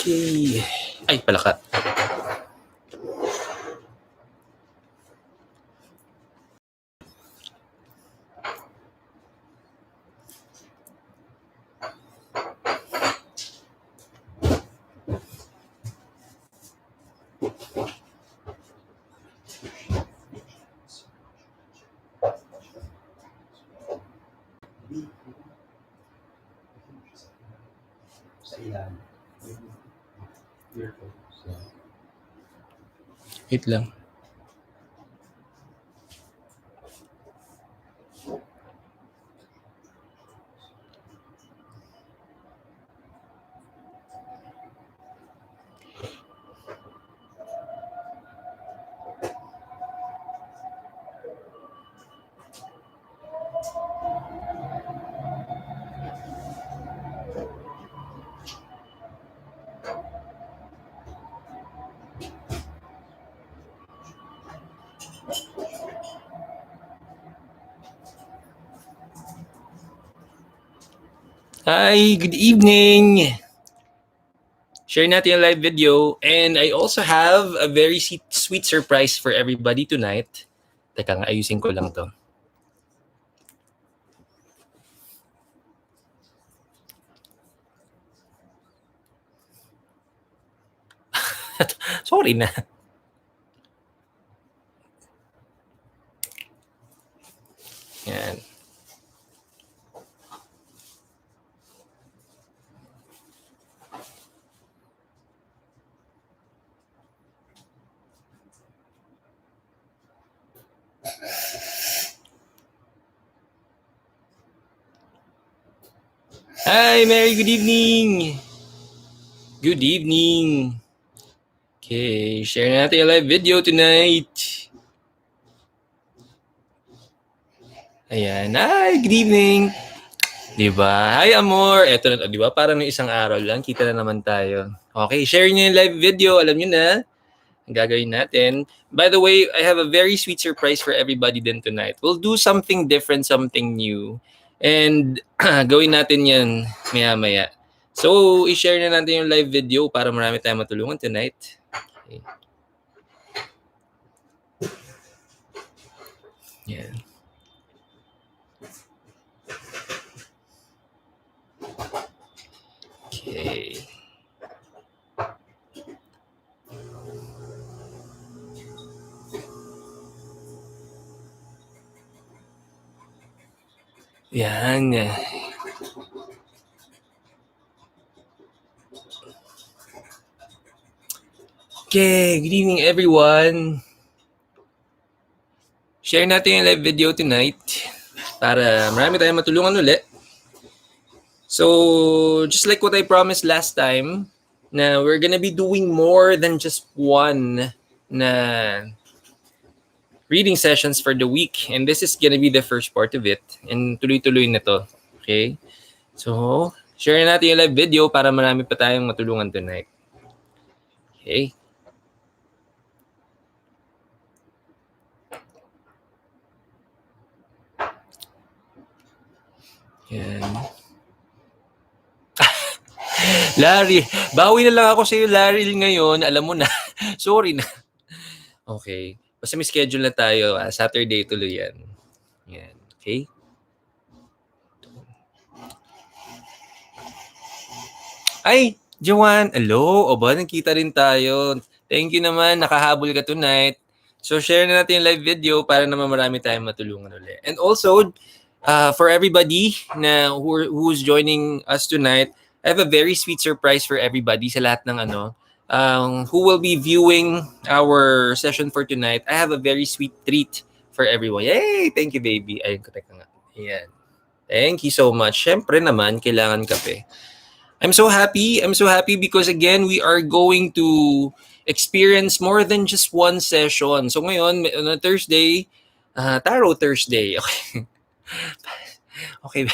Okay. Ay, palaka. Wait lang. Hi, good evening. Share natin yung live video. And I also have a very sweet surprise for everybody tonight. Teka nga, ayusin ko lang to. Sorry na. Yan. Hi, Mary. Good evening. Good evening. Okay, share natin yung live video tonight. Ayan. Hi, good evening. Diba? Hi, Amor. Eto na, diba? Parang ng isang araw lang, kita na naman tayo. Okay, share nyo yung live video. Alam nyo na, ang gagawin natin. By the way, I have a very sweet surprise for everybody din tonight. We'll do something different, something new. And gawin natin yan maya-maya. So, i-share na natin yung live video para marami tayong matulungan tonight. Okay. Yan. Okay. Yan. Okay, good evening everyone. Share natin yung live video tonight para marami tayong matulungan ulit. So, just like what I promised last time, na we're gonna be doing more than just one na reading sessions for the week. And this is gonna be the first part of it. And tuloy-tuloy na to. Okay? So, share natin yung live video para marami pa tayong matulungan tonight. Okay? Yan. Larry, bawi na lang ako sa iyo, Larry, ngayon. Alam mo na. Sorry na. Okay. Basta may schedule na tayo. Saturday tuloy yan. Yan. Okay? Ay, Joanne. Hello. O ba, nakita rin tayo. Thank you naman. Nakahabol ka tonight. So, share na natin yung live video para naman marami tayong matulungan ulit. And also, for everybody na who's joining us tonight, I have a very sweet surprise for everybody sa lahat ng who will be viewing our session for tonight. I have a very sweet treat for everyone. Yay! Thank you, baby. Ayun ko, teka nga. Ayan. Thank you so much. Syempre naman, kailangan kape. I'm so happy. I'm so happy because, again, we are going to experience more than just one session. So ngayon, on a Thursday, Tarot Thursday. Okay. Okay.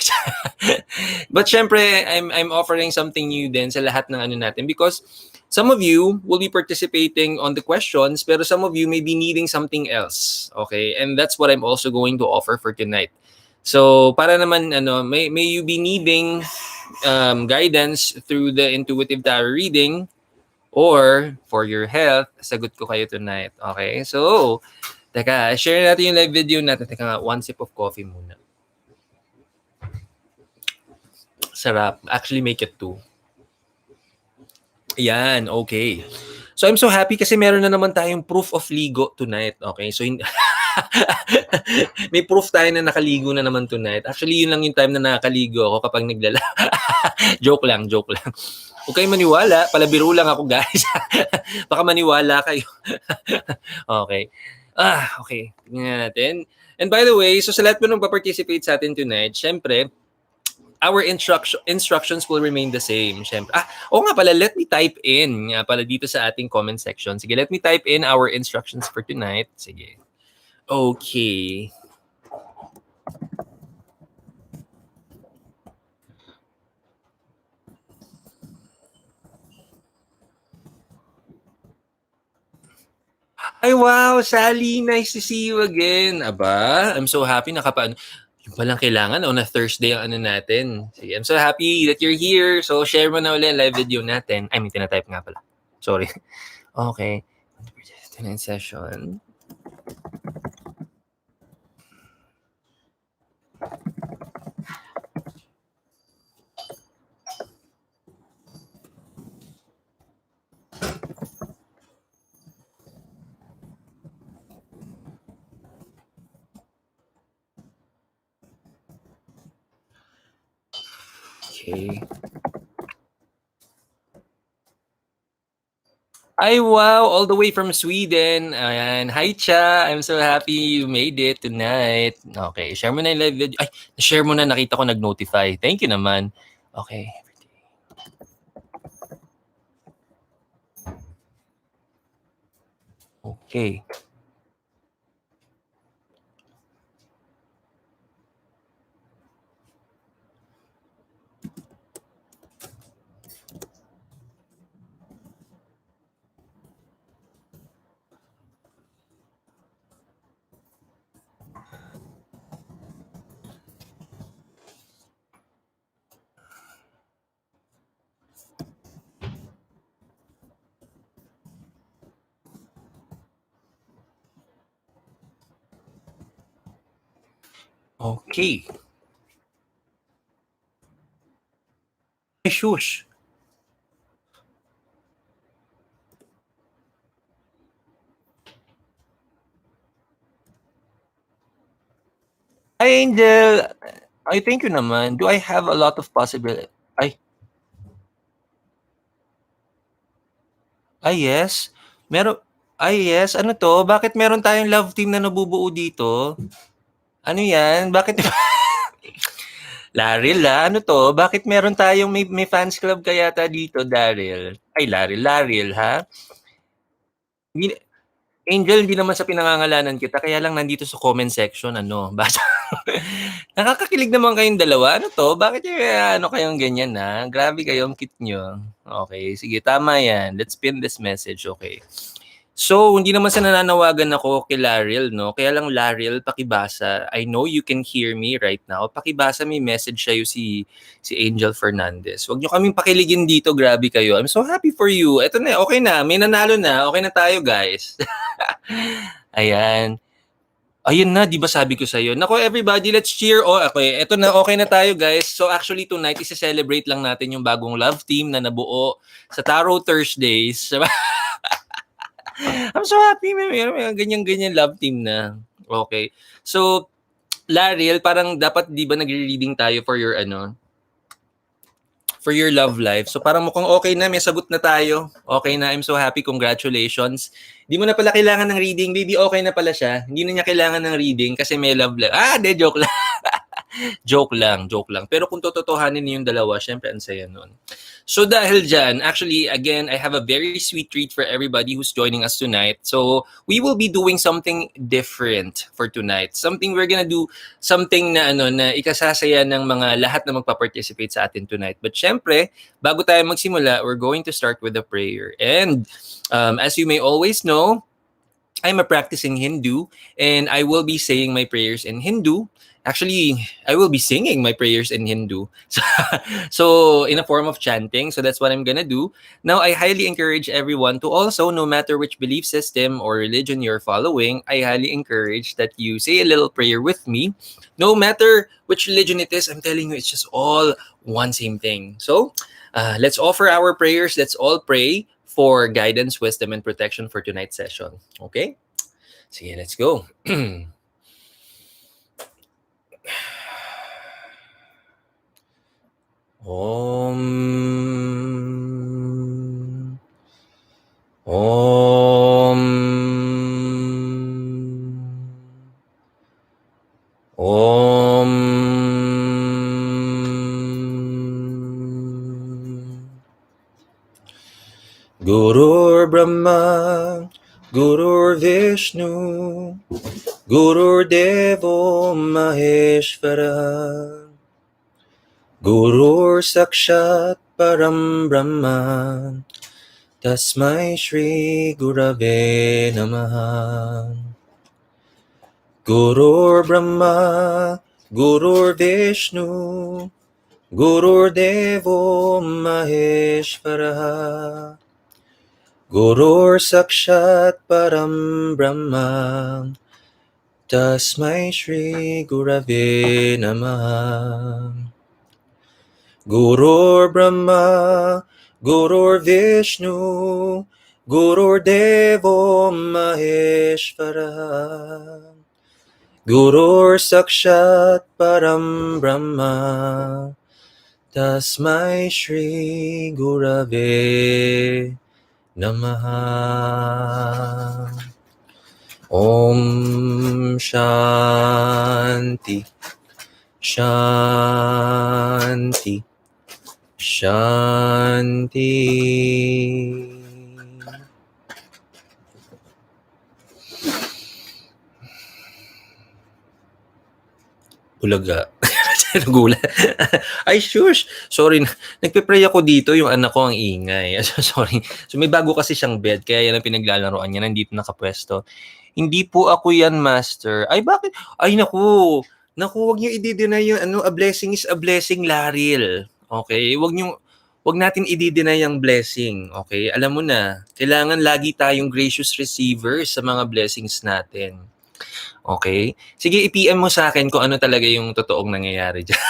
But syempre, I'm offering something new din sa lahat ng ano natin because some of you will be participating on the questions pero some of you may be needing something else. Okay? And that's what I'm also going to offer for tonight. So, para naman may you be needing guidance through the intuitive tarot reading, or for your health, sagot ko kayo tonight. Okay? So, teka, share natin yung live video natin. Teka nga, one sip of coffee muna. Sarap. Actually, make it two. Yan, okay. So I'm so happy kasi meron na naman tayong proof of ligo tonight. Okay, so may proof tayo na nakaligo na naman tonight. Actually, yun lang yung time na nakaligo ako kapag joke lang, joke lang. Huwag kayong maniwala, palabiro lang ako guys. Baka maniwala kayo. Okay. Okay. Tingnan natin. And by the way, so sa lahat po nung pa-participate sa atin tonight, syempre, our instructions will remain the same. Syempre. Nga pala, let me type in nga pala dito sa ating comment section. Sige, let me type in our instructions for tonight. Sige. Okay. Ay, wow, Sally, nice to see you again. Aba, I'm so happy yung palang kailangan on a Thursday ang ano natin. Sige, I'm so happy that you're here. So, share mo na ulit live video natin. I mean, tinatype nga pala. Sorry. Okay. Tonight's session. Okay. Ay, wow! All the way from Sweden. Ayan. Hi, Cha! I'm so happy you made it tonight. Okay. Share mo na yung live video. Ay, share mo na. Nakita ko nag-notify. Thank you naman. Okay. Okay. Okay. Ay, shush. Hi, Angel. Ay, thank you naman. Do I have a lot of possibility? Yes. Yes. Ano to? Bakit meron tayong love team na nabubuo dito? Ano yan? Bakit? Laril, ano to? Bakit meron tayong may fans club kaya dito, Daryl? Ay, Laril, ha? Angel, hindi naman sa pinangangalanan kita, kaya lang nandito sa comment section, basa. Nakakakilig naman kayong dalawa. Ano to? Bakit yung kayong ganyan, ha? Grabe kayo, ang cute nyo. Okay, sige, tama yan. Let's pin this message, okay. So, hindi naman sa nananawagan ako kay Laril, no? Kaya lang, Laril, pakibasa. I know you can hear me right now. Pakibasa, may message sa'yo si Angel Fernandez. Huwag nyo kaming pakiligin dito, grabe kayo. I'm so happy for you. Eto na, okay na. May nanalo na. Okay na tayo, guys. Ayan. Ayun na, di ba sabi ko sa'yo? Nako, everybody, let's cheer. Okay, eto na, okay na tayo, guys. So, actually, tonight, isi-celebrate lang natin yung bagong love team na nabuo sa Tarot Thursdays. I'm so happy may ganyan-ganyan love team na. Okay. So, Laril, parang dapat 'di ba nagre-reading tayo for your for your love life. So parang mukhang okay na, may sagot na tayo. Okay na, I'm so happy, congratulations. Di mo na pala kailangan ng reading, baby, okay na pala siya. Hindi na niya kailangan ng reading kasi may love life. Joke lang. joke lang. Pero kung tototohanin niyo yung dalawa, syempre ang saya nun. So dahil dyan, actually, again, I have a very sweet treat for everybody who's joining us tonight. So we will be doing something different for tonight. We're gonna do something na na ikasasaya ng mga lahat na magpa-participate sa atin tonight. But syempre, bago tayo magsimula, we're going to start with a prayer. And as you may always know, I'm a practicing Hindu and I will be saying my prayers in Hindu. Actually, I will be singing my prayers in Hindu. So in a form of chanting. So that's what I'm gonna do. Now, I highly encourage everyone to also, no matter which belief system or religion you're following, I highly encourage that you say a little prayer with me. No matter which religion it is, I'm telling you, it's just all one same thing. So let's offer our prayers. Let's all pray for guidance, wisdom, and protection for tonight's session. Okay? Sige, let's go. Om. Om. Om. Gurur Brahma, Gurur Vishnu, Gurur Devo Maheshvara, Gurur Sakshat Param Brahma, Tasmai Shri Gurave Namaha. Gurur Brahma, Gurur Vishnu, Gurur Devo Maheshvara, Gurur Sakshat Param Brahma, Tasmai Shri Gurave Namaha. Gurur Brahma, Gurur Vishnu, Gurur Devo Maheshvara, Gurur Sakshat Param Brahma, Tasmai Shri Gurave Namaha. Om Shanti Shanti Shanti. Bulaga. Nagulat. Ay, shush. Sorry. Nagpe-pray ako dito. Yung anak ko ang ingay. Sorry. So, may bago kasi siyang bed. Kaya yan ang pinaglalaroan niya. Nandito nakapwesto. Hindi po ako yan, master. Ay, bakit? Ay, naku. Naku, wag niyo i-deny yung a blessing is a blessing, Laril. Okay? Wag natin i-deny yung blessing. Okay? Alam mo na, kailangan lagi tayong gracious receivers sa mga blessings natin. Okay? Sige, i-PM mo sa akin kung ano talaga yung totoong nangyayari dyan.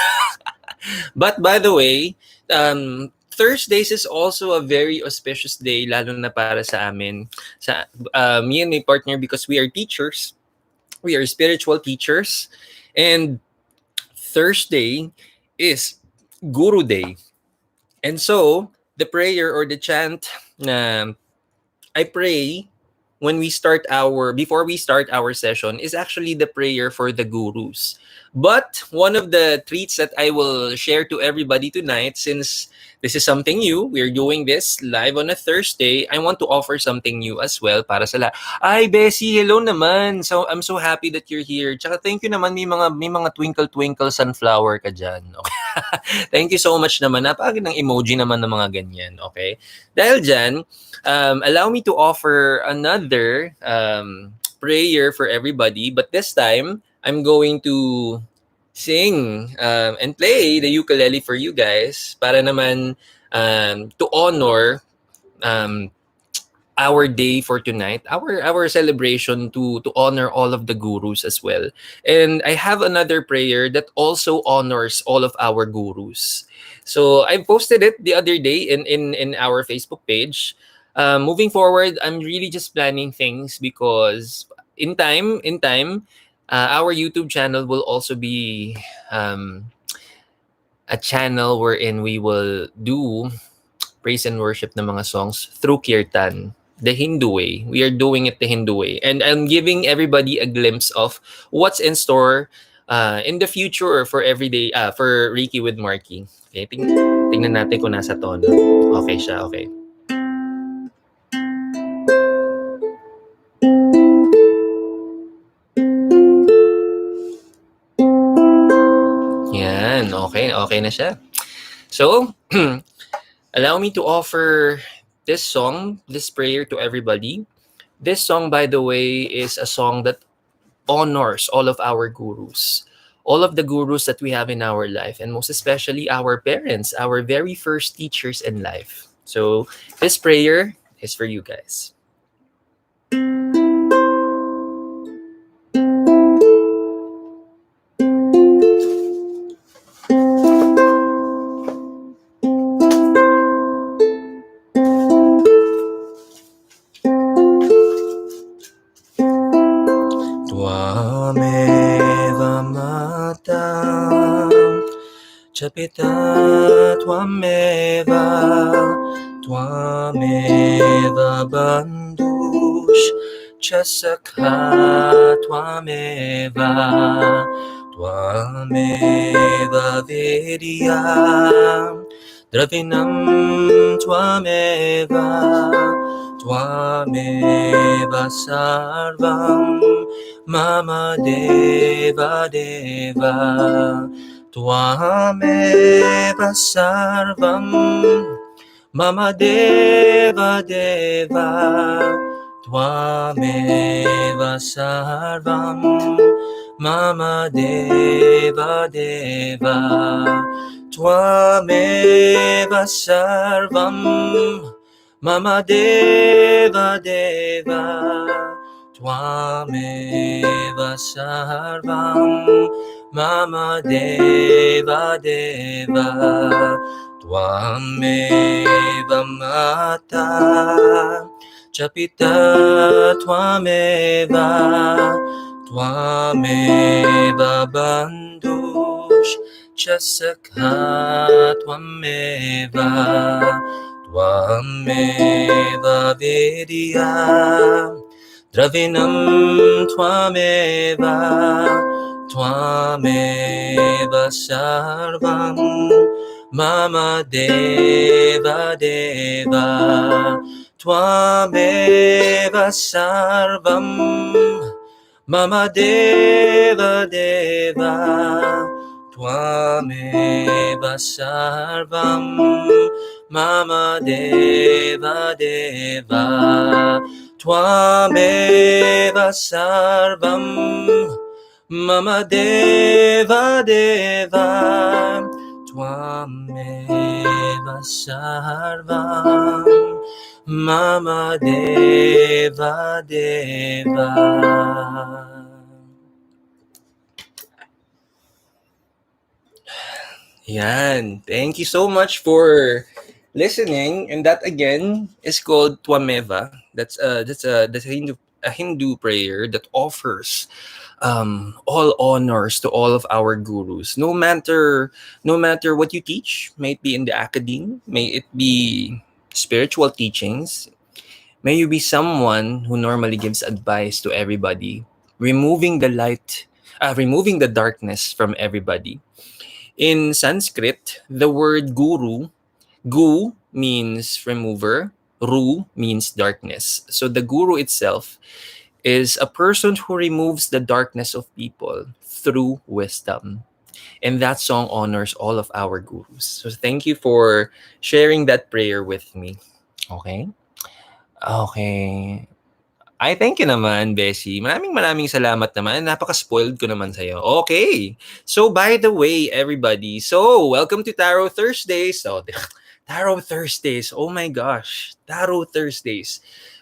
But by the way, Thursdays is also a very auspicious day, lalo na para sa amin. Sa me and my partner, because we are teachers. We are spiritual teachers. And Thursday is Guru Day. And so, the prayer or the chant na I pray before we start our session is actually the prayer for the gurus. But one of the treats that I will share to everybody tonight, since this is something new, we're doing this live on a Thursday, I want to offer something new as well para sa lahat. Ay, Bessie, hello naman. So I'm so happy that you're here. Tsaka thank you naman, may mga twinkle twinkle sunflower ka dyan. Okay? Thank you so much naman. Napakagandang emoji naman ng mga ganyan. Okay? Dahil dyan, allow me to offer another prayer for everybody. But this time, I'm going to sing and play the ukulele for you guys para naman to honor our day for tonight, our celebration to honor all of the gurus as well. And I have another prayer that also honors all of our gurus. So I posted it the other day in our Facebook page. Moving forward, I'm really just planning things because in time, our YouTube channel will also be a channel wherein we will do praise and worship ng mga songs through Kirtan, the Hindu way. We are doing it the Hindu way. And I'm giving everybody a glimpse of what's in store in the future for everyday, for Reiki with Marky. Okay, tingnan natin kung nasa tono. Okay siya, okay. Yan, okay na siya. So, allow me to offer this song, this prayer to everybody. This song, by the way, is a song that honors all of our gurus. all of the gurus that we have in our life, and most especially our parents, our very first teachers in life. So this prayer is for you guys. Twameva Mata Chapita Twameva Bandush Chasakha Twameva Vidya Dravinam Twameva Sarvam Mama Deva Twameva Sarvam Mama Deva Twameva Sarvam Mama Deva Twameva Sarvam Mama Deva Twameva Sarvam Mama Deva Twameva Mata Chapita Twameva Bandush Chasakha Twameva Vidya Dravinam Twameva Sarvam Mama Deva Twameva Sarvam Mama Deva Twameva Sarvam Mama Deva Twameva Sarvam Mama Deva Twameva Sarvam Mama Deva Yan. Thank you so much for listening. And that again is called Twameva. That's a Hindu prayer that offers all honors to all of our gurus. No matter what you teach, may it be in the academe, may it be spiritual teachings, may you be someone who normally gives advice to everybody, removing the darkness from everybody. In Sanskrit, the word gu means remover, ru means darkness. So the guru itself is a person who removes the darkness of people through wisdom. And that song honors all of our gurus. So thank you for sharing that prayer with me. Okay? Okay. Ay, thank you naman, Bessie. Maraming salamat naman. Napaka-spoiled ko naman sa'yo. Okay. So, by the way, everybody. So, welcome to Tarot Thursdays. So, Tarot Thursdays. Oh my gosh. Tarot Thursdays.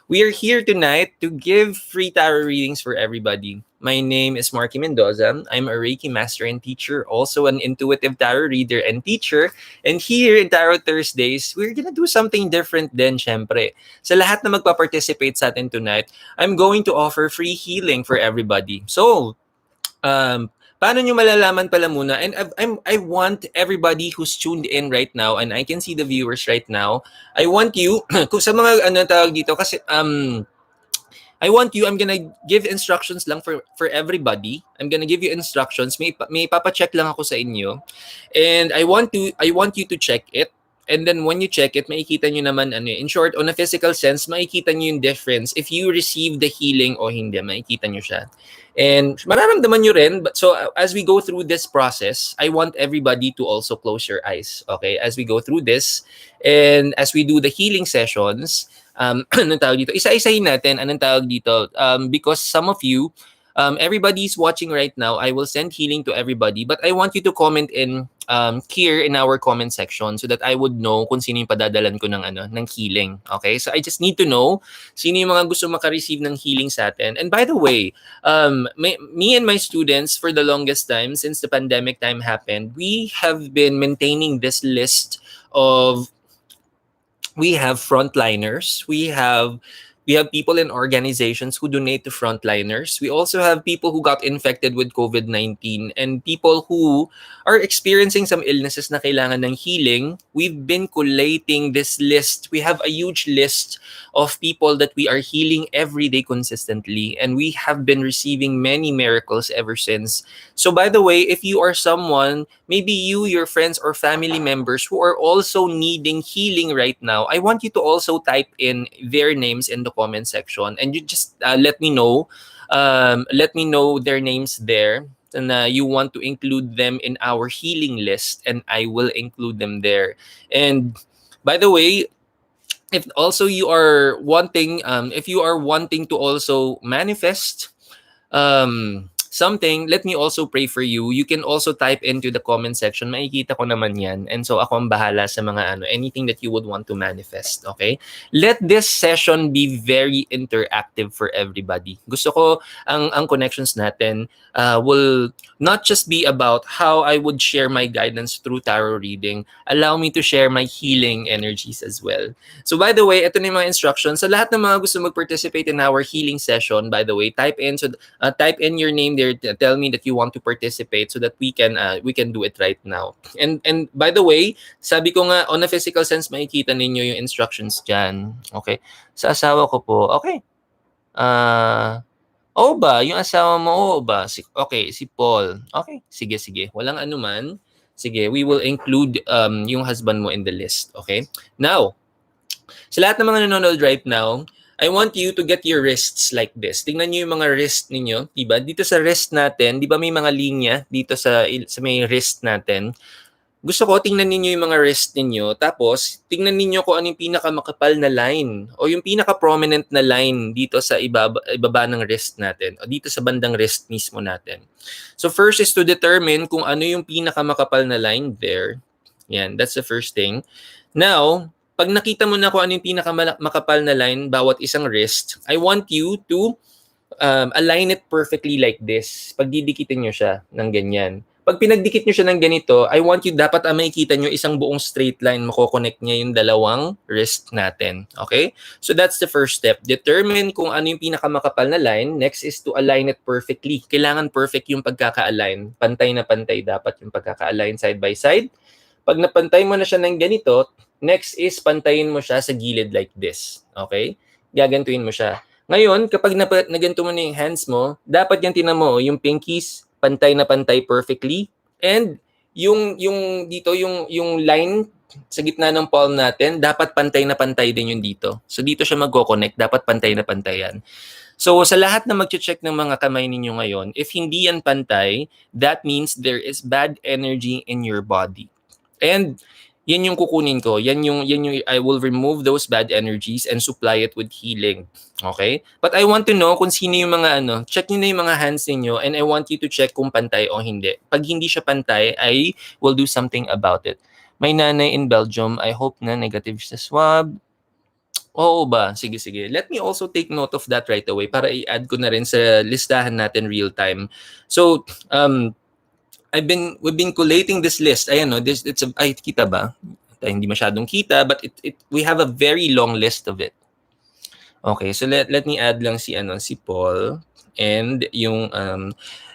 We are here tonight to give free tarot readings for everybody. My name is Marky Mendoza. I'm a Reiki master and teacher, also an intuitive tarot reader and teacher. And here in Tarot Thursdays, we're gonna do something different din, syempre. Sa lahat na magpa-participate sa atin tonight, I'm going to offer free healing for everybody. So, paano nyo malalaman pala muna? And I want everybody who's tuned in right now, and I can see the viewers right now, I want you, kung sa mga tawag dito, kasi I'm gonna give instructions lang for everybody. I'm gonna give you instructions. May papacheck lang ako sa inyo. And I want you to check it. And then when you check it, makikita nyo naman, in short, on a physical sense, makikita nyo yung difference. If you receive the healing o hindi, makikita nyo siya. And mararamdaman nyo rin. But so as we go through this process, I want everybody to also close your eyes. Okay? As we go through this, and as we do the healing sessions, anong tawag dito? Isa-isahin natin, anong tawag dito? Because some of you, everybody's watching right now, I will send healing to everybody, but I want you to comment in here in our comment section so that I would know kung sino yung padadalan ko ng healing. Okay? So I just need to know sino yung mga gusto maka-receive ng healing sa atin. And by the way, me and my students for the longest time since the pandemic time happened, we have been maintaining this list of we have frontliners, we have people in organizations who donate to frontliners. We also have people who got infected with COVID-19 and people who are experiencing some illnesses na kailangan ng healing. We've been collating this list. We have a huge list of people that we are healing every day consistently, and we have been receiving many miracles ever since. So by the way, if you are someone, maybe you, your friends or family members who are also needing healing right now, I want you to also type in their names in the comment section, and you just let me know their names there, and you want to include them in our healing list, and I will include them there. And by the way, if also you are wanting to also manifest something, let me also pray for you. You can also type into the comment section. Makikita ko naman yan. And so ako ang bahala sa mga anything that you would want to manifest. Okay? Let this session be very interactive for everybody. Gusto ko ang connections natin will not just be about how I would share my guidance through tarot reading. Allow me to share my healing energies as well. So by the way, ito na yung mga instructions. Sa lahat ng mga gusto mag-participate in our healing session, by the way, type in your name there. Tell me that you want to participate so that we can do it right now. And by the way, sabi ko nga, on a physical sense, makikita ninyo yung instructions dyan. Okay? Sa asawa ko po, okay. Oo ba? Yung asawa mo, oo ba? Okay, si Paul. Okay, sige. Walang anuman. Sige, we will include yung husband mo in the list. Okay? Now, sa lahat ng mga nanonood right now, I want you to get your wrists like this. Tingnan niyo yung mga wrist ninyo, diba? Dito sa wrist natin, diba may mga linya dito sa may wrist natin? Gusto ko tingnan niyo yung mga wrist ninyo, tapos tingnan niyo kung ano yung pinakamakapal na line o yung pinaka-prominent na line dito sa ibaba ng wrist natin o dito sa bandang wrist mismo natin. So first is to determine kung ano yung pinakamakapal na line there. Yan, that's the first thing. Now, pag nakita mo na kung ano yung pinakamakapal na line bawat isang wrist, I want you to align it perfectly like this. Pag didikitin nyo siya ng ganyan. Pag pinagdikit nyo siya ng ganito, I want you, dapat makikita nyo isang buong straight line, mako-connect niya yung dalawang wrist natin. Okay? So that's the first step. Determine kung ano yung pinakamakapal na line. Next is to align it perfectly. Kailangan perfect yung pagkaka-align. Pantay na pantay dapat yung pagkaka-align side by side. Pag napantay mo na siya ng ganito, next is pantayin mo siya sa gilid like this. Okay? Gagantuin mo siya. Ngayon, kapag naganto mo na yung hands mo, dapat yan tinan mo, yung pinkies, pantay na pantay perfectly. And yung dito, yung line sa gitna ng palm natin, dapat pantay na pantay din yung dito. So dito siya magko-connect, dapat pantay na pantay yan. So sa lahat na mag-check ng mga kamay ninyo ngayon, if hindi yan pantay, that means there is bad energy in your body. And yan yung kukunin ko. Yan yung I will remove those bad energies and supply it with healing. Okay? But I want to know kung sino yung mga check niyo na yung mga hands niyo, and I want you to check kung pantay o hindi. Pag hindi siya pantay, I will do something about it. May nanay in Belgium. I hope na negative sa swab. Oo ba? Sige. Let me also take note of that right away para i-add ko na rin sa listahan natin real time. So, we've been collating this list. Ayan, ay, kita ba? Hindi masyadong kita, but we have a very long list of it. Okay, so let me add lang si Paul and yung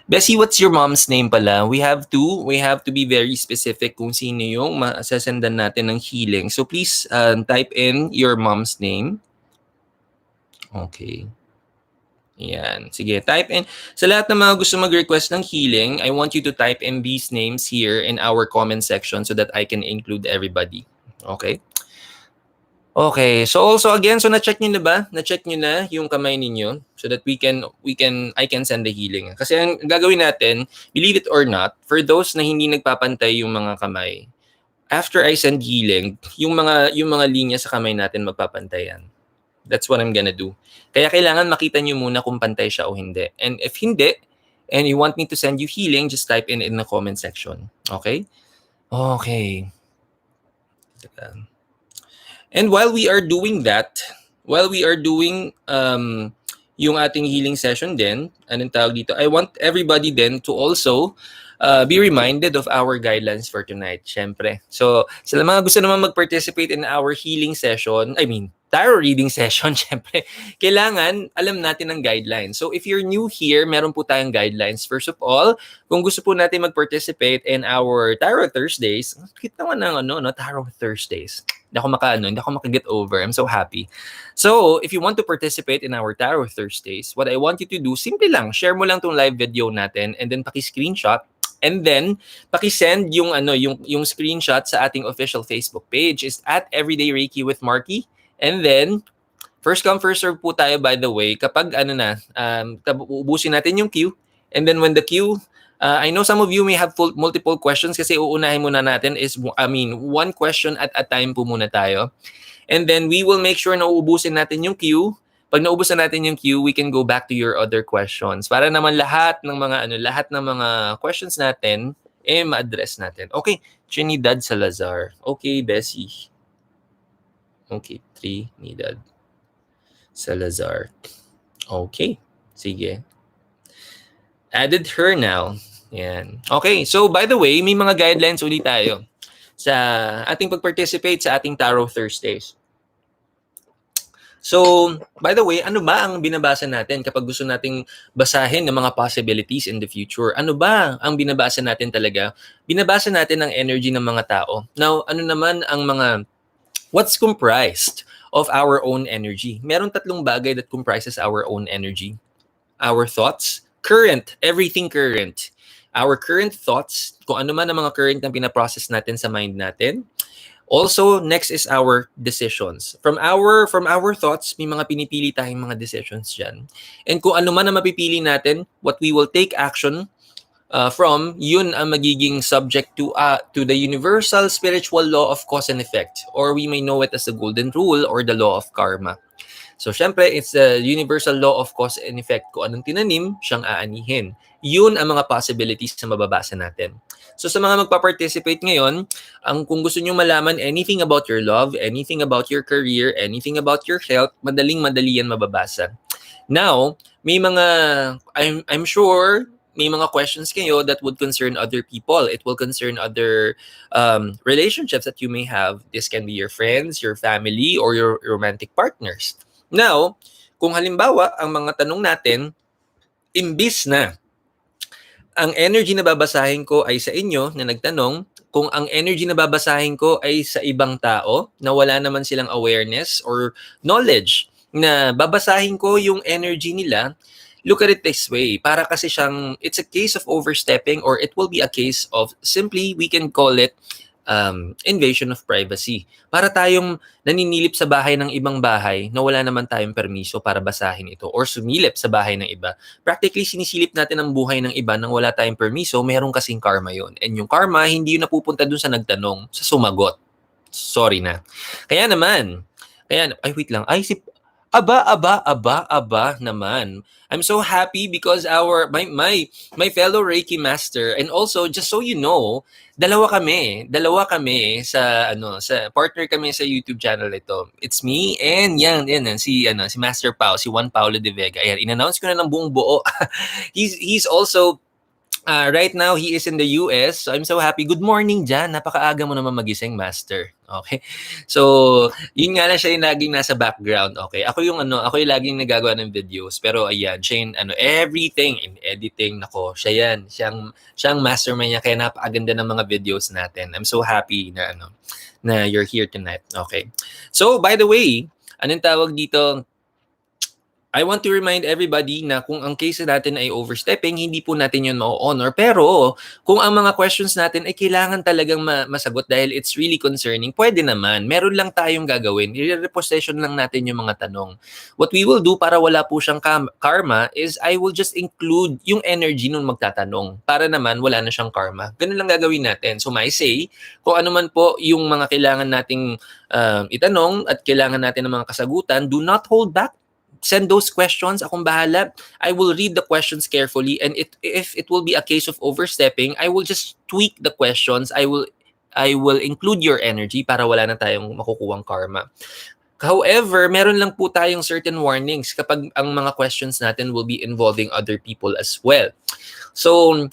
Bessie, what's your mom's name pala? We have to be very specific kung sino yung masasendan natin ng healing. So please type in your mom's name. Okay. Yan. Sige, type in. Sa lahat ng mga gusto mag-request ng healing, I want you to type in these names here in our comment section so that I can include everybody. Okay? Okay. So also again, so na-check nyo na ba? Na-check nyo na yung kamay ninyo so that I can send the healing. Kasi ang gagawin natin, believe it or not, for those na hindi nagpapantay yung mga kamay, after I send healing, yung mga linya sa kamay natin magpapantayan. That's what I'm gonna do. Kaya kailangan makita nyo muna kung pantay siya o hindi. And if hindi, and you want me to send you healing, just type in the comment section. Okay? Okay. And while we are doing that, while we are doing yung ating healing session din, anong tawag dito, I want everybody then to also be reminded of our guidelines for tonight, syempre. So, sa mga gusto naman mag-participate in our healing session, tarot reading session, syempre, kailangan alam natin ang guidelines. So, if you're new here, meron po tayong guidelines. First of all, kung gusto po natin mag-participate in our Tarot Thursdays, cute naman ng Tarot Thursdays. Hindi ako maka-get over. I'm so happy. So, if you want to participate in our Tarot Thursdays, what I want you to do, simple lang, share mo lang tong live video natin and then paki-screenshot and then paki-send yung screenshot sa ating official Facebook page is at Everyday Reiki with Marky. And then first come first serve po tayo, by the way, kapag ubusin natin yung queue, and then when the queue I know some of you may have multiple questions kasi uunahin muna natin is, one question at a time po muna tayo. And then we will make sure na uubusin natin yung queue. Pag naubusan natin yung queue, we can go back to your other questions. Para naman lahat ng mga questions natin, ma-address natin. Okay, Trinidad Salazar. Okay, Bessie. Okay, Trinidad Salazar. Okay, sige. Added her now. Yan. Okay, so by the way, may mga guidelines ulit tayo sa ating pag-participate sa ating Tarot Thursdays. So, by the way, ano ba ang binabasa natin kapag gusto nating basahin ng mga possibilities in the future? Ano ba ang binabasa natin talaga? Binabasa natin ang energy ng mga tao. Now, ano naman ang what's comprised of our own energy? Meron 3 bagay that comprises our own energy. Our thoughts, everything current. Our current thoughts, kung ano man ang mga current na pinaprocess natin sa mind natin. Also, next is our decisions. From our thoughts, may mga pinipili tayong mga decisions dyan. And kung ano man ang mapipili natin, what we will take action from, yun ang magiging subject to the universal spiritual law of cause and effect. Or we may know it as the golden rule or the law of karma. So, syempre, it's the universal law of cause and effect. Kung anong tinanim, siyang aanihin. Yun ang mga possibilities na mababasa natin. So, sa mga magpa-participate ngayon, kung gusto nyo malaman anything about your love, anything about your career, anything about your health, madaling-madali yan mababasa. Now, I'm sure, may mga questions kayo that would concern other people. It will concern other relationships that you may have. This can be your friends, your family, or your romantic partners. Now, kung halimbawa, ang mga tanong natin, imbis na ang energy na babasahin ko ay sa inyo na nagtanong, kung ang energy na babasahin ko ay sa ibang tao na wala naman silang awareness or knowledge na babasahin ko yung energy nila, look at it this way. Para kasi it's a case of overstepping, or it will be a case of simply, we can call it invasion of privacy. Para tayong naninilip sa bahay ng ibang bahay na wala naman tayong permiso para basahin ito, or sumilip sa bahay ng iba. Practically, sinisilip natin ang buhay ng iba nang wala tayong permiso, meron kasing karma yon. And yung karma, hindi yun napupunta dun sa nagtanong, sa sumagot. Sorry na. Kaya naman, wait lang. Aba naman. I'm so happy because my fellow Reiki master, and also just so you know, dalawa kami sa partner kami sa YouTube channel ito. It's me and yan si Master Pao, si Juan Paulo de Vega. Ayan, in-announce ko na ng buong buo. He's also right now, he is in the US. So, I'm so happy. Good morning dyan. Napakaaga mo naman magising, Master. Okay? So, yun nga lang siya yung laging nasa background. Okay? Ako yung laging nagagawa ng videos. Pero ayan, siya yung everything in editing. Nako, siya yan. Siyang mastermind niya. Kaya napakaganda ng mga videos natin. I'm so happy na you're here tonight. Okay? So, by the way, anong tawag dito? I want to remind everybody na kung ang case natin ay overstepping, hindi po natin yun ma-honor. Pero kung ang mga questions natin ay kailangan talagang masagot dahil it's really concerning, pwede naman. Meron lang tayong gagawin. I-repossession lang natin yung mga tanong. What we will do para wala po siyang karma is I will just include yung energy nung magtatanong para naman wala na siyang karma. Ganun lang gagawin natin. So may say, kung ano man po yung mga kailangan nating itanong at kailangan natin ng mga kasagutan, do not hold back. Send those questions. Akong bahala. I will read the questions carefully, and if it will be a case of overstepping, I will just tweak the questions. I will include your energy para wala na tayong makukuhang karma. However, meron lang po tayong certain warnings kapag ang mga questions natin will be involving other people as well. So,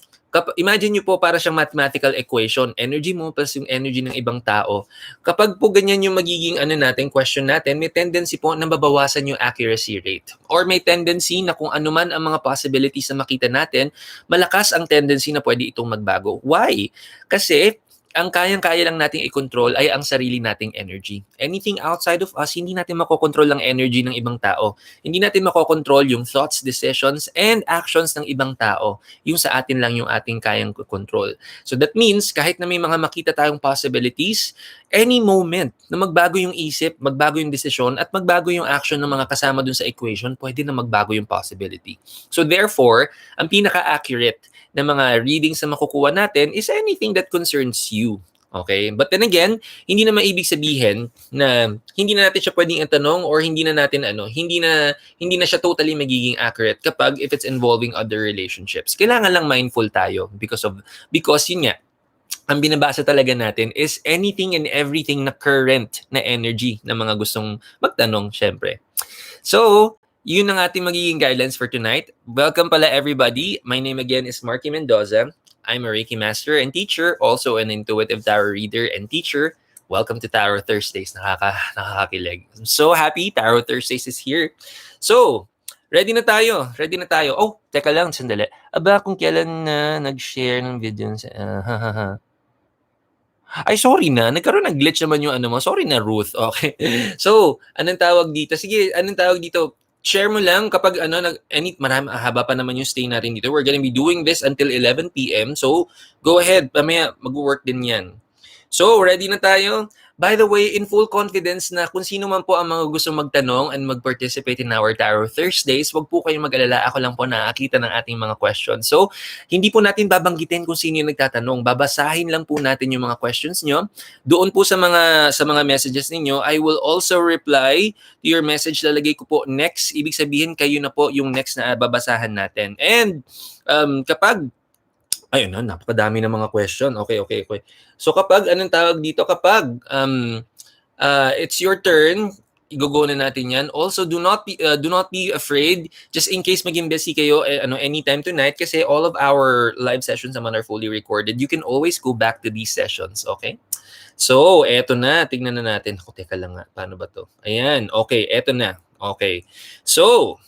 imagine nyo po para siyang mathematical equation. Energy mo plus yung energy ng ibang tao. Kapag po ganyan yung magiging question natin, may tendency po na mababawasan yung accuracy rate. Or may tendency na kung ano man ang mga possibilities na makita natin, malakas ang tendency na pwede itong magbago. Why? Kasi ang kayang-kaya lang nating i-control ay ang sarili nating energy. Anything outside of us, hindi natin makokontrol ang energy ng ibang tao. Hindi natin makokontrol yung thoughts, decisions, and actions ng ibang tao. Yung sa atin lang yung ating kayang control. So that means, kahit na may mga makita tayong possibilities, any moment na magbago yung isip, magbago yung desisyon, at magbago yung action ng mga kasama dun sa equation, pwede na magbago yung possibility. So therefore, ang pinaka-accurate na mga readings na makukuha natin is anything that concerns you. Okay? But then again, hindi na maibig sabihin na hindi na natin siya pwedeng itanong or hindi na siya totally magiging accurate kapag if it's involving other relationships. Kailangan lang mindful tayo because yun nga, ang binabasa talaga natin is anything and everything na current na energy na mga gustong magtanong, syempre. So, yun ang ating magiging guidelines for tonight. Welcome pala everybody. My name again is Marky Mendoza. I'm a Reiki master and teacher, also an intuitive tarot reader and teacher. Welcome to Tarot Thursdays. Nakakakilig. I'm so happy Tarot Thursdays is here. So, ready na tayo. Oh, teka lang, sandali. Aba, kung kailan na nag-share ng video sa... Ay, sorry na. Nag-glitch naman yung mo. Sorry na, Ruth. Okay. So, anong tawag dito? Sige, anong tawag dito? Share mo lang kapag marami, haba pa naman yung stay natin dito. We're gonna be doing this until 11 p.m. So, go ahead. Mamaya, mag-work din yan. So, ready na tayo? By the way, in full confidence na kung sino man po ang mga gusto magtanong and mag-participate in our Tarot Thursdays, wag po kayong mag-alala. Ako lang po nakakita ng ating mga questions. So, hindi po natin babanggitin kung sino yung nagtatanong. Babasahin lang po natin yung mga questions nyo. Doon po sa mga messages ninyo, I will also reply to your message. Lalagay ko po next. Ibig sabihin, kayo na po yung next na babasahan natin. And kapag ayun na, napakadami ng mga question. Okay. So kapag, anong tawag dito? Kapag it's your turn, i-go na natin yan. Also, do not be afraid. Just in case maging busy kayo anytime tonight, kasi all of our live sessions naman are fully recorded. You can always go back to these sessions, okay? So, eto na. Tignan na natin. Teka lang nga. Paano ba to? Ayan. Okay, eto na. Okay. So,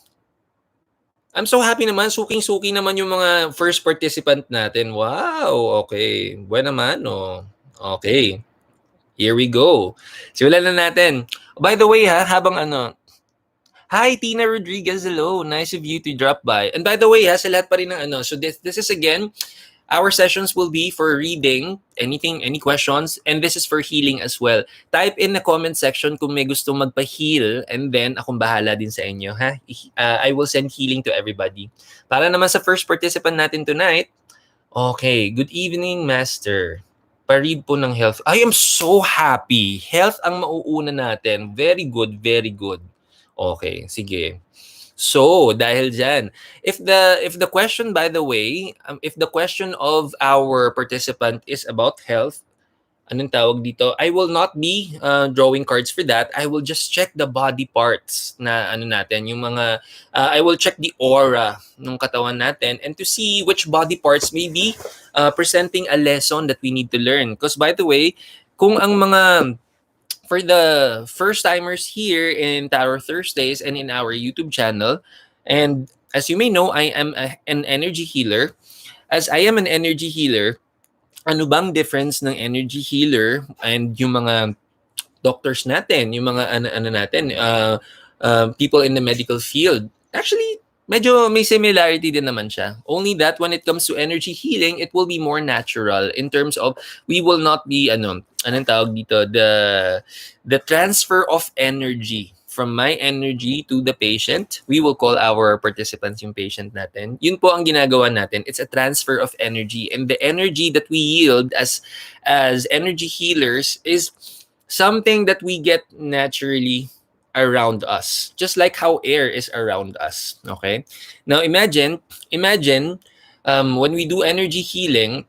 I'm so happy naman. Suking-suki naman yung mga first participant natin. Wow! Okay. Buwan naman, oh. Okay. Here we go. Simulan na natin. By the way, habang Hi, Tina Rodriguez. Hello. Nice of you to drop by. And by the way, sa lahat pa rin ng so this is again, our sessions will be for reading, any questions, and this is for healing as well. Type in the comment section kung may gusto magpa-heal, and then akong bahala din sa inyo, ha? I will send healing to everybody. Para naman sa first participant natin tonight, okay, good evening, Master. Pa-read po ng health. I am so happy. Health ang mauuna natin. Very good, very good. Okay, sige. So, dahil dyan, if the question, by the way, if the question of our participant is about health, anong tawag dito? I will not be drawing cards for that. I will just check the body parts na natin, yung mga, I will check the aura ng katawan natin and to see which body parts may be presenting a lesson that we need to learn. Because by the way, kung ang mga for the first-timers here in Tarot Thursdays and in our YouTube channel, and as you may know, I am an energy healer. As I am an energy healer, ano bang difference ng energy healer and yung mga doctors natin, yung mga natin, people in the medical field? Actually, medyo may similarity din naman siya. Only that when it comes to energy healing, it will be more natural in terms of we will not be anong tawag dito, the transfer of energy from my energy to the patient. We will call our participants yung patient natin. Yun po ang ginagawa natin. It's a transfer of energy, and the energy that we yield as energy healers is something that we get naturally around us, just like how air is around us. Okay, now imagine when we do energy healing,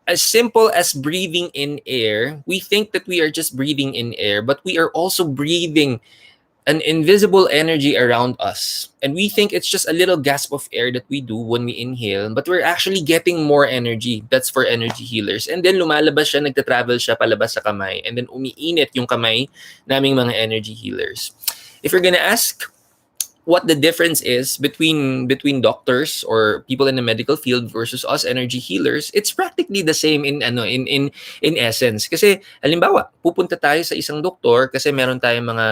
as simple as breathing in air, we think that we are just breathing in air, but we are also breathing an invisible energy around us. And we think it's just a little gasp of air that we do when we inhale, but we're actually getting more energy. That's for energy healers. And then lumalabas siya, nagta-travel siya palabas sa kamay, and then umiinit yung kamay naming mga energy healers. If you're gonna ask what the difference is between doctors or people in the medical field versus us energy healers, it's practically the same in essence. Kasi halimbawa, pupunta tayo sa isang doktor kasi meron tayong mga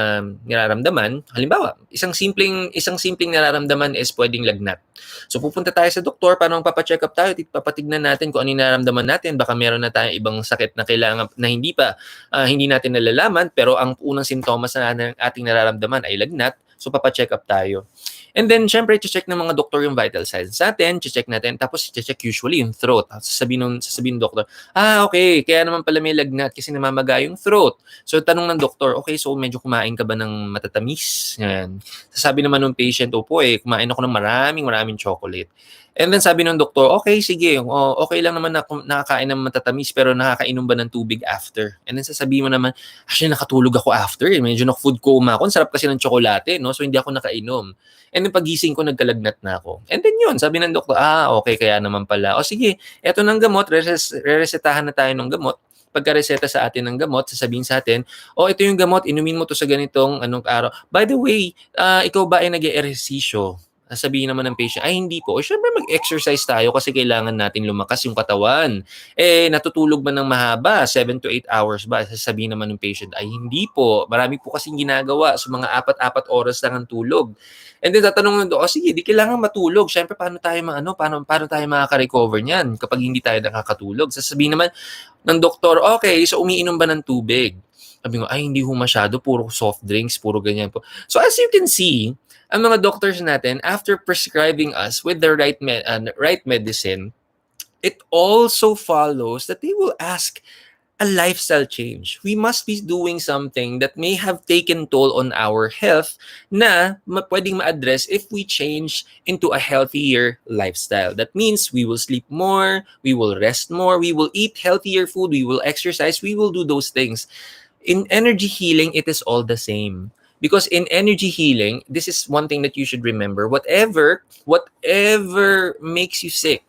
nararamdaman. Halimbawa, isang simpleng nararamdaman is pwedeng lagnat. So pupunta tayo sa doktor, paano papacheck up tayo, papatignan natin kung ano yung nararamdaman natin. Baka meron na tayong ibang sakit na kailangan na hindi natin nalalaman, pero ang unang sintomas na ating nararamdaman ay lagnat. So, papacheck up tayo. And then, syempre, check ng mga doktor yung vital signs natin, check natin, tapos check usually yung throat. Sasabihin ng doktor, okay, kaya naman pala may lagnat kasi namamaga yung throat. So, tanong ng doktor, okay, so medyo kumain ka ba ng matatamis? Yan. Sasabi naman ng patient, opo kumain ako ng maraming chocolate. And then sabi ng doktor, okay, sige, okay lang naman na nakakain ng matatamis pero nakakainom ba ng tubig after? And then sasabihin mo naman, actually nakatulog ako after, medyo na-food coma ako, sarap kasi ng tsokolate, no? So hindi ako nakainom. And then pagising ko, nagkalagnat na ako. And then yun, sabi ng doktor, okay, kaya naman pala. O sige, eto ng gamot, re-resetahan na tayo ng gamot. Pagka-reseta sa atin ng gamot, sasabihin sa atin, ito yung gamot, inumin mo to sa ganitong araw. By the way, ikaw ba ay nag-ehersisyo? Sabihin naman ng patient, ay hindi po. Siyempre mag-exercise tayo kasi kailangan natin lumakas yung katawan. Natutulog ba ng mahaba? 7 to 8 hours ba? Sasabihin naman ng patient, ay hindi po. Marami po kasing ginagawa. So mga 4 oras lang ang tulog. And then tatanong nyo, sige, di kailangan matulog. Siyempre, paano tayo makaka-recover niyan kapag hindi tayo nakakatulog? Sasabihin naman ng doktor, okay, so umiinom ba ng tubig? Sabi ko, ay hindi ho masyado. Puro soft drinks, puro ganyan po. So as you can see, ang mga doctors natin, after prescribing us with the right medicine, it also follows that they will ask a lifestyle change. We must be doing something that may have taken toll on our health na pwedeng ma-address if we change into a healthier lifestyle. That means we will sleep more, we will rest more, we will eat healthier food, we will exercise, we will do those things. In energy healing, it is all the same. Because in energy healing, this is one thing that you should remember. Whatever makes you sick,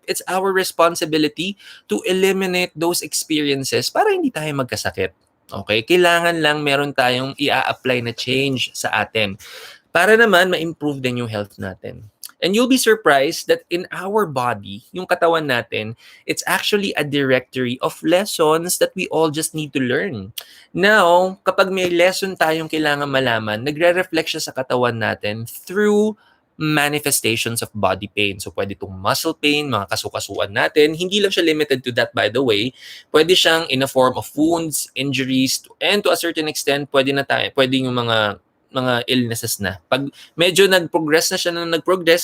it's our responsibility to eliminate those experiences para hindi tayo magkasakit. Okay? Kailangan lang meron tayong i-apply na change sa atin para naman ma-improve din yung health natin. And you'll be surprised that in our body, yung katawan natin, it's actually a directory of lessons that we all just need to learn. Now, kapag may lesson tayong kailangan malaman, nagre-reflect siya sa katawan natin through manifestations of body pain. So, pwede itong muscle pain, mga kasukasuan natin. Hindi lang siya limited to that, by the way. Pwede siyang in a form of wounds, injuries, and to a certain extent, pwede yung mga illnesses na. Pag medyo nag-progress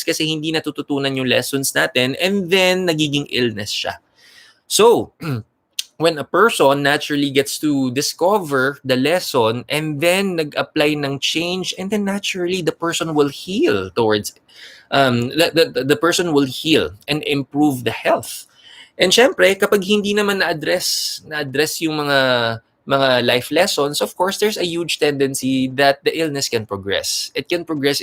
kasi hindi natututunan yung lessons natin, and then nagiging illness siya. So, when a person naturally gets to discover the lesson and then nag-apply ng change, and then naturally the person will heal the person will heal and improve the health. And syempre, kapag hindi naman na-address yung mga life lessons, of course, there's a huge tendency that the illness can progress. It can progress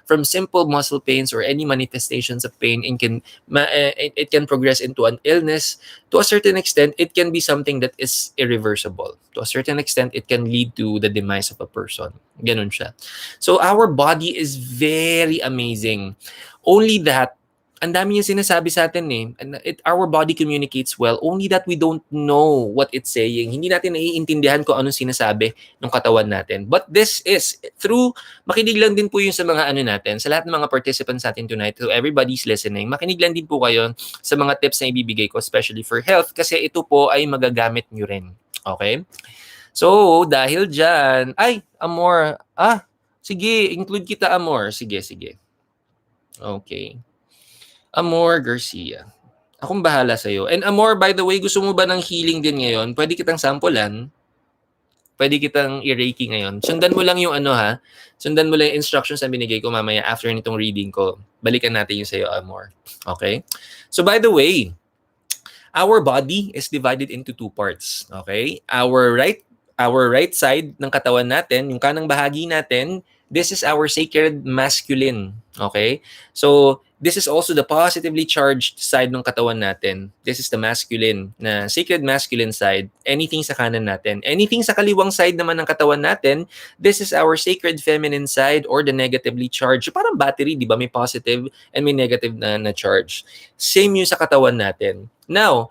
from simple muscle pains or any manifestations of pain, and it can progress into an illness. To a certain extent, it can be something that is irreversible. To a certain extent, it can lead to the demise of a person. Ganun siya. So our body is very amazing. Only that, ang dami yung sinasabi sa atin eh. Our body communicates well, only that we don't know what it's saying. Hindi natin naiintindihan kung anong sinasabi ng katawan natin. But this is through, makinig lang din po yung sa mga ano natin, sa lahat ng mga participants natin tonight, so everybody's listening, makinig lang din po kayo sa mga tips na ibibigay ko, especially for health, kasi ito po ay magagamit nyo rin. Okay? So, dahil dyan, ay, Amor, sige, include kita, Amor. Sige, sige. Okay. Amor Garcia. Akong bahala sa'yo. And Amor, by the way, gusto mo ba ng healing din ngayon? Pwede kitang sampulan. Pwede kitang i-reiki ngayon. Sundan mo lang yung sundan mo lang yung instructions na binigay ko mamaya after nitong reading ko. Balikan natin yung sa'yo, Amor. Okay? So by the way, our body is divided into two parts. Okay? Our right side ng katawan natin, yung kanang bahagi natin, this is our sacred masculine. Okay? So, this is also the positively charged side ng katawan natin. This is the masculine, na sacred masculine side. Anything sa kanan natin. Anything sa kaliwang side naman ng katawan natin, this is our sacred feminine side or the negatively charged. Parang battery, di ba? May positive and may negative na charge. Same yun sa katawan natin. Now,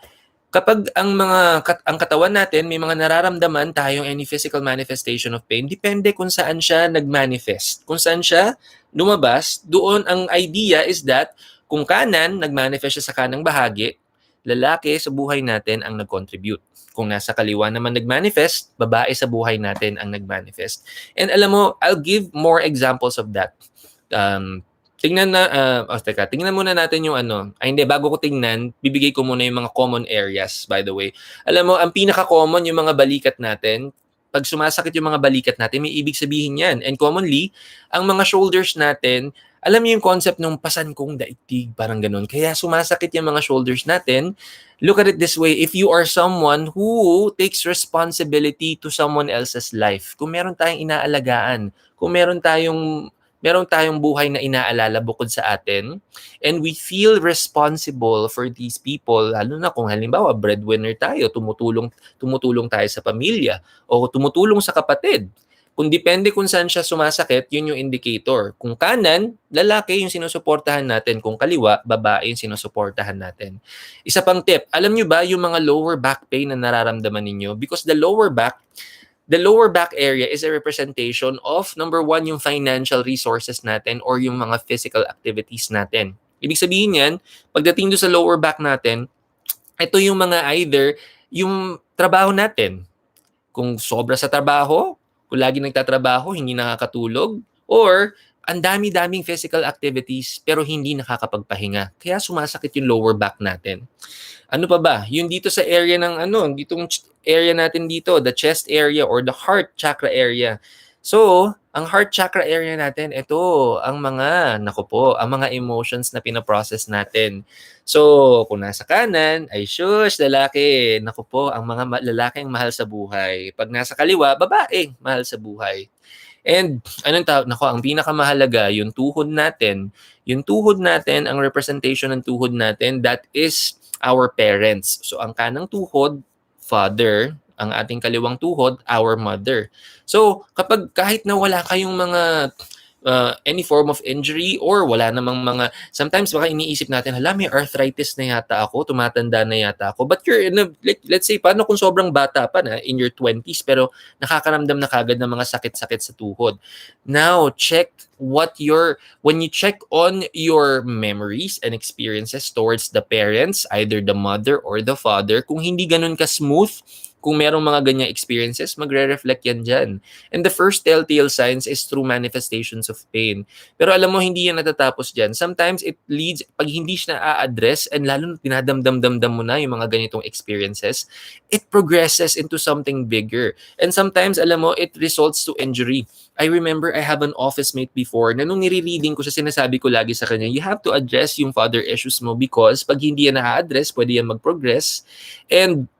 kapag ang katawan natin, may mga nararamdaman tayong any physical manifestation of pain, depende kung saan siya nagmanifest. Kung saan siya lumabas, doon ang idea is that kung kanan, nagmanifest siya sa kanang bahagi, lalaki sa buhay natin ang nag-contribute. Kung nasa kaliwa naman nagmanifest, babae sa buhay natin ang nagmanifest. And alam mo, I'll give more examples of that. Tingnan muna natin yung bago ko tingnan, bibigay ko muna yung mga common areas, by the way. Alam mo, ang pinaka-common yung mga balikat natin. Pag sumasakit yung mga balikat natin, may ibig sabihin yan. And commonly, ang mga shoulders natin, alam niyo yung concept ng pasan kong daigdig, parang ganun. Kaya sumasakit yung mga shoulders natin. Look at it this way, if you are someone who takes responsibility to someone else's life, kung meron tayong inaalagaan, kung meron tayong buhay na inaalala bukod sa atin, and we feel responsible for these people, lalo na kung halimbawa breadwinner tayo, tumutulong tayo sa pamilya o tumutulong sa kapatid. Kung depende kung saan siya sumasakit, yun yung indicator. Kung kanan, lalaki yung sinusuportahan natin. Kung kaliwa, babae yung sinusuportahan natin. Isa pang tip, alam nyo ba yung mga lower back pain na nararamdaman ninyo? Because the lower back area is a representation of, number one, yung financial resources natin or yung mga physical activities natin. Ibig sabihin yan, pagdating doon sa lower back natin, ito yung mga either yung trabaho natin. Kung sobra sa trabaho, kung lagi nagtatrabaho, hindi nakakatulog, or ang dami-daming physical activities pero hindi nakakapagpahinga. Kaya sumasakit yung lower back natin. Ano pa ba? Yung dito sa area ng ditong area natin dito, the chest area or the heart chakra area. So, ang heart chakra area natin, ito, ang mga emotions na pinaprocess natin. So, kung nasa kanan, ay shush, lalaki. Naku po, ang mga lalaki ang mahal sa buhay. Pag nasa kaliwa, babae, mahal sa buhay. And ang pinakamahalaga, yung tuhod natin. Yung tuhod natin, ang representation ng tuhod natin, that is our parents. So, ang kanang tuhod, father. Ang ating kaliwang tuhod, our mother. So, kahit na wala kayong mga any form of injury or wala namang sometimes baka iniisip natin, may arthritis na yata ako, tumatanda na yata ako. But you're let's say, paano kung sobrang bata pa na, in your 20s, pero nakakaramdam na kagad ng mga sakit-sakit sa tuhod. Now, when you check on your memories and experiences towards the parents, either the mother or the father, kung hindi ganun ka-smooth, kung merong mga ganyang experiences, magre-reflect yan dyan. And the first telltale signs is through manifestations of pain. Pero alam mo, hindi yan natatapos dyan. Sometimes it leads, pag hindi siya na-address, and lalo na tinadamdam-damdam mo na yung mga ganitong experiences, it progresses into something bigger. And sometimes, alam mo, it results to injury. I remember I have an office mate before na nung nire-reading ko siya, sinasabi ko lagi sa kanya, you have to address yung father issues mo because pag hindi yan na-address, pwede yan mag-progress. And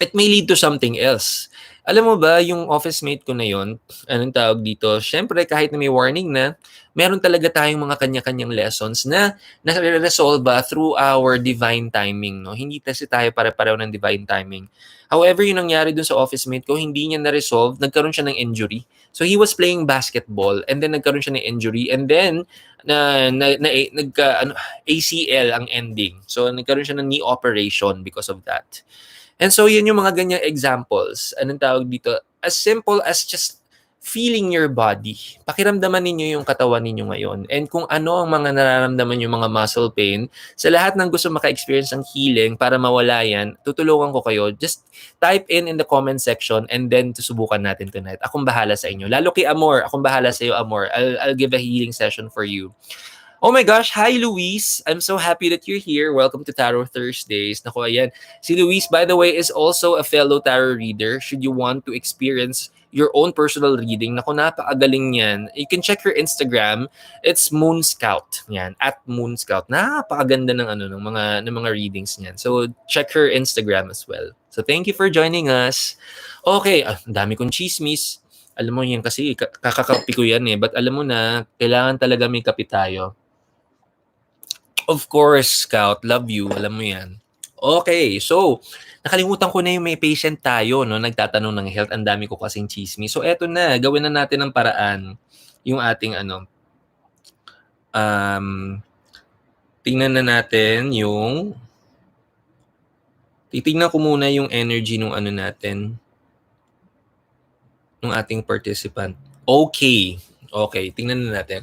it may lead to something else. Alam mo ba, yung office mate ko na yon, anong tawag dito, syempre kahit na may warning na, meron talaga tayong mga kanya-kanyang lessons na nare-resolve through our divine timing. No? Hindi kasi tayo pare-pareho ng divine timing. However, yung nangyari dun sa office mate ko, hindi niya na-resolve, nagkaroon siya ng injury. So he was playing basketball and then nagkaroon siya ng injury and then ACL ang ending. So nagkaroon siya ng knee operation because of that. And so, yun yung mga ganyang examples. Anong tawag dito? As simple as just feeling your body. Pakiramdaman ninyo yung katawan ninyo ngayon. And kung ano ang mga nararamdaman yung mga muscle pain, sa lahat ng gusto maka-experience ng healing para mawala yan, tutulungan ko kayo. Just type in the comment section and then susubukan natin tonight. Akong bahala sa inyo. Lalo kay Amor, akong bahala sa iyo, Amor. I'll give a healing session for you. Oh my gosh, hi Luis. I'm so happy that you're here. Welcome to Tarot Thursdays. Naku, ayan. Si Luis, by the way, is also a fellow tarot reader. Should you want to experience your own personal reading, naku, napakagaling yan. You can check her Instagram. It's Moon Scout. Yan, at Moon Scout. Napakaganda ng mga readings niyan. So, check her Instagram as well. So, thank you for joining us. Okay, ang dami kong chismis. Alam mo yan kasi, kakakapi ko yan eh. But alam mo na, kailangan talaga may kape tayo. Of course, Scout. Love you. Alam mo yan. Okay, so, nakalimutan ko na yung may patient tayo, no? Nagtatanong ng health. Ang dami ko kasing chismis. So, eto na. Gawin na natin ng paraan. Yung ating tingnan na natin yung titingnan ko muna yung energy nung natin. Nung ating participant. Okay. Okay, tingnan na natin.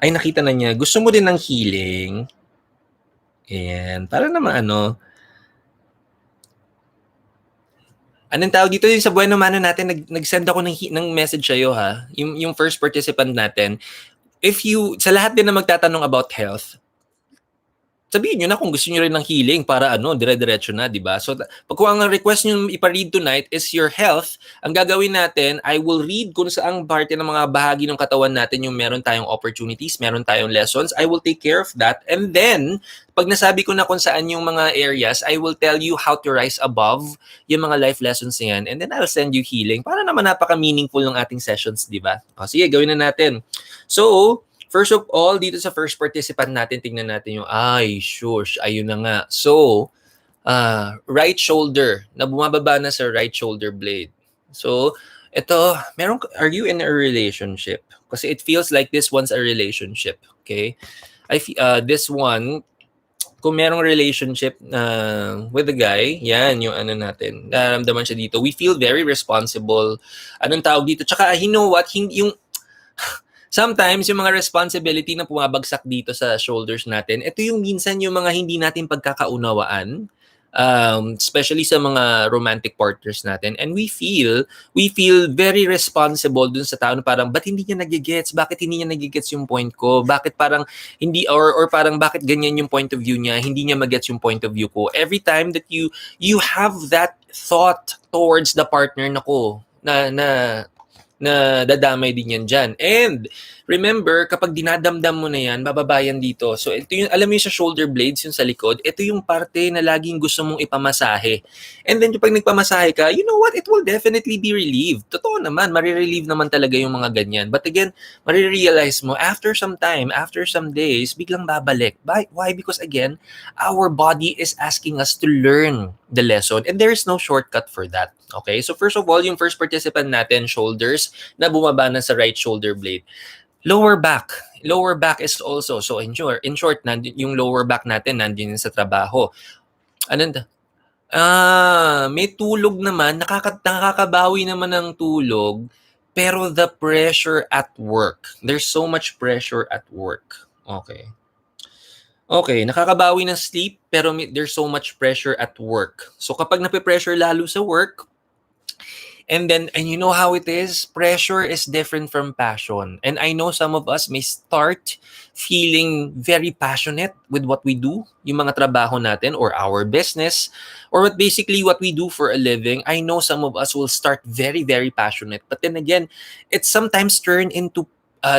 Ay, nakita na niya. Gusto mo din ng healing? Ayan. Para naman anong tawag dito yung sa Bueno Mano natin, nag-send ako ng message sa'yo ha. Yung first participant natin. Sa lahat din na magtatanong about health, sabihin nyo na kung gusto nyo rin ng healing para dire-diretso na, di ba? So, kung ang request nyo ipa-read tonight is your health, ang gagawin natin, I will read kung saang parte ng mga bahagi ng katawan natin yung meron tayong opportunities, meron tayong lessons. I will take care of that. And then, pag nasabi ko na kung saan yung mga areas, I will tell you how to rise above yung mga life lessons niyan. And then, I'll send you healing para naman napaka-meaningful ng ating sessions, di ba? O, sige, gawin na natin. So, first of all, dito sa first participant natin, tingnan natin yung, shush, ayun na nga. So, right shoulder, na bumababa na sa right shoulder blade. So, are you in a relationship? Kasi it feels like this one's a relationship, okay? This one, kung merong relationship with a guy, yan yung natin, nararamdaman siya dito. We feel very responsible. Anong tawag dito? Tsaka, you know what? Sometimes, yung mga responsibility na pumabagsak dito sa shoulders natin, ito yung minsan yung mga hindi natin pagkakaunawaan, especially sa mga romantic partners natin. And we feel very responsible dun sa tao na parang, ba't hindi niya nagigets? Bakit hindi niya nagigets yung point ko? Bakit parang hindi, or parang bakit ganyan yung point of view niya? Hindi niya magets yung point of view ko. Every time that you have that thought towards the partner na dadamay din yan dyan. And remember, kapag dinadamdam mo na yan, bababayan dito. So ito yung, alam mo yung sa shoulder blades, yung sa likod, ito yung parte na laging gusto mong ipamasahe. And then pag nagpamasahe ka, you know what? It will definitely be relieved. Totoo naman, marirelieve naman talaga yung mga ganyan. But again, marirealize mo, after some time, after some days, biglang babalik. Why? Because again, our body is asking us to learn the lesson. And there is no shortcut for that. Okay? So first of all, yung first participant natin, shoulders, na bumaba na sa right shoulder blade. Lower back is also, so in short, yung lower back natin nandiyan sa trabaho. May tulog naman, nakakabawi naman ng tulog, pero the pressure at work. There's so much pressure at work. Okay, nakakabawi ng sleep, pero there's so much pressure at work. So kapag nape-pressure lalo sa work, and you know how it is, pressure is different from passion. And I know some of us may start feeling very passionate with what we do, yung mga trabaho natin or our business, or what we do for a living. I know some of us will start very, very passionate. But then again, it's sometimes turned into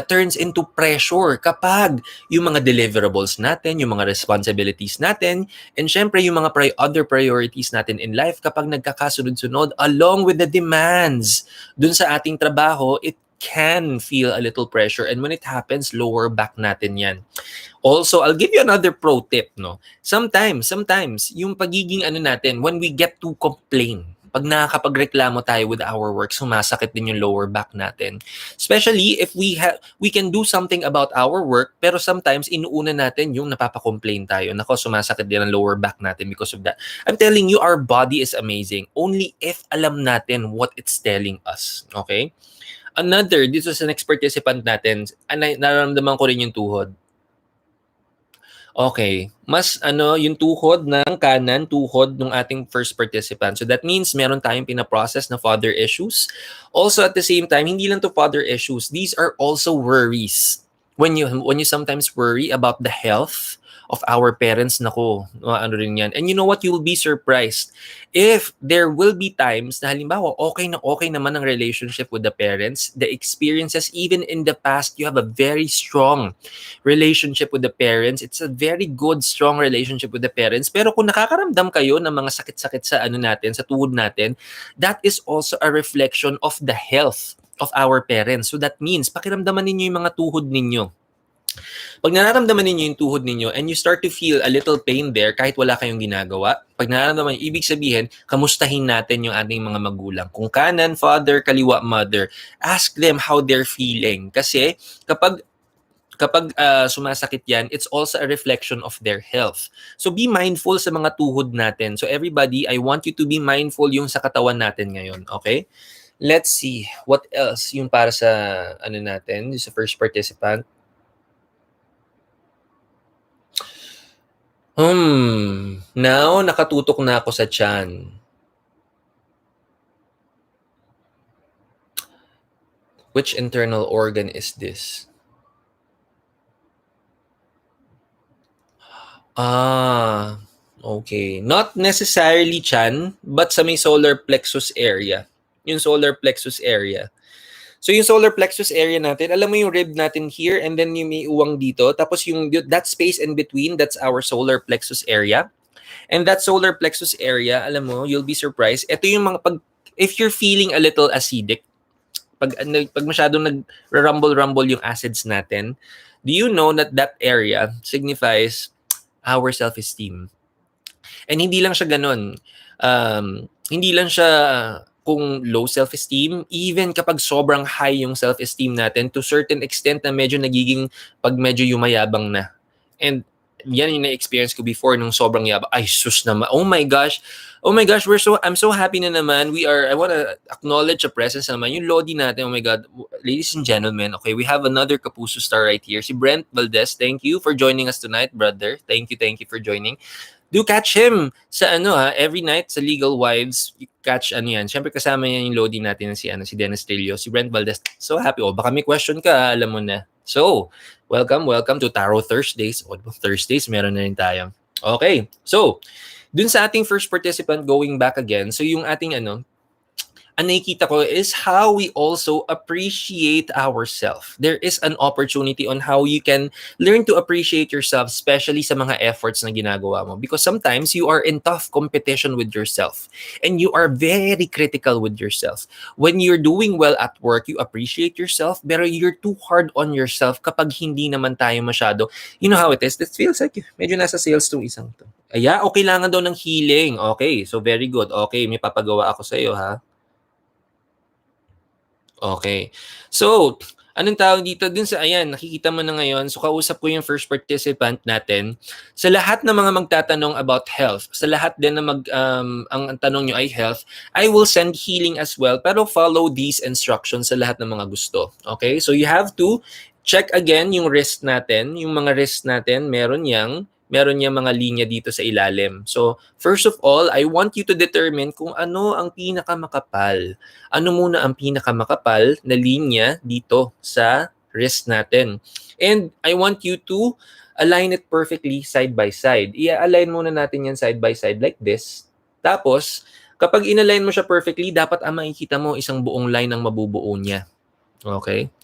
turns into pressure kapag yung mga deliverables natin, yung mga responsibilities natin, and syempre yung mga other priorities natin in life kapag nagkakasunod-sunod along with the demands dun sa ating trabaho, it can feel a little pressure, and when it happens, lower back natin yan. Also, I'll give you another pro tip, no? Sometimes, yung pagiging ano natin, when we get to complain, pag nakakapagreklamo tayo with our work, sumasakit din yung lower back natin. Especially if we can do something about our work, pero sometimes inuuna natin yung napapa-complain tayo. Nako, sumasakit din ang lower back natin because of that. I'm telling you, our body is amazing. Only if alam natin what it's telling us. Okay? Another, dito sa next participant natin, nararamdaman ko rin yung tuhod. Okay. Mas yung tuhod ng kanan, tuhod ng ating first participant. So that means meron tayong pinaprocess na father issues. Also at the same time, hindi lang to father issues. These are also worries. When you sometimes worry about the health of our parents, nako, ano rin yan. And you know what? You will be surprised if there will be times na halimbawa, okay naman ang relationship with the parents, the experiences, even in the past, you have a very strong relationship with the parents. It's a very good, strong relationship with the parents. Pero kung nakakaramdam kayo ng mga sakit-sakit sa sa tuhod natin, that is also a reflection of the health of our parents. So that means, pakiramdaman ninyo yung mga tuhod ninyo. Pag nararamdaman ninyo yung tuhod ninyo and you start to feel a little pain there kahit wala kayong ginagawa, pag nararamdaman, ibig sabihin, kamustahin natin yung ating mga magulang. Kung kanan, father, kaliwa, mother, ask them how they're feeling. Kasi kapag sumasakit yan, it's also a reflection of their health. So be mindful sa mga tuhod natin. So everybody, I want you to be mindful yung sa katawan natin ngayon, okay? Let's see, what else yung para sa natin, sa first participant. Now, nakatutok na ako sa tiyan. Which internal organ is this? Okay. Not necessarily tiyan, but sa may solar plexus area. Yung solar plexus area. So yung solar plexus area natin, alam mo yung rib natin here and then yung may uwang dito. Tapos yung that space in between, that's our solar plexus area. And that solar plexus area, alam mo, you'll be surprised. Ito yung mga if you're feeling a little acidic, pag masyadong nag-rumble yung acids natin, do you know that area signifies our self-esteem? And hindi lang siya ganun. Hindi lang siya kung low self-esteem, even kapag sobrang high yung self-esteem natin, to certain extent na medyo nagiging pag medyo yumayabang na. And yan yung na-experience ko before nung sobrang yabang. Ay, sus naman. Oh my gosh, I'm so happy na naman. I want to acknowledge the presence naman. Yung Lodi natin, oh my God. Ladies and gentlemen, okay, we have another Kapuso star right here. Si Brent Valdez, thank you for joining us tonight, brother. Thank you for joining. Do catch him sa every night sa Legal Wives. You catch yan. Siyempre kasama yan yung Lodi natin si Dennis Trillo, si Brent Valdez. So happy. Baka may question ka, alam mo na. So, welcome to Tarot Thursdays. Thursdays, meron na rin tayo. Okay. So, dun sa ating first participant, going back again. So, yung ating ang nakikita ko is how we also appreciate ourselves. There is an opportunity on how you can learn to appreciate yourself, especially sa mga efforts na ginagawa mo. Because sometimes you are in tough competition with yourself and you are very critical with yourself. When you're doing well at work, you appreciate yourself, pero you're too hard on yourself kapag hindi naman tayo masyado. You know how it is? This feels like medyo nasa sales tong isang to. Kailangan daw ng healing. Okay, so very good. Okay, may papagawa ako sa iyo, ha? Okay. So, anong tawag dito dun sa, nakikita mo na ngayon. So, kausap ko yung first participant natin. Sa lahat ng mga magtatanong about health, sa lahat din na ang tanong nyo ay health, I will send healing as well, pero follow these instructions sa lahat ng mga gusto. Okay? So, you have to check again yung wrist natin. Yung mga wrist natin, meron yang mga linya dito sa ilalim. So, first of all, I want you to determine kung ano ang pinakamakapal. Ano muna ang pinakamakapal na linya dito sa wrist natin. And I want you to align it perfectly side by side. I-align muna natin yan side by side like this. Tapos, kapag in-align mo siya perfectly, dapat makikita mo isang buong line ang mabubuo niya. Okay?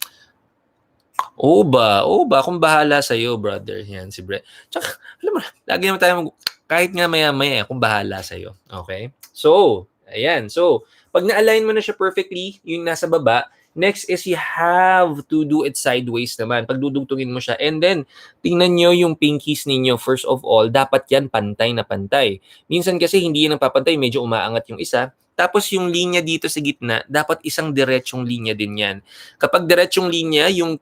Oo ba, kung bahala sa'yo brother, 'yan si Bre tsaka alam mo lagi naman tayong kahit nga maya-maya, kung bahala sa'yo, okey? So, ayan, so 'pag na-align mo na siya perfectly, yung nasa baba, next is you have to do it sideways naman, pagdudugtungin mo siya and then tingnan niyo yung pinkies ninyo first of all, dapat 'yan pantay na pantay. Minsan kasi hindi 'yan nagpapantay, medyo umaangat yung isa, tapos yung linya dito sa gitna, dapat isang diretsong linya din 'yan. Kapag diretsong linya yung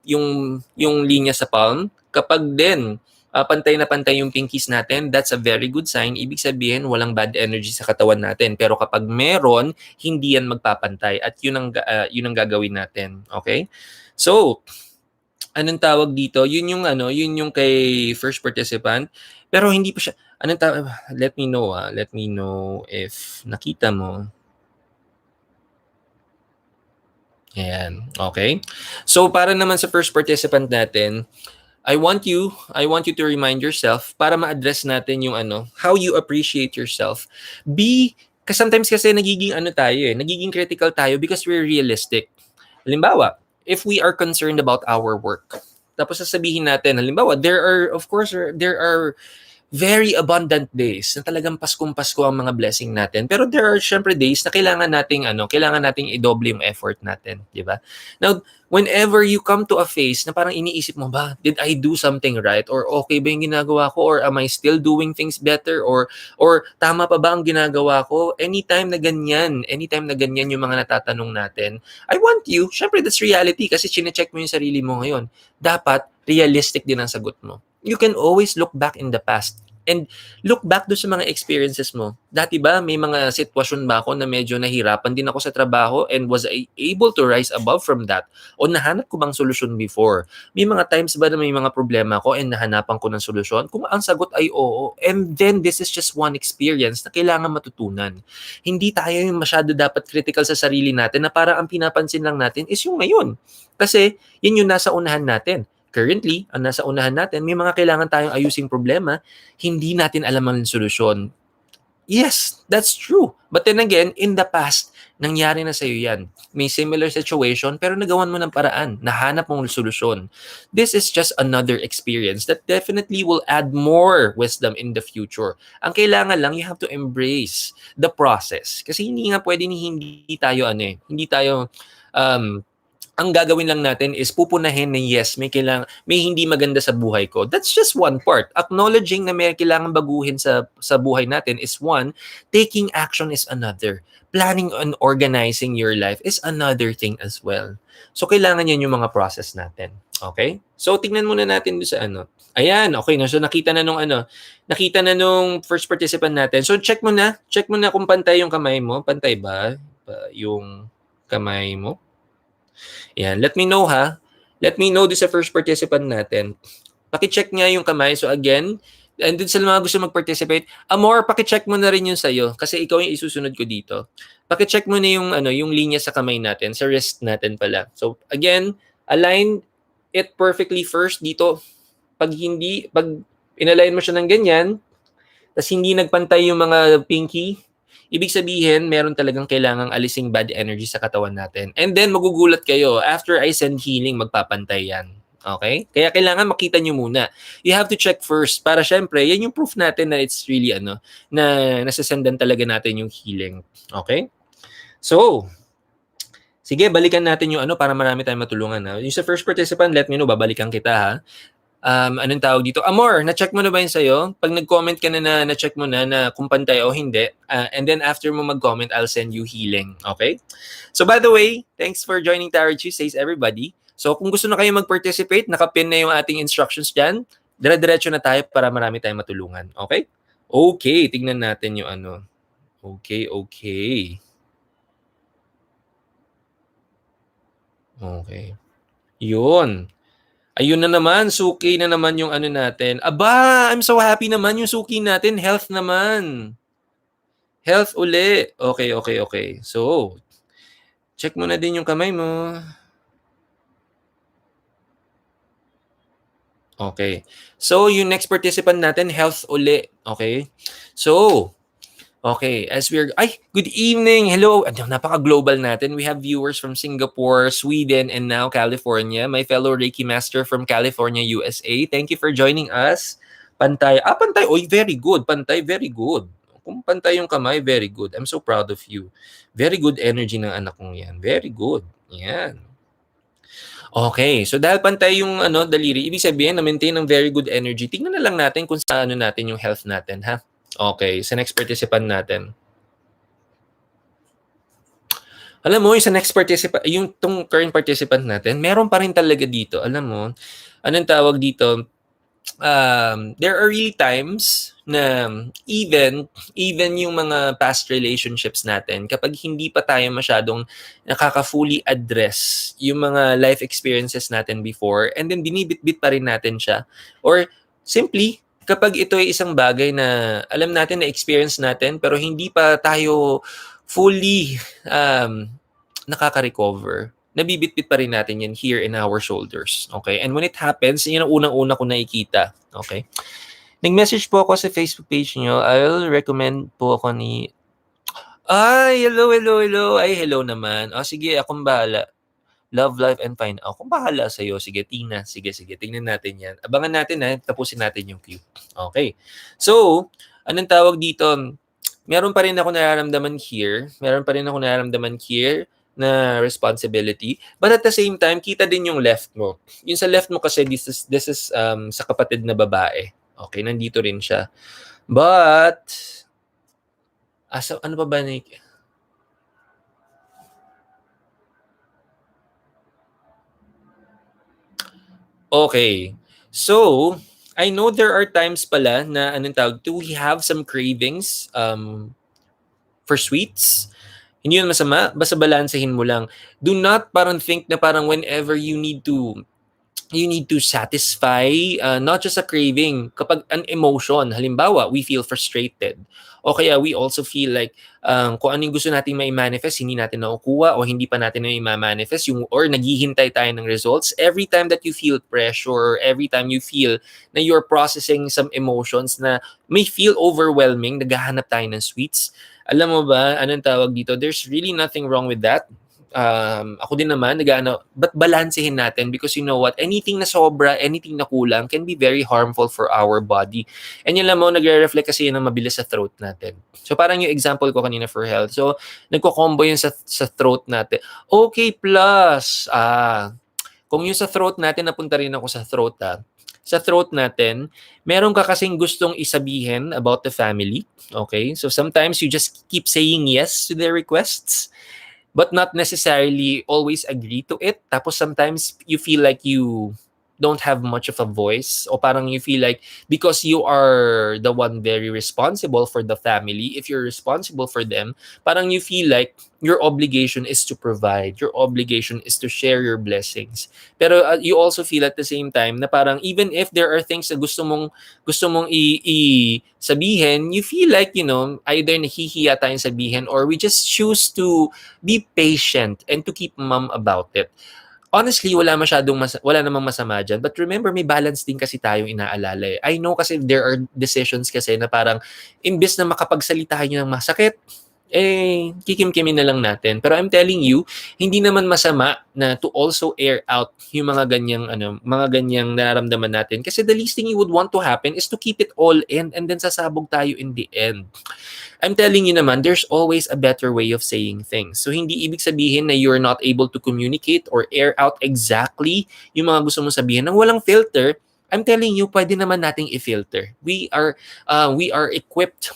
linya sa palm, kapag din pantay na pantay yung pinkies natin, that's a very good sign. Ibig sabihin walang bad energy sa katawan natin. Pero kapag meron, hindi yan magpapantay at yun ang gagawin natin. Okay? So, anong tawag dito? Yun yung kay first participant. Pero hindi pa siya anong tawag let me know let me know if nakita mo. Ayan, okay. So para naman sa first participant natin, I want you to remind yourself para ma-address natin yung how you appreciate yourself. Kasi sometimes kasi nagiging tayo nagiging critical tayo because we're realistic. Halimbawa, if we are concerned about our work, tapos sasabihin natin, halimbawa, there are very abundant days na talagang Paskong-Pasko ang mga blessing natin. Pero there are syempre days na kailangan nating i-double yung effort natin, di ba? Now, whenever you come to a phase na parang iniisip mo ba, did I do something right? Or okay ba yung ginagawa ko? Or am I still doing things better? Or tama pa ba ang ginagawa ko? Anytime na ganyan yung mga natatanong natin, I want you, syempre that's reality kasi chinecheck mo yung sarili mo ngayon. Dapat realistic din ang sagot mo. You can always look back in the past and look back do sa mga experiences mo. Dati ba may mga sitwasyon ba ako na medyo nahirapan din ako sa trabaho and was I able to rise above from that? O nahanap ko bang solusyon before? May mga times ba na may mga problema ako and nahanapan ko ng solusyon? Kung ang sagot ay oo, and then this is just one experience na kailangan matutunan. Hindi tayo yung masyado dapat critical sa sarili natin na parang ang pinapansin lang natin is yung ngayon. Kasi yun yung nasa unahan natin. Currently, ang nasa unahan natin, may mga kailangan tayong ayusing problema, hindi natin alam ang solusyon. Yes, that's true. But then again, in the past, nangyari na sa'yo yan. May similar situation, pero nagawan mo ng paraan. Nahanap mong solusyon. This is just another experience that definitely will add more wisdom in the future. Ang kailangan lang, you have to embrace the process. Kasi hindi nga pwede hindi tayo ang gagawin lang natin is pupunahin na yes, may hindi maganda sa buhay ko. That's just one part. Acknowledging na may kailangan baguhin sa buhay natin is one, taking action is another. Planning and organizing your life is another thing as well. So kailangan yan yung mga process natin. Okay? So tingnan muna natin doon sa Ayan, okay na. So nakita na nung first participant natin. So check mo na kung pantay yung kamay mo. Pantay ba yung kamay mo? Yan, let me know ha. Let me know din sa first participant natin. Paki-check niya yung kamay. So again, and dun sa mga gusto mag-participate, Amor, paki-check mo na rin yung sa'yo kasi ikaw yung isusunod ko dito. Paki-check mo na yung linya sa kamay natin, sa wrist natin pala. So again, align it perfectly first dito. Pag inalign mo siya ng ganyan, tas hindi nagpantay yung mga pinky, ibig sabihin, meron talagang kailangang alising bad energy sa katawan natin. And then, magugulat kayo. After I send healing, magpapantay yan. Okay? Kaya kailangan makita nyo muna. You have to check first para syempre, yan yung proof natin na it's really na nasasendan talaga natin yung healing. Okay? So, sige, balikan natin yung para marami tayong matulungan. Yung sa first participant, let me know, babalikan kita ha. Anong tawag dito? Amor, na-check mo na ba yun sa'yo? Pag nag-comment ka na na-check mo na kung pantay o hindi. And then after mo mag-comment, I'll send you healing. Okay? So by the way, thanks for joining Tarot Tuesdays, everybody. So kung gusto na kayo mag-participate, nakapin na yung ating instructions dyan. Dire-diretso na tayo para marami tayong matulungan. Okay? Okay, tignan natin yung Okay. Okay. Yun. Ayun na naman, suki na naman yung natin. Aba, I'm so happy naman yung suki natin. Health naman. Health uli. Okay. So, check mo na din yung kamay mo. Okay. So, yung next participant natin, health uli. Okay. So, Okay, as we're... Ay, good evening! Hello! Ano, napaka-global natin. We have viewers from Singapore, Sweden, and now California. My fellow Reiki master from California, USA. Thank you for joining us. Pantay. Pantay. Oy, very good. Pantay, very good. Kung pantay yung kamay, very good. I'm so proud of you. Very good energy ng anak kong yan. Very good. Yan. Okay, so dahil pantay yung daliri, ibig sabihin na maintain ng very good energy. Tingnan na lang natin kung sa natin yung health natin, ha? Okay, sa next participant natin. Alam mo, yung sa next participant, yung tong current participant natin, meron pa rin talaga dito. Alam mo, anong tawag dito? There are really times na even yung mga past relationships natin, kapag hindi pa tayo masyadong nakaka-fully address yung mga life experiences natin before, and then binibit-bit pa rin natin siya, or simply kapag ito ay isang bagay na alam natin na experience natin pero hindi pa tayo fully nakaka-recover, nabibitbit pa rin natin yan here in our shoulders. Okay? And when it happens, yun ang unang-una ko nakikita. Okay? Nag-message po ako sa Facebook page nyo. I'll recommend po ako ni... Ay, hello, hello, hello. Ay, hello naman. Sige, akong bahala. Love, life, and fine. Akong bahala sa'yo. Sige, Tina. Sige, tingnan natin yan. Abangan natin tapusin natin yung queue. Okay. So, anong tawag dito? Meron pa rin ako nararamdaman here. Na responsibility. But at the same time, kita din yung left mo. Yung sa left mo kasi, this is sa kapatid na babae. Okay, nandito rin siya. But, ano pa ba na... Okay. So, I know there are times pala na anong tawag, do we have some cravings for sweets? Hindi yun masama, basta balansehin mo lang. Do not parang think na parang whenever you need to satisfy not just a craving, kapag an emotion, halimbawa, we feel frustrated. O kaya we also feel like kung ano yung gusto natin mai-manifest, hindi natin nakukuha o hindi pa natin na-manifest, or naghihintay tayo ng results. Every time that you feel pressure, every time you feel na you're processing some emotions na may feel overwhelming, naghahanap tayo ng sweets. Alam mo ba, anong tawag dito? There's really nothing wrong with that. Ako din naman, but balansehin natin because you know what, anything na sobra, anything na kulang can be very harmful for our body. And yun lang mo, nagre-reflect kasi yun ng mabilis sa throat natin. So parang yung example ko kanina for health. So nagko-combo yun sa throat natin. Okay, plus, kung yung sa throat natin, napunta rin ako sa throat sa throat natin, meron ka kasing gustong isabihin about the family. Okay? So sometimes you just keep saying yes to their requests, but not necessarily always agree to it. Tapos sometimes you feel like you don't have much of a voice, o parang you feel like because you are the one very responsible for the family, if you're responsible for them, parang you feel like your obligation is to provide, your obligation is to share your blessings. Pero you also feel at the same time na parang even if there are things na gusto mong sabihin, you feel like, either nahihiya tayong sabihin or we just choose to be patient and to keep mum about it. Honestly, wala namang masama dyan. But remember, may balance din kasi tayong inaalala. I know kasi there are decisions kasi na parang imbes na makapagsalita tayo ng masakit, kikimkimin na lang natin. Pero I'm telling you, hindi naman masama na to also air out yung mga ganyang nararamdaman natin. Kasi the least thing you would want to happen is to keep it all in and then sasabog tayo in the end. I'm telling you naman, there's always a better way of saying things. So, hindi ibig sabihin na you're not able to communicate or air out exactly yung mga gusto mong sabihin nang walang filter. I'm telling you, pwede naman nating i-filter. We are equipped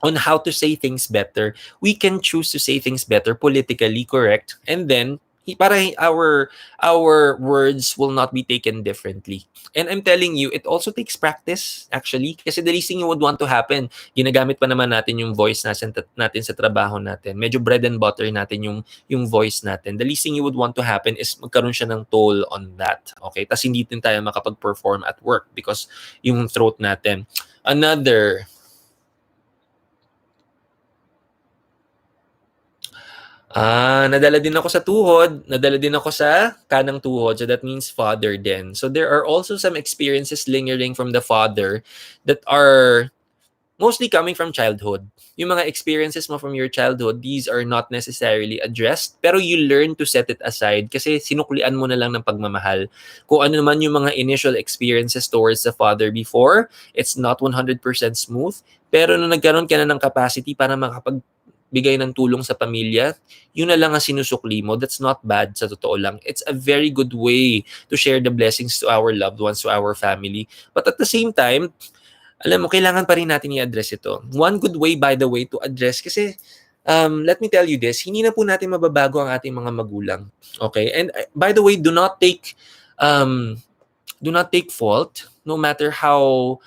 on how to say things better. We can choose to say things better, politically correct, and then para our words will not be taken differently. And I'm telling you, it also takes practice, actually. Kasi the least thing you would want to happen, ginagamit pa naman natin yung voice natin sa trabaho natin. Medyo bread and butter natin yung voice natin. The least thing you would want to happen is magkaroon siya ng toll on that. Okay? Tas hindi din tayo makapag-perform at work because yung throat natin. Nadala din ako sa tuhod, nadala din ako sa kanang tuhod, so that means father din. So there are also some experiences lingering from the father that are mostly coming from childhood. Yung mga experiences mo from your childhood, these are not necessarily addressed, pero you learn to set it aside kasi sinuklian mo na lang ng pagmamahal. Kung ano naman yung mga initial experiences towards the father before, it's not 100% smooth, pero nung nagkaroon ka na ng capacity para makapagbigay ng tulong sa pamilya, yun na lang ang sinusukli mo. That's not bad sa totoo lang. It's a very good way to share the blessings to our loved ones, to our family. But at the same time, alam mo, kailangan pa rin natin i-address ito. One good way, by the way, to address, kasi let me tell you this, hindi na po natin mababago ang ating mga magulang. Okay? And by the way, um, do not take fault no matter how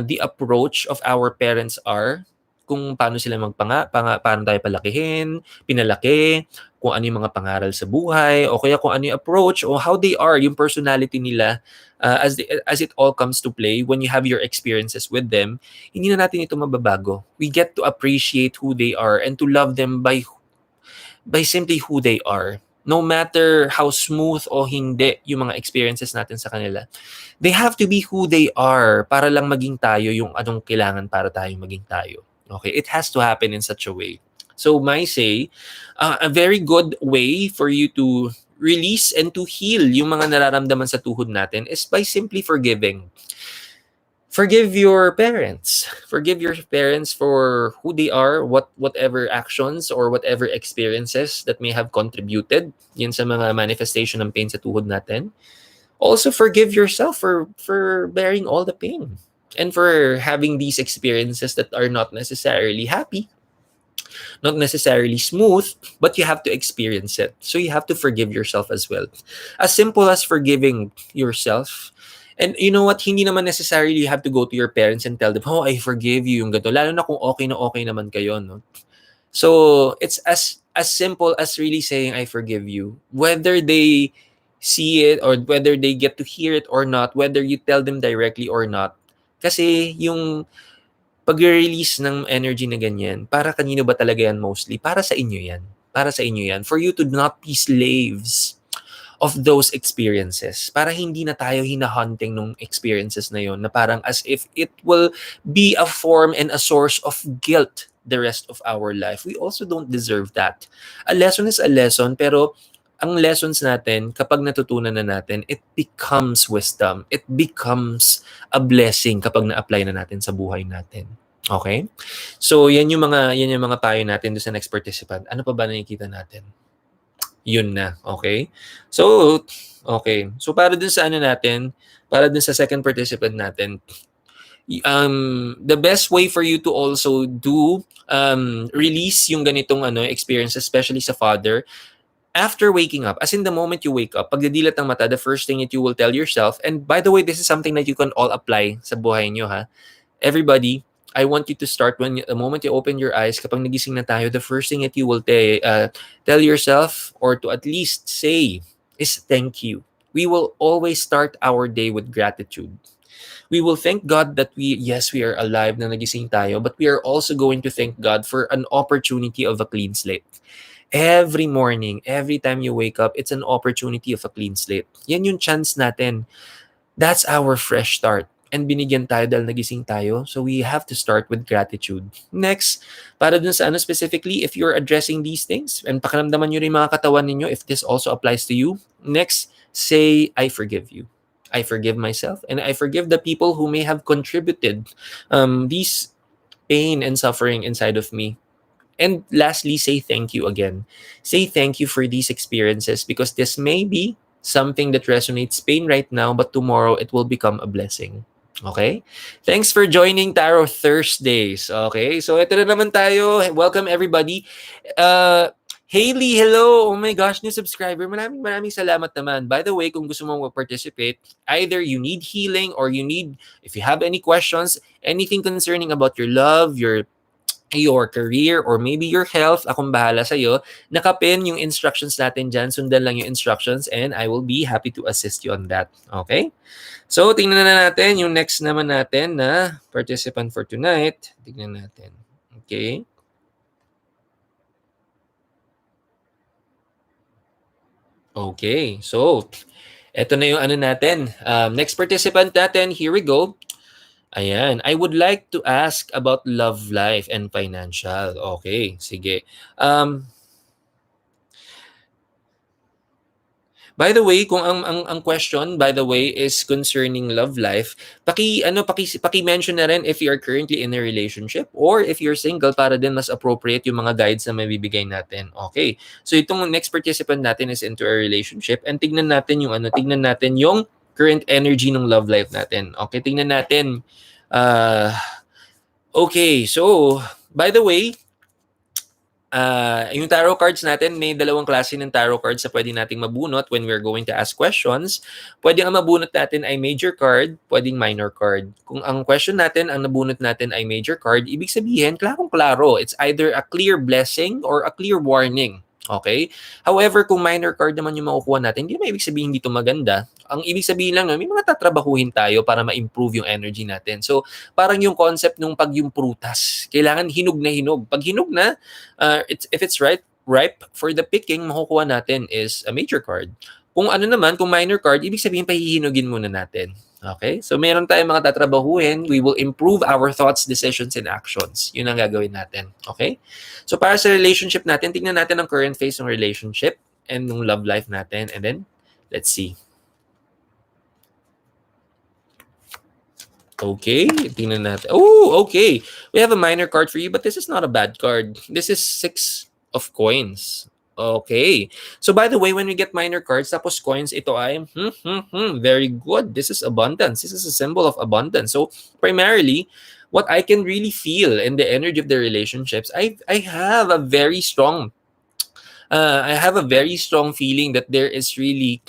the approach of our parents are, kung paano sila paano tayo palakihin, pinalaki, kung ano yung mga pangaral sa buhay, o kaya kung ano yung approach o how they are, yung personality nila, as it all comes to play when you have your experiences with them, hindi na natin ito mababago. We get to appreciate who they are and to love them by simply who they are. No matter how smooth o hindi yung mga experiences natin sa kanila, they have to be who they are para lang maging tayo yung anong kailangan para tayong maging tayo. Okay? It has to happen in such a way. So, my say, a very good way for you to release and to heal yung mga nararamdaman sa tuhod natin is by simply forgiving. Forgive your parents. Forgive your parents for who they are, whatever actions or whatever experiences that may have contributed yun sa mga manifestation ng pain sa tuhod natin. Also forgive yourself for bearing all the pain and for having these experiences that are not necessarily happy, not necessarily smooth, but you have to experience it. So you have to forgive yourself as well. As simple as forgiving yourself. And you know what, hindi naman necessarily you have to go to your parents and tell them, oh, I forgive you, yung ganito. Lalo na kung okay na okay naman kayo, no? So it's as simple as really saying, I forgive you. Whether they see it or whether they get to hear it or not, whether you tell them directly or not. Kasi yung pag-release ng energy na ganyan, para kanino ba talaga yan mostly? Para sa inyo yan. Para sa inyo yan. For you to not be slaves of those experiences. Para hindi na tayo hinahunting nung experiences na yon na parang as if it will be a form and a source of guilt the rest of our life. We also don't deserve that. A lesson is a lesson, pero ang lessons natin, kapag natutunan na natin, it becomes wisdom. It becomes a blessing kapag na-apply na natin sa buhay natin. Okay? So, yan yung mga payo natin doon sa next participant. Ano pa ba nakikita natin? Yun na. Okay? So, okay. So, para dun sa para dun sa second participant natin, the best way for you to also do release yung ganitong experience, especially sa father, after waking up, as in the moment you wake up, pagdidilat ng mata, the first thing that you will tell yourself, and by the way, this is something that you can all apply sa buhay nyo, ha? Everybody, I want you to start the moment you open your eyes, kapag nagising na tayo, the first thing that you will tell yourself, or to at least say, is thank you. We will always start our day with gratitude. We will thank God that we are alive na nagising tayo, but we are also going to thank God for an opportunity of a clean slate. Every morning, every time you wake up, it's an opportunity of a clean slate. Yan yung chance natin. That's our fresh start. And binigyan tayo dahil nagising tayo. So we have to start with gratitude. Next, para dun sa specifically, if you're addressing these things, and pakiramdaman nyo rin mga katawan ninyo, if this also applies to you, next, say, I forgive you. I forgive myself, and I forgive the people who may have contributed these pain and suffering inside of me. And lastly, say thank you again. Say thank you for these experiences because this may be something that resonates pain right now, but tomorrow it will become a blessing. Okay? Thanks for joining Tarot Thursdays. Okay? So ito na naman tayo. Welcome everybody. Hailey, hello! Oh my gosh, new subscriber. Maraming salamat naman. By the way, kung gusto mong participate, either you need healing or if you have any questions, anything concerning about your love, your career, or maybe your health, akong bahala sa'yo. Nakapin yung instructions natin dyan. Sundan lang yung instructions and I will be happy to assist you on that. Okay? So, tingnan na natin yung next naman natin na participant for tonight. Tingnan natin. Okay? Okay. So, eto na yung natin. Next participant natin. Here we go. Ayan. I would like to ask about love life and financial. Okay, sige. Um, By the way, kung ang question by the way is concerning love life, paki-mention na rin if you are currently in a relationship or if you're single para din mas appropriate yung mga guides na mabibigay natin. Okay. So itong next participant natin is into a relationship and tignan natin yung current energy ng love life natin. Okay, tignan natin. Uh, okay, so by the way, yung tarot cards natin, may dalawang klase ng tarot cards na pwede nating mabunot when we're going to ask questions. Pwede ang mabunot natin ay major card, pwedeng minor card. Kung ang question natin, ang nabunot natin ay major card, ibig sabihin, klarong-klaro. It's either a clear blessing or a clear warning. Okay? However, kung minor card naman yung makukuha natin, hindi naman ibig sabihin dito maganda. Ang ibig sabihin lang, may mga tatrabahuhin tayo para ma-improve yung energy natin. So, parang yung concept nung pag yung prutas, kailangan hinog na hinog. Pag hinog na, if it's ripe for the picking, makukuha natin is a major card. Kung ano naman, kung minor card, ibig sabihin pahihinugin muna natin. Okay? So meron tayong mga tatrabahuhin. We will improve our thoughts, decisions, and actions. Yun ang gagawin natin. Okay? So para sa relationship natin, tingnan natin ang current phase ng relationship and ng love life natin. And then, let's see. Okay, tingnan natin. Oh, okay. We have a minor card for you, but this is not a bad card. This is 6 of coins. Okay. So by the way, when we get minor cards, tapos coins, ito ay, very good. This is abundance. This is a symbol of abundance. So primarily, what I can really feel in the energy of the relationships, I have a very strong feeling that there is really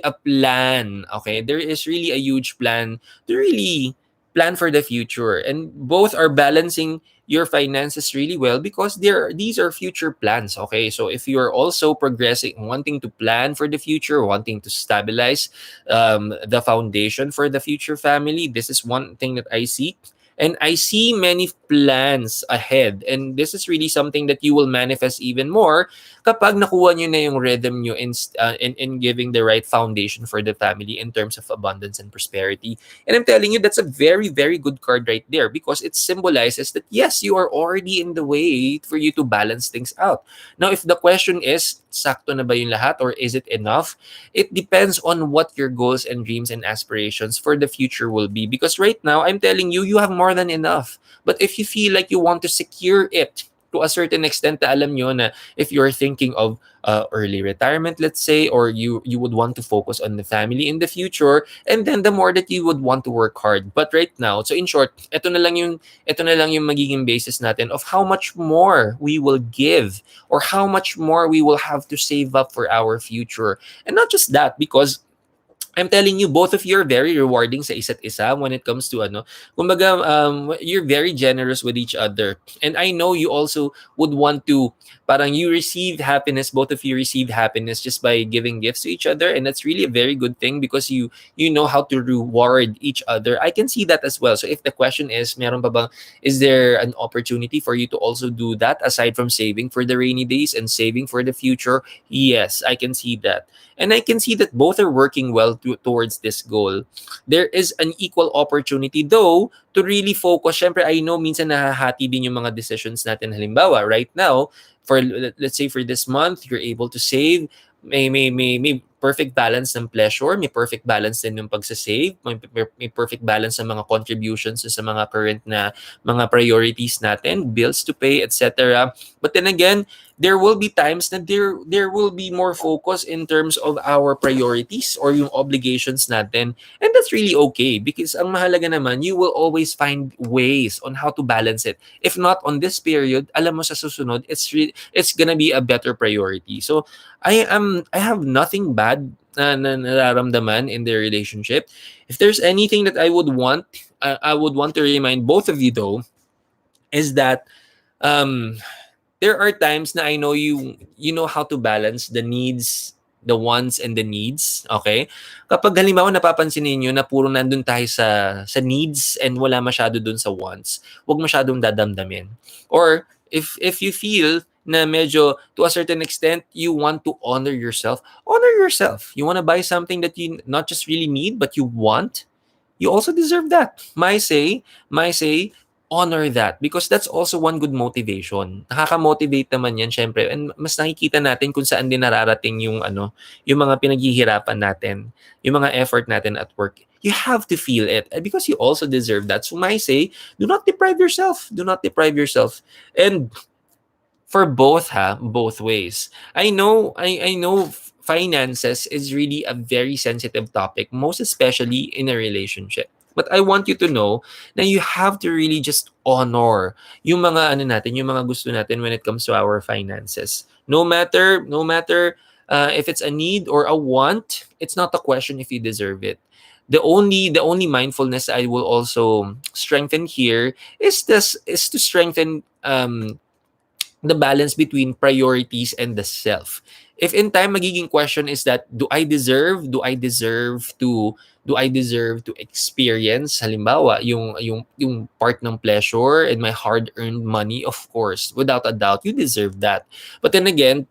a plan. Okay, there is really a huge plan to really plan for the future, and both are balancing your finances really well because these are future plans. Okay, so if you're also progressing, wanting to plan for the future, wanting to stabilize the foundation for the future family, this is one thing that I see. And I see many plans ahead. And this is really something that you will manifest even more kapag nakuha nyo na yung rhythm nyo in giving the right foundation for the family in terms of abundance and prosperity. And I'm telling you, that's a very, very good card right there because it symbolizes that, yes, you are already in the way for you to balance things out. Now, if the question is, sakto na ba yung lahat or is it enough? It depends on what your goals and dreams and aspirations for the future will be. Because right now, I'm telling you, you have more than enough. But if you feel like you want to secure it to a certain extent na alam nyo na if you're thinking of early retirement, let's say, or you would want to focus on the family in the future, and then the more that you would want to work hard. But right now, so in short, ito na lang yung magiging basis natin of how much more we will give or how much more we will have to save up for our future. And not just that, because I'm telling you, both of you are very rewarding sa isa't isa when it comes to kumbaga, you're very generous with each other. And I know you also would want to, parang you received happiness, both of you received happiness just by giving gifts to each other. And that's really a very good thing because you know how to reward each other. I can see that as well. So if the question is, is there an opportunity for you to also do that aside from saving for the rainy days and saving for the future? Yes, I can see that. And I can see that both are working well towards this goal. There is an equal opportunity though to really focus. Syempre, I know minsan nahahati din yung mga decisions natin. Halimbawa, right now, let's say for this month, you're able to save. May perfect balance ng pleasure, may perfect balance din ng pagsasave, may perfect balance ng mga contributions sa mga current na mga priorities natin, bills to pay, etc. But then again, there will be times na there will be more focus in terms of our priorities or yung obligations natin. And that's really okay because ang mahalaga naman, you will always find ways on how to balance it. If not on this period, alam mo sa susunod, it's gonna be a better priority. So I have nothing bad na nararamdaman in their relationship. If there's anything that I would want to remind both of you though, is that um there are times na I know you know how to balance the needs, the wants and the needs, okay? Kapag halimbawa napapansin niyo na puro nandun tayo sa needs and wala masyado dun sa wants, wag masyadong dadamdamin. Or if you feel na medyo to a certain extent you want to honor yourself. You want to buy something that you not just really need but you want, you also deserve that. My say, honor that because that's also one good motivation. Nakaka-motivate naman yan syempre and mas nakikita natin kung saan din nararating yung yung mga pinaghihirapan natin, yung mga effort natin at work. You have to feel it because you also deserve that. So my say, do not deprive yourself. Do not deprive yourself. And for both ways. I know finances is really a very sensitive topic, most especially in a relationship. But I want you to know na you have to really just honor yung mga natin, yung mga gusto natin when it comes to our finances. No matter if it's a need or a want, it's not a question if you deserve it. The only mindfulness I will also strengthen here is to strengthen the balance between priorities and the self. If in time magiging question is that do I deserve to experience halimbawa yung part ng pleasure and my hard earned money, of course without a doubt you deserve that. But then again,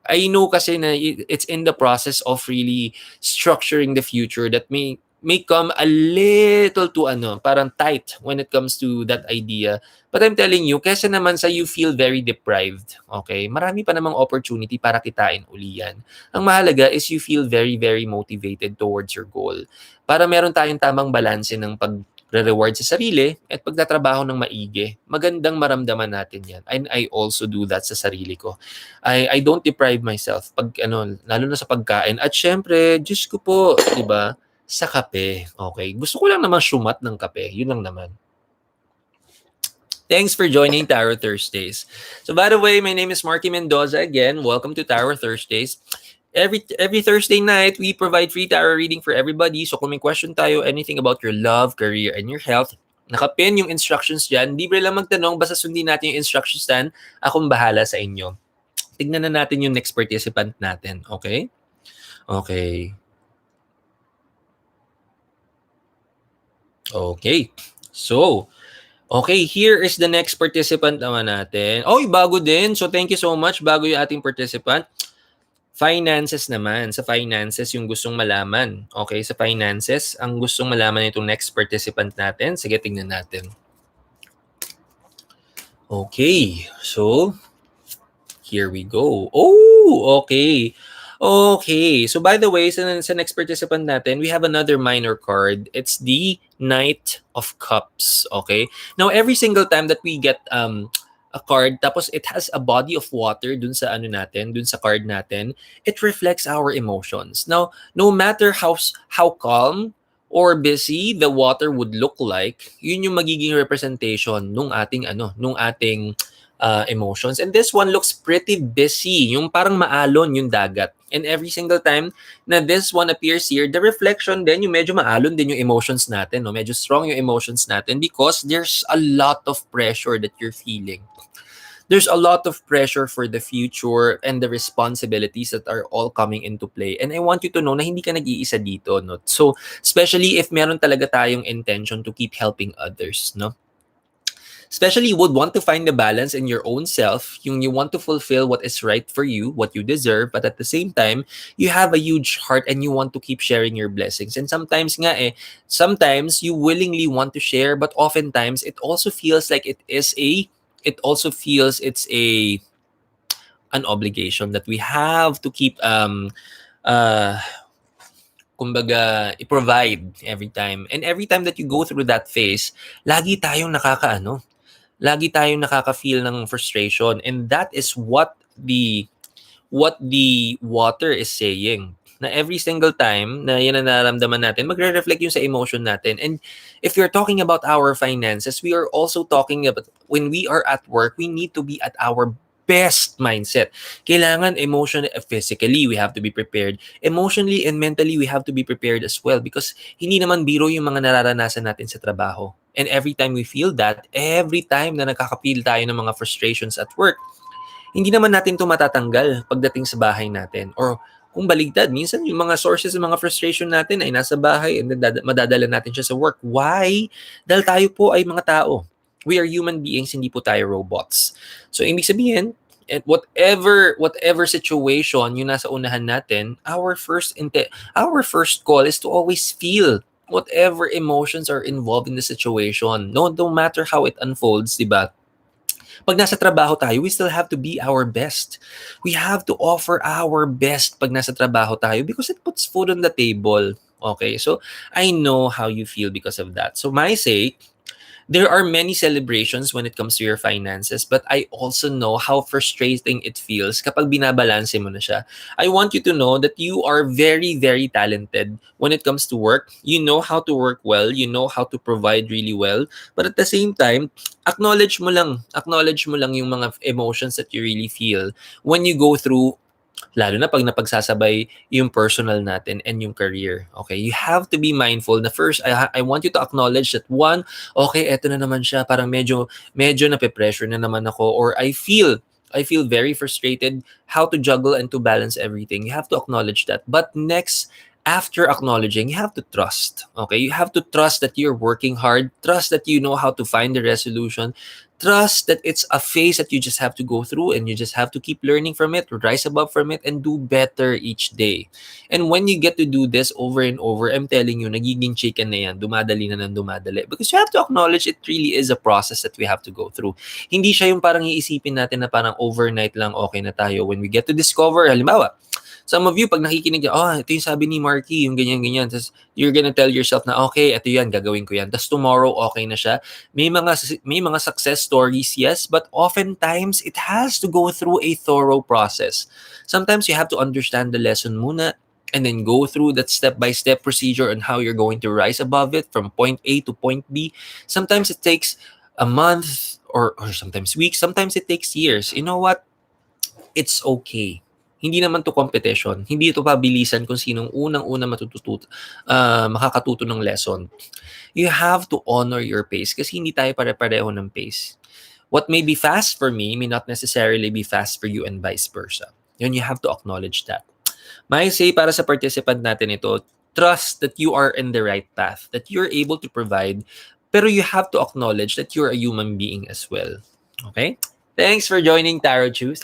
I know kasi na it's in the process of really structuring the future that may come a little to parang tight when it comes to that idea. But I'm telling you, kesa naman sa you feel very deprived, okay, marami pa namang opportunity para kitain uli yan. Ang mahalaga is you feel very, very motivated towards your goal. Para meron tayong tamang balanse ng pag-reward sa sarili at pagtatrabaho ng maigi. Magandang maramdaman natin yan. And I also do that sa sarili ko. I don't deprive myself pag lalo na sa pagkain. At syempre, Diyos ko po, 'di ba? Sa kape. Okay. Gusto ko lang naman syumat ng kape. Yun lang naman. Thanks for joining Tarot Thursdays. So by the way, my name is Marky Mendoza again. Welcome to Tarot Thursdays. Every Thursday night, we provide free tarot reading for everybody. So kung may question tayo, anything about your love, career, and your health, nakapin yung instructions dyan. Libre lang magtanong, basta sundin natin yung instructions dyan. Akong bahala sa inyo. Tignan na natin yung next participant natin. Okay? Okay. Okay. So, okay, here is the next participant naman natin. Oy, bago din. So, thank you so much. Bago yung ating participant. Finances naman. Sa finances, yung gustong malaman. Okay, sa finances, ang gustong malaman itong next participant natin. Sige, tingnan natin. Okay, so, here we go. Oh, okay. Okay. So by the way, sa next participant natin, we have another minor card. It's the Knight of Cups. Okay. Now, every single time that we get a card, tapos it has a body of water dun sa dun sa card natin, it reflects our emotions. Now, no matter how calm or busy the water would look like, yun yung magiging representation nung ating emotions. And this one looks pretty busy. Yung parang maalon yung dagat. And every single time na this one appears here, the reflection din, yung medyo maalon din yung emotions natin. No? Medyo strong yung emotions natin because there's a lot of pressure that you're feeling. There's a lot of pressure for the future and the responsibilities that are all coming into play. And I want you to know na hindi ka nag-iisa dito. No? So, especially if meron talaga tayong intention to keep helping others. No? Especially you would want to find the balance in your own self. You want to fulfill what is right for you, what you deserve, but at the same time, you have a huge heart and you want to keep sharing your blessings. And sometimes you willingly want to share, but oftentimes it also feels like it's an obligation that we have to keep kumbaga i-provide every time. And every time that you go through that phase, lagi tayong nakaka-feel ng frustration, and that is what the water is saying. Na every single time na yan ang nararamdaman natin, magre-reflect yun sa emotion natin. And if you're talking about our finances, we are also talking about when we are at work, we need to be at our best mindset. Kailangan physically, we have to be prepared. Emotionally and mentally, we have to be prepared as well because hindi naman biro yung mga nararanasan natin sa trabaho. And every time we feel that, every time na nakaka-feel tayo ng mga frustrations at work, hindi naman natin ito matatanggal pagdating sa bahay natin. Or kung baligtad, minsan yung mga sources ng mga frustration natin ay nasa bahay and then madadala natin siya sa work. Why? Dahil tayo po ay mga tao. We are human beings, hindi po tayo robots. So, ibig sabihin, at whatever situation yung nasa unahan natin, our first call is to always feel whatever emotions are involved in the situation. No matter how it unfolds, di ba? Pag nasa trabaho tayo, we still have to be our best. We have to offer our best pag nasa trabaho tayo because it puts food on the table. Okay, so I know how you feel because of that. So my say, there are many celebrations when it comes to your finances, but I also know how frustrating it feels kapag binabalanse mo na siya. I want you to know that you are very, very talented when it comes to work. You know how to work well, you know how to provide really well, but at the same time, acknowledge mo lang yung mga emotions that you really feel when you go through, lalo na pag napagsasabay yung personal natin and yung career. Okay? You have to be mindful na first, I want you to acknowledge that one, okay, eto na naman siya, parang medyo nape-pressure na naman ako, or I feel very frustrated how to juggle and to balance everything. You have to acknowledge that. But next, after acknowledging, you have to trust. Okay? You have to trust that you're working hard, trust that you know how to find the resolution, trust that it's a phase that you just have to go through and you just have to keep learning from it, rise above from it, and do better each day. And when you get to do this over and over, I'm telling you, nagiging chicken na yan, dumadali na ng dumadali. Because you have to acknowledge it really is a process that we have to go through. Hindi siya yung parang iisipin natin na parang overnight lang okay na tayo. When we get to discover, halimbawa, some of you, pag nakikinig, ito yung sabi ni Marky, yung ganyan-ganyan. Tapos, you're gonna tell yourself na, okay, ito yan, gagawin ko yan. Tapos, tomorrow, okay na siya. May mga success stories, yes, but oftentimes, it has to go through a thorough process. Sometimes, you have to understand the lesson muna, and then go through that step-by-step procedure on how you're going to rise above it from point A to point B. Sometimes, it takes a month, or sometimes weeks. Sometimes, it takes years. You know what? It's okay. Hindi naman to competition. Hindi ito pabilisan kung sinong unang-una makakatuto ng lesson. You have to honor your pace kasi hindi tayo pare-pareho ng pace. What may be fast for me may not necessarily be fast for you and vice versa. Yun, you have to acknowledge that. May say para sa participant natin ito, trust that you are in the right path, that you're able to provide, pero you have to acknowledge that you're a human being as well. Okay? Thanks for joining Tarot Choose.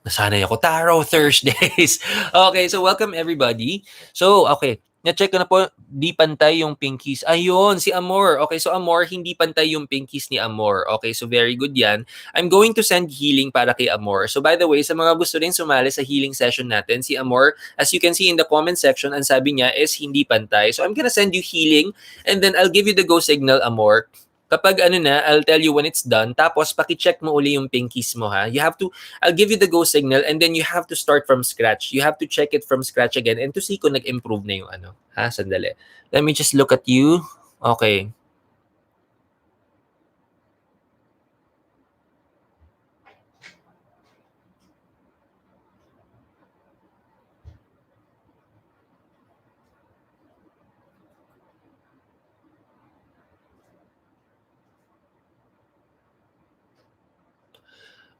Nasanay ako. Tarot Thursdays. Okay, so welcome everybody. So, okay. Na-check ko na po, di pantay yung pinkies. Ayun, si Amor. Okay, so Amor, hindi pantay yung pinkies ni Amor. Okay, so very good yan. I'm going to send healing para kay Amor. So by the way, sa mga gusto rin sumali sa healing session natin, si Amor, as you can see in the comment section, ang sabi niya is hindi pantay. So I'm gonna send you healing and then I'll give you the go signal, Amor. Kapag I'll tell you when it's done. Tapos, paki-check mo uli yung pinkies mo, ha? I'll give you the go signal and then you have to start from scratch. You have to check it from scratch again and to see kung nag-improve na yung ha? Sandali. Let me just look at you. Okay.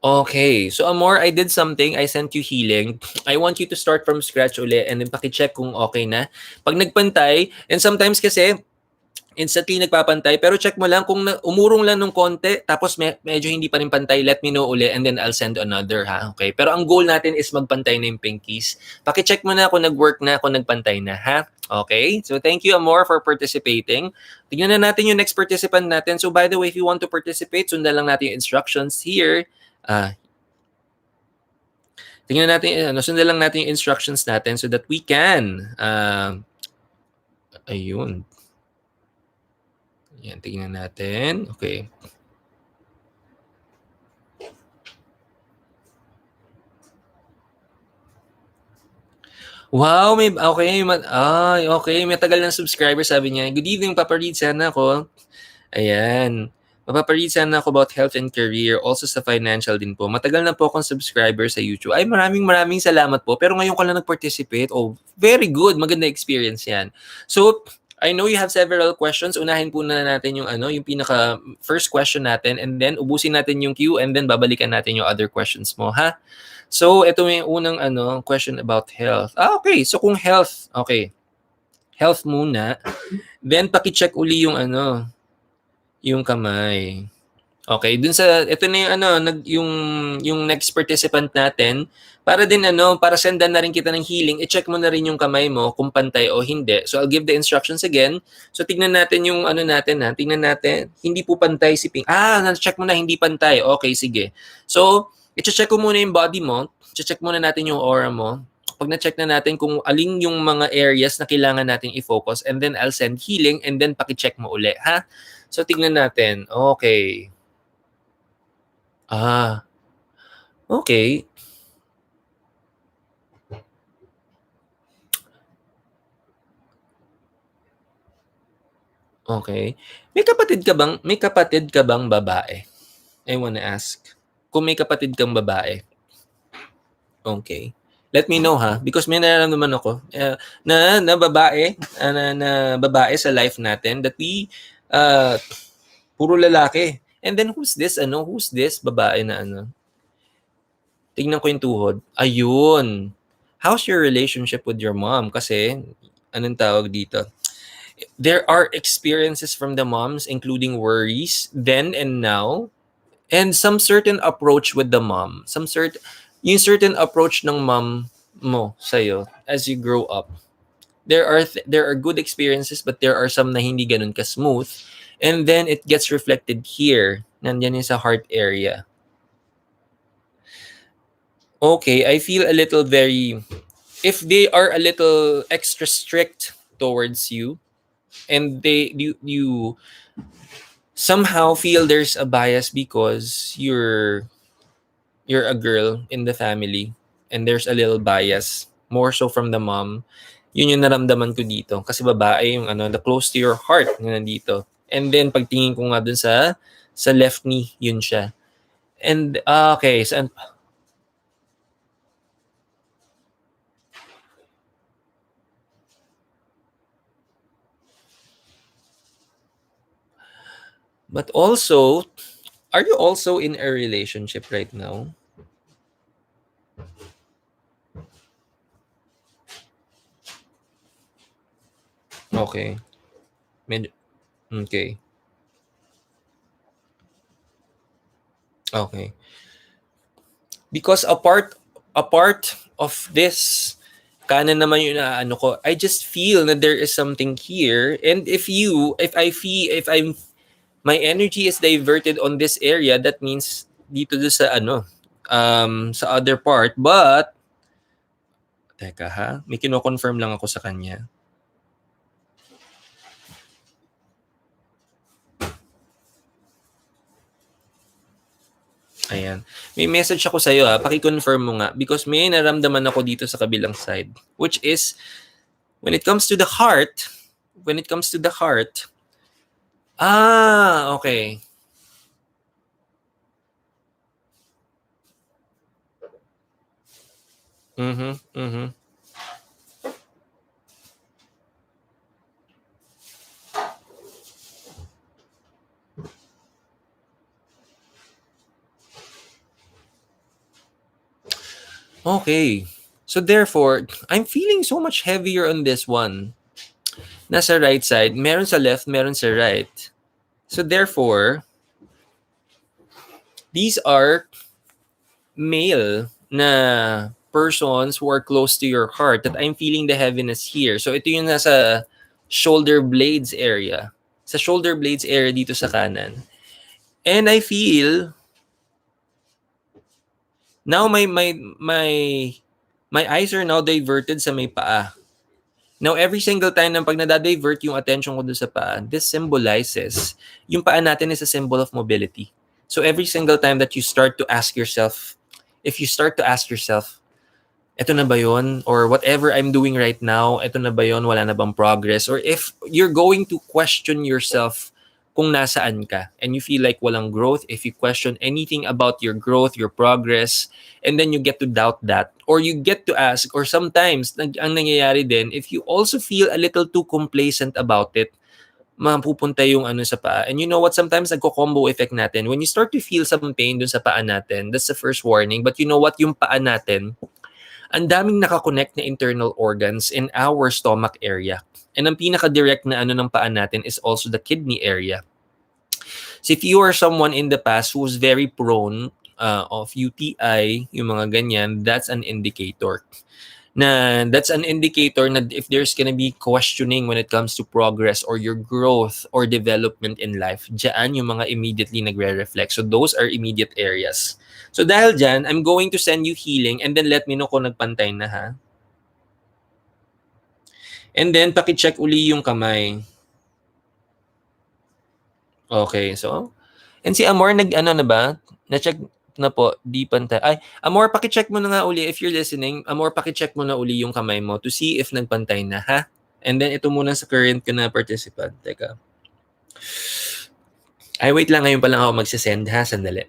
Okay. So, Amor, I did something. I sent you healing. I want you to start from scratch uli and then paki-check kung okay na. Pag nagpantay, and sometimes kasi, instantly nagpapantay, pero check mo lang kung umurong lang ng konti, tapos medyo hindi pa rin pantay, let me know uli and then I'll send another, ha? Okay? Pero ang goal natin is magpantay na yung pinkies. Paki-check mo na kung nag-work na, kung nagpantay na, ha? Okay? So, thank you, Amor, for participating. Tignan na natin yung next participant natin. So, by the way, if you want to participate, sundan lang natin yung instructions here. Tingnan natin, sundan lang natin yung instructions natin so that we can, ayun. Yan, tingnan natin. Okay. Wow, okay, may tagal ng subscriber, sabi niya. Good evening, paparead sana ako. Ayan. Mapaparead sana ako about health and career, also sa financial din po. Matagal na po akong subscriber sa YouTube. Ay, maraming salamat po. Pero ngayon ko lang nag-participate. Oh, very good. Maganda experience yan. So, I know you have several questions. Unahin po na natin yung yung pinaka first question natin and then ubusin natin yung queue and then babalikan natin yung other questions mo, ha? So, ito yung unang question about health. Okay. So, kung health, okay. Health muna. Then, paki-check uli yung yung kamay. Okay, dun sa ito na yung ano, yung next participant natin, para din ano, para sendan na rin kita ng healing, i-check mo na rin yung kamay mo kung pantay o hindi. So I'll give the instructions again. So tignan natin yung ano natin ha, tignan natin, hindi po pantay si Pink. Na-check mo na hindi pantay. Okay, sige. So, i-check ko muna yung body mo, i-check muna natin yung aura mo. Pag na-check na natin kung aling yung mga areas na kailangan nating i-focus, and then I'll send healing, and then paki-check mo uli, ha? So tignan natin. Okay. Ah, okay. Okay. May kapatid ka bang babae? I wanna ask. Kung may kapatid kang babae, okay. Let me know ha, because may nararamdaman ako na babae, na babae sa life natin that we puro lalaki. And then who's this babae na ano? Tingnan ko yung tuhod. Ayun. How's your relationship with your mom? Kasi anong tawag dito? There are experiences from the moms, including worries then and now, and some certain approach with the mom. Yung certain approach ng mom mo sa'yo as you grow up. There are good experiences, but there are some na hindi ganun ka smooth. And then it gets reflected here. Nandyan yung sa heart area. Okay, I feel a little if they are a little extra strict towards you, and you somehow feel there's a bias because you're a girl in the family, and there's a little bias more so from the mom. Yun yung naramdaman ko dito kasi babae yung ano, the close to your heart na nandito. And then pagtingin ko nga dun sa left knee, yun siya. And okay, so, but also, are you also in a relationship right now? Okay. Med- okay. Okay. Because a part of this kanan naman yung ano ko, I just feel that there is something here, and if I'm my energy is diverted on this area, that means dito sa ano, sa other part. But teka ha, may kino-confirm lang ako sa kanya. Ayan. May message ako sa'yo ha. Paki-confirm mo nga. Because may naramdaman ako dito sa kabilang side. Which is, when it comes to the heart, okay. Mhm, mhm. Okay. So therefore, I'm feeling so much heavier on this one. Nasa right side, meron sa left, meron sa right. So therefore, these are male na persons who are close to your heart that I'm feeling the heaviness here. So ito yung nasa shoulder blades area. Sa shoulder blades area dito sa kanan. And I feel now my eyes are now diverted sa may paa. Now, every single time na pag nadadivert yung attention ko doon sa paa, this symbolizes, yung paa natin is a symbol of mobility. So, every single time that you start to ask yourself, if you start to ask yourself, eto na ba yun? Or whatever I'm doing right now, eto na ba yun? Wala na bang progress? Or if you're going to question yourself kung nasaan ka and you feel like walang growth, if you question anything about your growth, your progress, and then you get to doubt that, or you get to ask, or sometimes ang nangyayari din, if you also feel a little too complacent about it, mapupunta yung ano sa paa. And you know what, sometimes nagko-combo effect natin. When you start to feel some pain dun sa paa natin, that's the first warning. But you know what, yung paa natin, ang daming nakakonect na internal organs in our stomach area. And ang pinaka-direct na ano ng paa natin is also the kidney area. So if you are someone in the past who was very prone of UTI, yung mga ganyan, that's an indicator. That's an indicator na if there's gonna be questioning when it comes to progress or your growth or development in life, diyan yung mga immediately nagre-reflect. So those are immediate areas. So dahil dyan, I'm going to send you healing and then let me know kung nagpantay na ha. And then paki-check uli yung kamay. Okay, so and si Amor nag-ano na ba? Na-check na po, di pantay. Ay, Amor, paki-check mo na nga uli if you're listening. Amor, paki-check mo na uli yung kamay mo to see if nagpantay na, ha? And then ito muna sa current ko na participant. Teka. Ay, wait lang. Ngayon pa lang ako magsisend, ha? Sandali.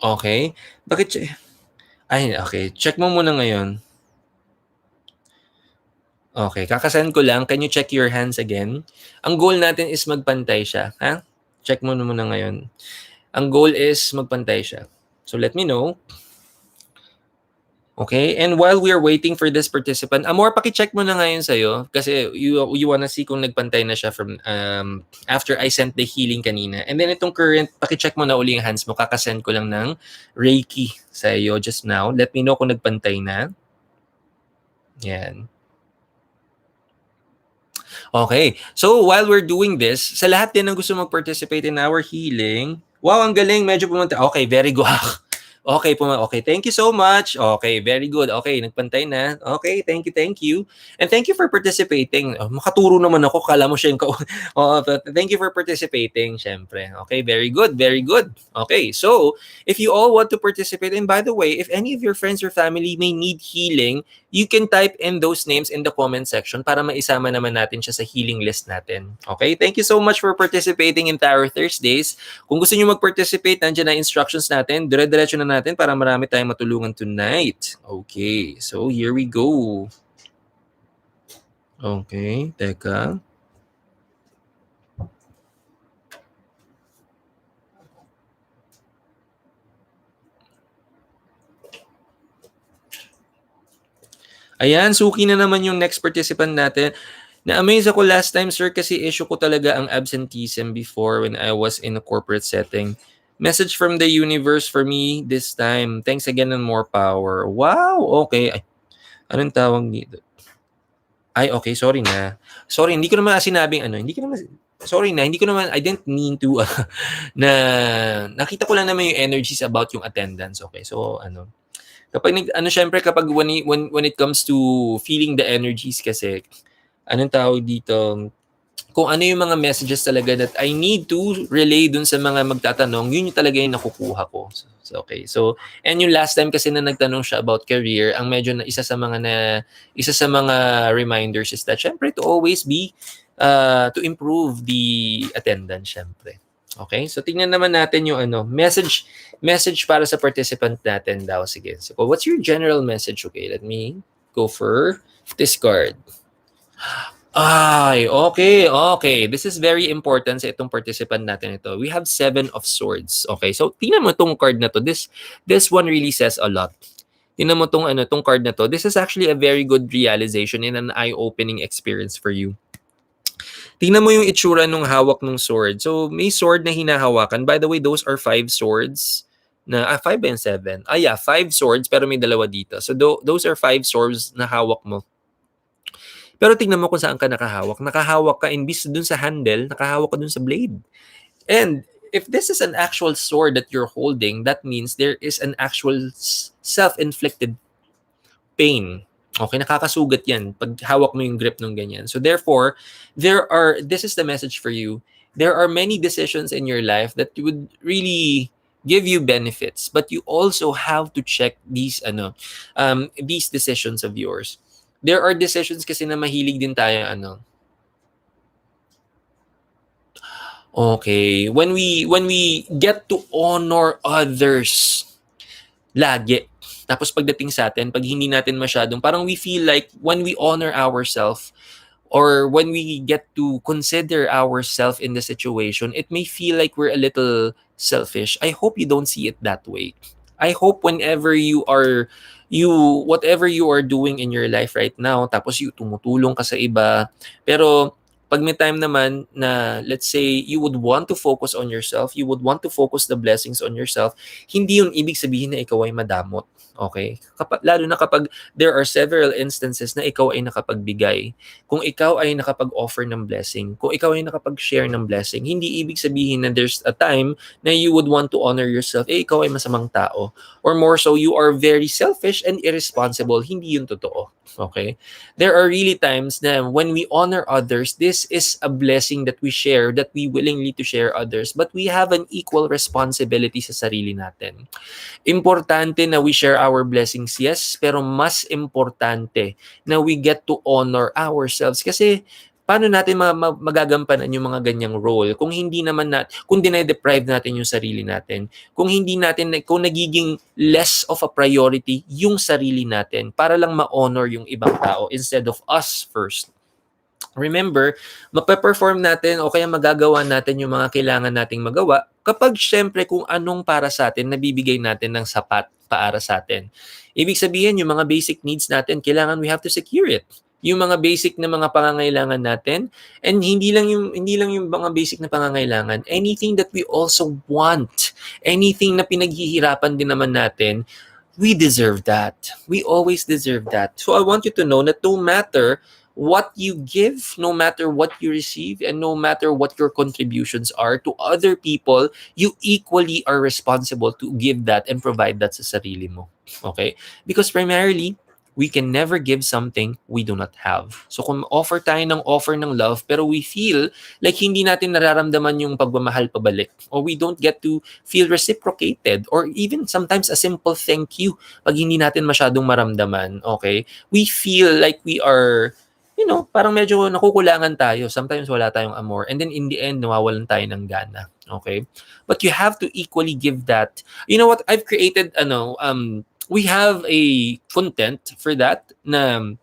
Okay. Bakit? Ay, okay. Check mo muna ngayon. Okay. Kakasend ko lang. Can you check your hands again? Ang goal natin is magpantay siya, ha? Check mo na muna ngayon. Ang goal is magpantay siya. So let me know. Okay, and while we are waiting for this participant, Amor, paki-check mo na ngayon sa'yo kasi you wanna see kung nagpantay na siya from after I sent the healing kanina. And then itong current, paki-check mo na uli yung hands mo. Kakasend ko lang ng Reiki sa'yo just now. Let me know kung nagpantay na. Yan. Okay, so while we're doing this, sa lahat din ng gusto mag-participate in our healing, wow, ang galing, medyo pumunta. Okay, very good. Okay, okay, thank you so much. Okay, very good. Okay, nagpantay na. Okay, thank you, thank you. And thank you for participating. Oh, makaturo naman ako, kala mo siya yung but thank you for participating, syempre. Okay, very good, very good. Okay, so if you all want to participate, and by the way, if any of your friends or family may need healing, you can type in those names in the comment section para maisama naman natin siya sa healing list natin. Okay, thank you so much for participating in Tarot Thursdays. Kung gusto niyo mag-participate, nandiyan na instructions natin. Dire-diretso na natin para marami tayong matulungan tonight. Okay, so here we go. Okay, teka. Ayan, suki na naman yung next participant natin. Na-amaze ako last time, sir, kasi issue ko talaga ang absenteeism before when I was in a corporate setting. Message from the universe for me this time. Thanks again and more power. Wow, okay. Ay, anong tawag dito? Ay, okay, sorry na. Sorry, hindi ko naman sinabing ano, hindi ko naman, sorry na, hindi ko naman, I didn't mean to, na, nakita ko lang naman yung energies about yung attendance, okay? So, ano, kapag, syempre, kapag when it comes to feeling the energies kasi, anong tawag dito, kung ano yung mga messages talaga that I need to relay dun sa mga magtatanong, yun yung talaga yung nakukuha ko. So, okay. So, and yung last time kasi na nagtanong siya about career, ang medyo na isa sa mga reminders is that syempre to always be to improve the attendance syempre. Okay? So, tingnan naman natin yung message para sa participant natin daw. Sige. So, what's your general message? Okay, let me go for this card. Ay, okay, okay. This is very important sa itong participant natin ito. We have 7 of swords. Okay, so tingnan mo itong card na to. This one really says a lot. Tingnan mo tong card na to. This is actually a very good realization and an eye-opening experience for you. Tingnan mo yung itsura nung hawak ng sword. So, may sword na hinahawakan. By the way, those are 5 swords. 5 and 7. Yeah, 5 swords pero may dalawa dito. So, those are 5 swords na hawak mo. Pero tingnan mo kung saan ka nakahawak. Nakahawak ka, imbis dun sa handle, nakahawak ka dun sa blade. And if this is an actual sword that you're holding, that means there is an actual self-inflicted pain. Okay, nakakasugat yan pag hawak mo yung grip ng ganyan. So therefore, this is the message for you. There are many decisions in your life that would really give you benefits, but you also have to check these decisions of yours. There are decisions kasi na mahilig din tayo Okay, when we get to honor others, lagi. Tapos pagdating sa atin, pag hindi natin masyadong, parang we feel like when we honor ourselves, or when we get to consider ourselves in the situation, it may feel like we're a little selfish. I hope you don't see it that way. I hope whenever you whatever you are doing in your life right now, tapos you tumutulong ka sa iba, pero pag may time naman na, let's say, you would want to focus on yourself, you would want to focus the blessings on yourself, hindi yun ibig sabihin na ikaw ay madamot. Okay? Lalo na kapag there are several instances na ikaw ay nakapagbigay. Kung ikaw ay nakapag-offer ng blessing, kung ikaw ay nakapag-share ng blessing, hindi ibig sabihin na there's a time na you would want to honor yourself, ikaw ay masamang tao. Or more so, you are very selfish and irresponsible. Hindi yun totoo. Okay? There are really times na when we honor others, this is a blessing that we share, that we willingly to share others, but we have an equal responsibility sa sarili natin. Importante na we share our blessings, yes, pero mas importante na we get to honor ourselves. Kasi paano natin magagampanan yung mga ganyang role kung hindi naman kung dine-deprive natin yung sarili natin, kung hindi natin, kung nagiging less of a priority yung sarili natin para lang ma-honor yung ibang tao instead of us first. Remember, mape-perform natin o kaya magagawa natin yung mga kailangan nating magawa kapag syempre kung anong para sa atin, nabibigay natin ng sapat para sa atin. Ibig sabihin, yung mga basic needs natin, kailangan we have to secure it. Yung mga basic na mga pangangailangan natin, and hindi lang yung mga basic na pangangailangan, anything that we also want, anything na pinaghihirapan din naman natin, we deserve that. We always deserve that. So I want you to know that no matter what you give, no matter what you receive, and no matter what your contributions are to other people, you equally are responsible to give that and provide that sa sarili mo. Okay? Because primarily, we can never give something we do not have. So kung offer ng love, pero we feel like hindi natin nararamdaman yung pagmamahal pabalik, or we don't get to feel reciprocated, or even sometimes a simple thank you, pag hindi natin masyadong maramdaman, okay? We feel like we are, parang medyo nakukulangan tayo. Sometimes wala tayong amor. And then in the end, nawawalan tayo ng gana. Okay? But you have to equally give that. You know what? I've created, we have a content for that na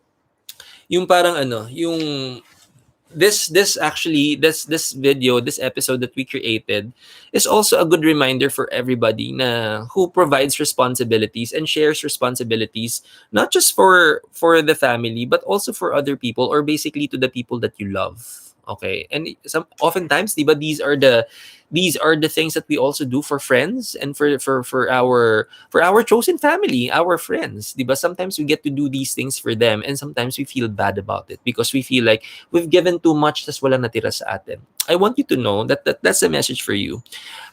yung parang yung this video, this episode that we created is also a good reminder for everybody na who provides responsibilities and shares responsibilities, not just for the family but also for other people, or basically to the people that you love. Okay? And oftentimes, diba, these are the things that we also do for friends and for our chosen family, our friends. Diba? Sometimes we get to do these things for them, and sometimes we feel bad about it because we feel like we've given too much tas wala natira sa atin. I want you to know that's a message for you.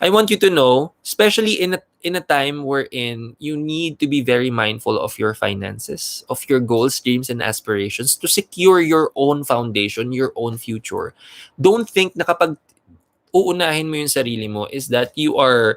I want you to know, especially in a time wherein you need to be very mindful of your finances, of your goals, dreams, and aspirations to secure your own foundation, your own future. Don't think na kapag uunahin mo yung sarili mo is that you are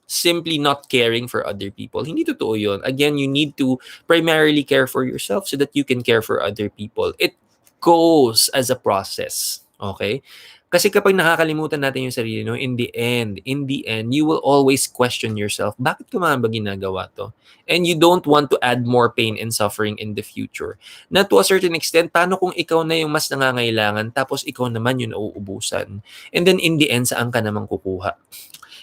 simply not caring for other people. Hindi totoo yun. Again, you need to primarily care for yourself so that you can care for other people. It goes as a process. Okay? Kasi kapag nakakalimutan natin yung sarili, in the end, you will always question yourself, bakit ko ba ginagawa to? And you don't want to add more pain and suffering in the future. Na to a certain extent, paano kung ikaw na yung mas nangangailangan, tapos ikaw naman yung nauubusan? And then in the end, saan ka naman kukuha?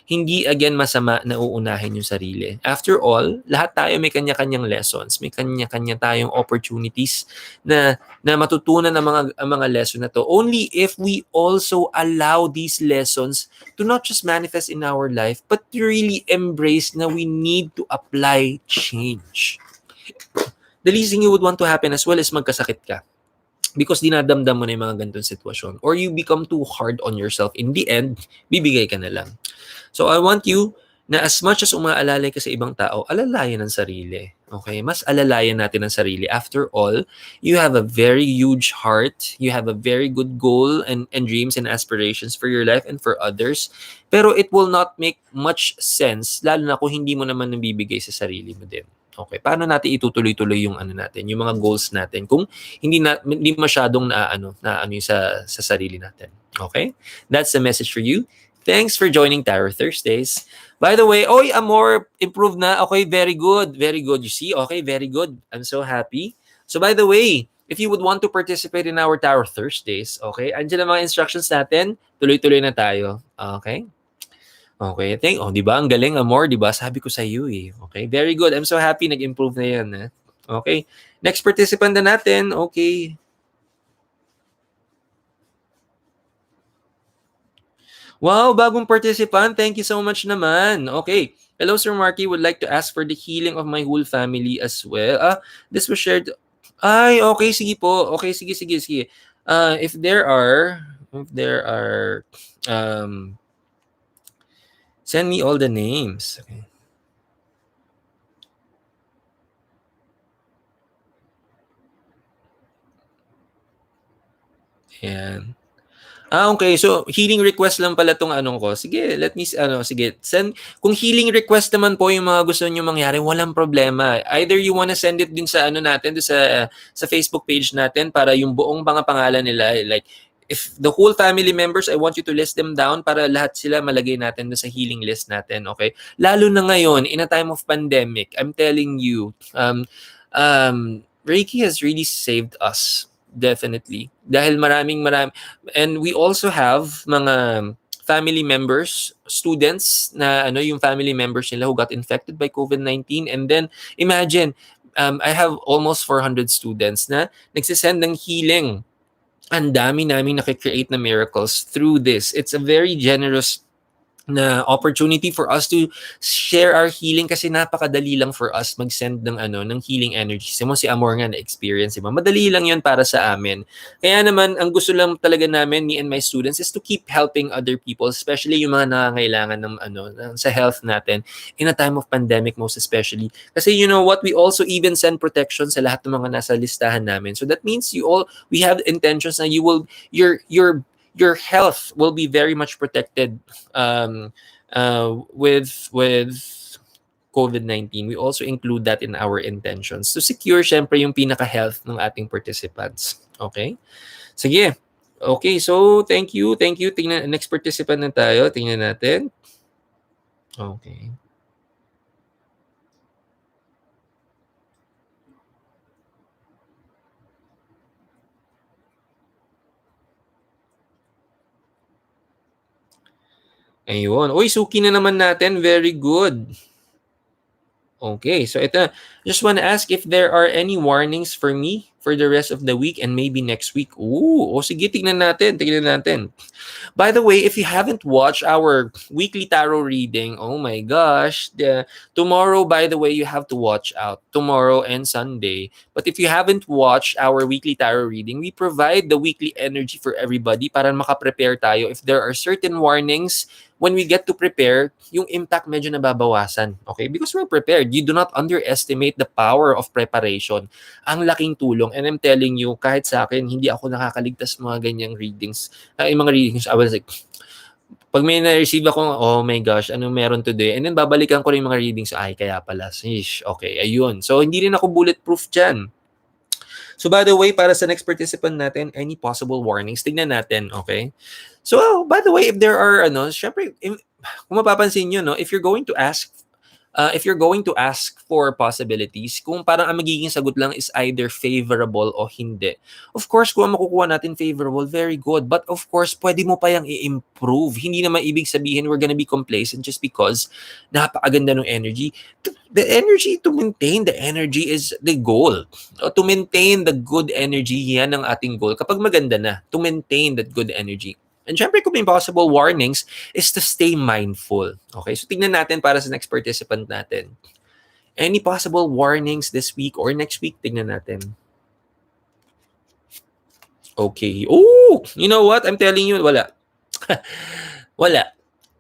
Hindi again masama na uunahin yung sarili. After all, lahat tayo may kanya-kanyang lessons, may kanya-kanya tayong opportunities na matutunan ang mga lesson na to. Only if we also allow these lessons to not just manifest in our life, but to really embrace na we need to apply change. The least thing you would want to happen as well is magkasakit ka. Because dinadamdam mo na yung mga ganitong sitwasyon. Or you become too hard on yourself. In the end, bibigay ka na lang. So I want you na as much as umaalalay ka sa ibang tao, alalayan ang sarili. Okay? Mas alalayan natin ang sarili. After all, you have a very huge heart. You have a very good goal and dreams and aspirations for your life and for others. Pero it will not make much sense, lalo na kung hindi mo naman nabibigay sa sarili mo din. Okay, paano natin itutuloy-tuloy yung natin, yung mga goals natin kung hindi masyadong naano yung sa sarili natin. Okay? That's the message for you. Thanks for joining Tarot Thursdays. By the way, oy, Amor, improved na. Okay, very good. Very good. You see? Okay, very good. I'm so happy. So by the way, if you would want to participate in our Tarot Thursdays, okay, andyan ang mga instructions natin. Tuloy-tuloy na tayo. Okay? Okay. Di ba? Ang galing, Amor. Di ba? Sabi ko sa iyo eh. Okay, very good. I'm so happy nag-improve na yan. Ha? Okay. Next participant na natin. Okay. Wow, bagong participant. Thank you so much naman. Okay. Hello, Sir Marky. Would like to ask for the healing of my whole family as well. This was shared. Ay, okay. Sige po. Okay, sige, sige, sige. If there are, um, send me all the names. Okay. Ayan. Okay. So, healing request lang pala tong anong ko. Sige, sige. Kung healing request naman po yung mga gusto niyo mangyari, walang problema. Either you wanna send it din sa ano natin, sa Facebook page natin para yung buong mga pangalan nila, like, if the whole family members, I want you to list them down para lahat sila malagay natin doon sa healing list natin, okay? Lalo na ngayon, in a time of pandemic, I'm telling you, Reiki has really saved us. Definitely. Dahil and we also have mga family members, students na yung family members nila who got infected by COVID-19, and then imagine, I have almost 400 students na nagsisend ng healing. Ang dami naming nakikreate na miracles through this. It's a very generous na opportunity for us to share our healing kasi napakadali lang for us mag-send ng healing energy. Si Amor nga na experience, diba? Madali lang 'yun para sa amin. Kaya naman ang gusto lang talaga namin, me and my students, is to keep helping other people, especially yung mga nangangailangan sa health natin in a time of pandemic, most especially. Kasi you know what, we also even send protection sa lahat ng mga nasa listahan namin. So that means we have intentions na your health will be very much protected with COVID-19. We also include that in our intentions to secure syempre yung pinaka-health ng ating participants. Okay? Sige. Okay, so thank you. Tingnan, next participant na tayo. Tingnan natin. Okay. Ayun. Uy, suki na naman natin. Very good. Okay, so ito, just want to ask if there are any warnings for me for the rest of the week and maybe next week. Ooh, sige, tignan natin. By the way, if you haven't watched our weekly tarot reading, oh my gosh, tomorrow, by the way, you have to watch out. Tomorrow and Sunday. But if you haven't watched our weekly tarot reading, we provide the weekly energy for everybody para makaprepare tayo. If there are certain warnings, when we get to prepare, yung impact medyo nababawasan. Okay? Because we're prepared. You do not underestimate the power of preparation. Ang laking tulong. And I'm telling you, kahit sa akin, hindi ako nakakaligtas mga ganyang readings. Yung mga readings, I was like, pag may na-receive ako, oh my gosh, ano meron today? And then babalikan ko rin yung mga readings. Ay, kaya pala. Okay, ayun. So, hindi rin ako bulletproof dyan. So, by the way, para sa next participant natin, any possible warnings? Tignan natin, okay? So, by the way, if there are, syempre, kung mapapansin nyo, no, if you're going to ask for possibilities, kung parang ang magiging sagot lang is either favorable o hindi. Of course, kung makukuha natin favorable, very good. But of course, pwede mo pa yung i-improve. Hindi naman ibig sabihin we're gonna be complacent just because napakaganda ng energy. The energy, to maintain the energy is the goal. To maintain the good energy, yan ang ating goal. Kapag maganda na, to maintain that good energy. And syempre, kung may possible warnings, is to stay mindful. Okay? So, tignan natin para sa next participant natin. Any possible warnings this week or next week? Tignan natin. Okay. Oh! You know what? I'm telling you, wala. Wala.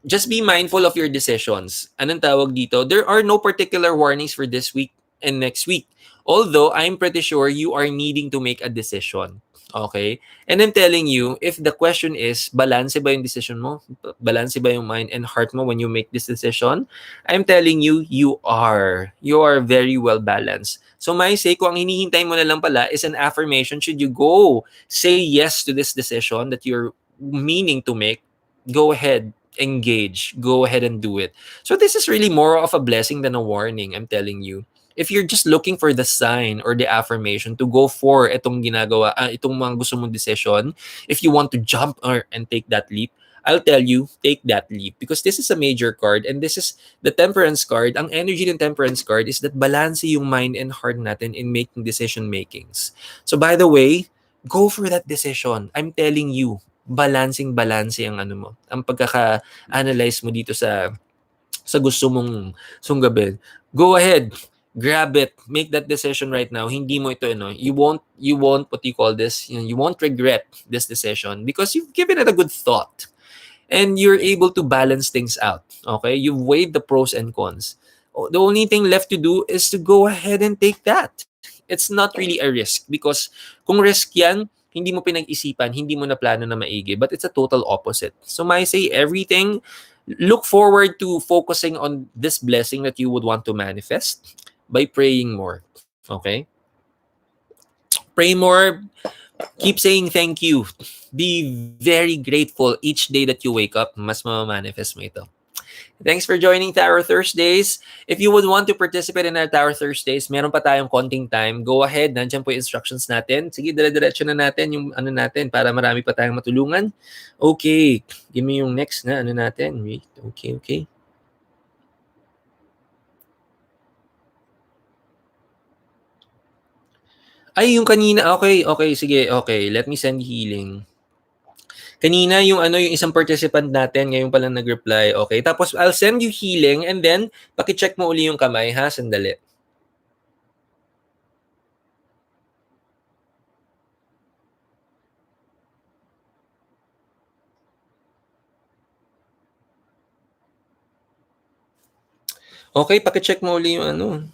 Just be mindful of your decisions. Anong tawag dito? There are no particular warnings for this week and next week. Although, I'm pretty sure you are needing to make a decision. Okay? And I'm telling you, if the question is, balance ba yung decision mo? Balance ba yung mind and heart mo when you make this decision? I'm telling you, you are. You are very well balanced. So, may say, kung ang hinihintay mo na lang pala is an affirmation, should you go say yes to this decision that you're meaning to make, go ahead. engage. Go ahead and do it. So this is really more of a blessing than a warning, I'm telling you. If you're just looking for the sign or the affirmation to go for itong mga gusto mong decision, if you want to jump and take that leap, I'll tell you, take that leap because this is a major card and this is the temperance card. Ang energy ng temperance card is that balance yung mind and heart natin in making decision makings. So by the way, go for that decision. I'm telling you, balance ang ano mo. Ang pagkaka-analyze mo dito sa gusto mong sunggabin. Go ahead, grab it, make that decision right now. Hindi mo ito you won't what you call this, you won't regret this decision because you've given it a good thought. And you're able to balance things out. Okay? You've weighed the pros and cons. The only thing left to do is to go ahead and take that. It's not really a risk because kung risk yan, hindi mo pinag-isipan, hindi mo na plano na maigi, but it's a total opposite. So I say everything, look forward to focusing on this blessing that you would want to manifest by praying more. Okay? Pray more. Keep saying thank you. Be very grateful each day that you wake up. Mas mamamanifest mo ito. Thanks for joining Tower Thursdays. If you would want to participate in our Tower Thursdays, meron pa tayong konting time. Go ahead. Nandiyan po yung instructions natin. Sige, dire-diretso na natin yung ano natin para marami pa tayong matulungan. Okay. Give me yung next na ano natin. Wait. Okay. Ay, yung kanina. Okay. Sige. Okay. Let me send healing. Kanina yung yung isang participant natin, ngayon pa lang nag-reply. Okay. Tapos I'll send you healing and then paki-check mo uli yung kamay ha, sandali. Okay, paki-check mo uli yung ano.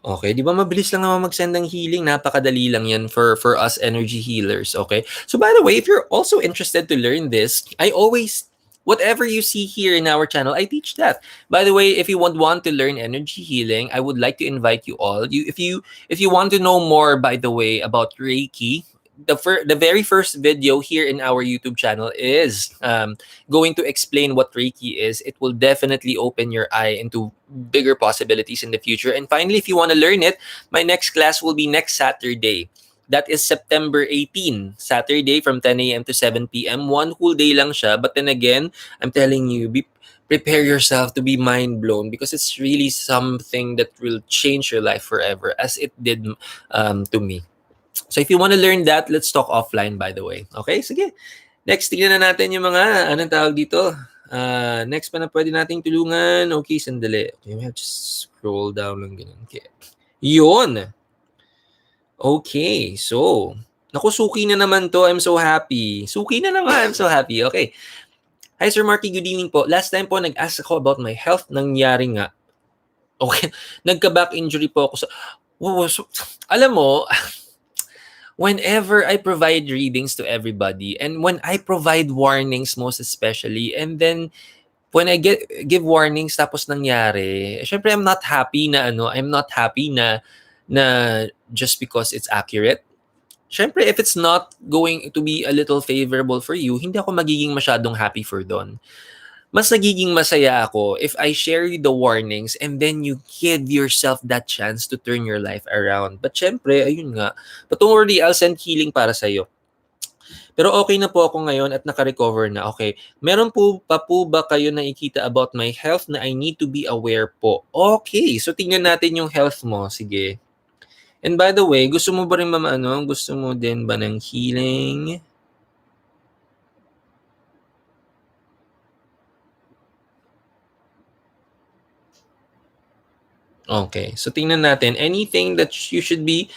Okay, di ba mabilis lang naman mag-send ng healing? Napakadali lang yan for us energy healers, okay? So by the way, if you're also interested to learn this, whatever you see here in our channel, I teach that. By the way, if you want to learn energy healing, I would like to invite you all. If you want to know more, by the way, about Reiki, the very first video here in our YouTube channel is going to explain what Reiki is. It will definitely open your eye into bigger possibilities in the future. And finally, if you want to learn it, my next class will be next Saturday. That is September 18, Saturday from 10 a.m. to 7 p.m. One whole day lang siya. But then again, I'm telling you, prepare yourself to be mind blown because it's really something that will change your life forever as it did to me. So if you want to learn that, let's talk offline, by the way. Okay, sige. Next, tignan na natin yung mga, anong tawag dito? Next pa na pwede nating tulungan. Okay, sandali. Okay, we have to scroll down lang ganun. Okay. Yun. Okay, so, naku, suki na naman to. I'm so happy. Suki na naman. I'm so happy. Okay. Hi, Sir Marky. Good evening po. Last time po, nag-ask ako about my health. Nangyari nga. Okay. Nagka-back injury po ako sa... alam mo, whenever I provide readings to everybody, and when I provide warnings most especially, and then when I give warnings tapos nangyari, syempre I'm not happy na just because it's accurate. Syempre, if it's not going to be a little favorable for you, hindi ako magiging masyadong happy for doon. Mas nagiging masaya ako if I share you the warnings and then you give yourself that chance to turn your life around. But syempre, ayun nga. But don't worry, I'll send healing para sa'yo. Pero okay na po ako ngayon at naka-recover na. Okay, meron po ba kayo nakikita about my health na I need to be aware po? Okay, so tingnan natin yung health mo. Sige. And by the way, gusto mo ba rin gusto mo din ba ng healing? Okay. So, tingnan natin. Anything that you should be...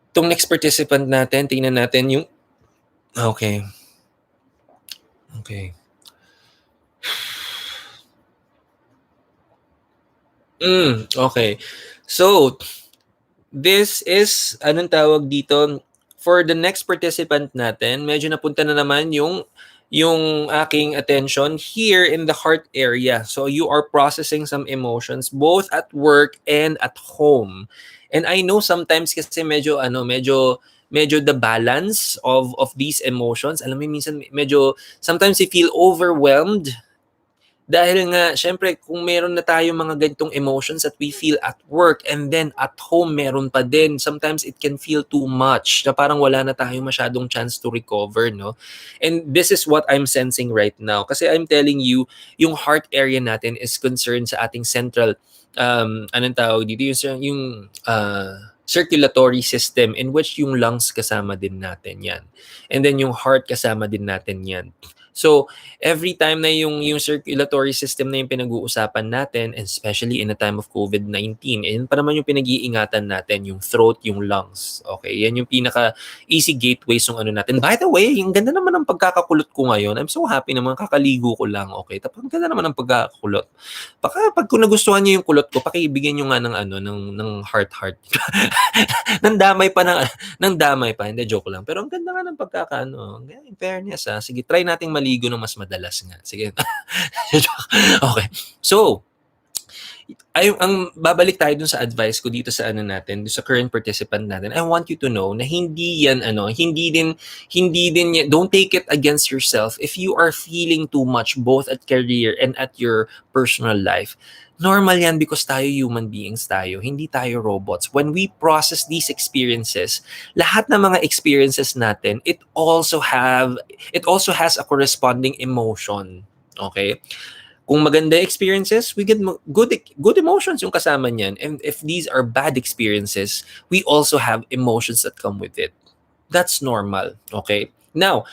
Itong next participant natin, tingnan natin yung... Okay. Okay. Okay. So, this is, anong tawag dito? For the next participant natin, medyo napunta na naman yung aking attention here in the heart area. So you are processing some emotions both at work and at home. And I know sometimes kasi medyo medyo the balance of these emotions. Alam mo, minsan medyo, sometimes we feel overwhelmed dahil nga, syempre, kung meron na tayo mga ganitong emotions that we feel at work and then at home meron pa din, sometimes it can feel too much na parang wala na tayo masyadong chance to recover, no? And this is what I'm sensing right now. Kasi I'm telling you, yung heart area natin is concerned sa ating central, anong tawag dito? Circulatory system in which yung lungs kasama din natin yan. And then yung heart kasama din natin yan. So, every time na yung circulatory system na yung pinag-uusapan natin, and especially in a time of COVID-19, yun pa naman yung pinag-iingatan natin, yung throat, yung lungs. Okay, yan yung pinaka-easy gateways ng ano natin. By the way, yung ganda naman ng pagkakakulot ko ngayon. I'm so happy naman, kakaligo ko lang. Okay, tapos ang ganda naman ng pagkakakulot. Pag kung nagustuhan niyo yung kulot ko, pakibigyan niyo nga ng heart. Nang damay pa ng damay pa. Hindi, joke lang. Pero ang ganda nga ng pagkakaano. In fairness, sige, try nating maligo ng mas madalas nga. Sige. Okay. So, ang babalik tayo dun sa advice ko dito sa ano natin, sa current participant natin. I want you to know na hindi din don't take it against yourself if you are feeling too much both at career and at your personal life. Normal yan because tayo human beings tayo, hindi tayo robots. When we process these experiences, lahat ng mga experiences natin, it also has a corresponding emotion. Okay? Kung maganda experiences, we get good emotions yung kasama niyan. And if these are bad experiences, we also have emotions that come with it. That's normal, okay? Now,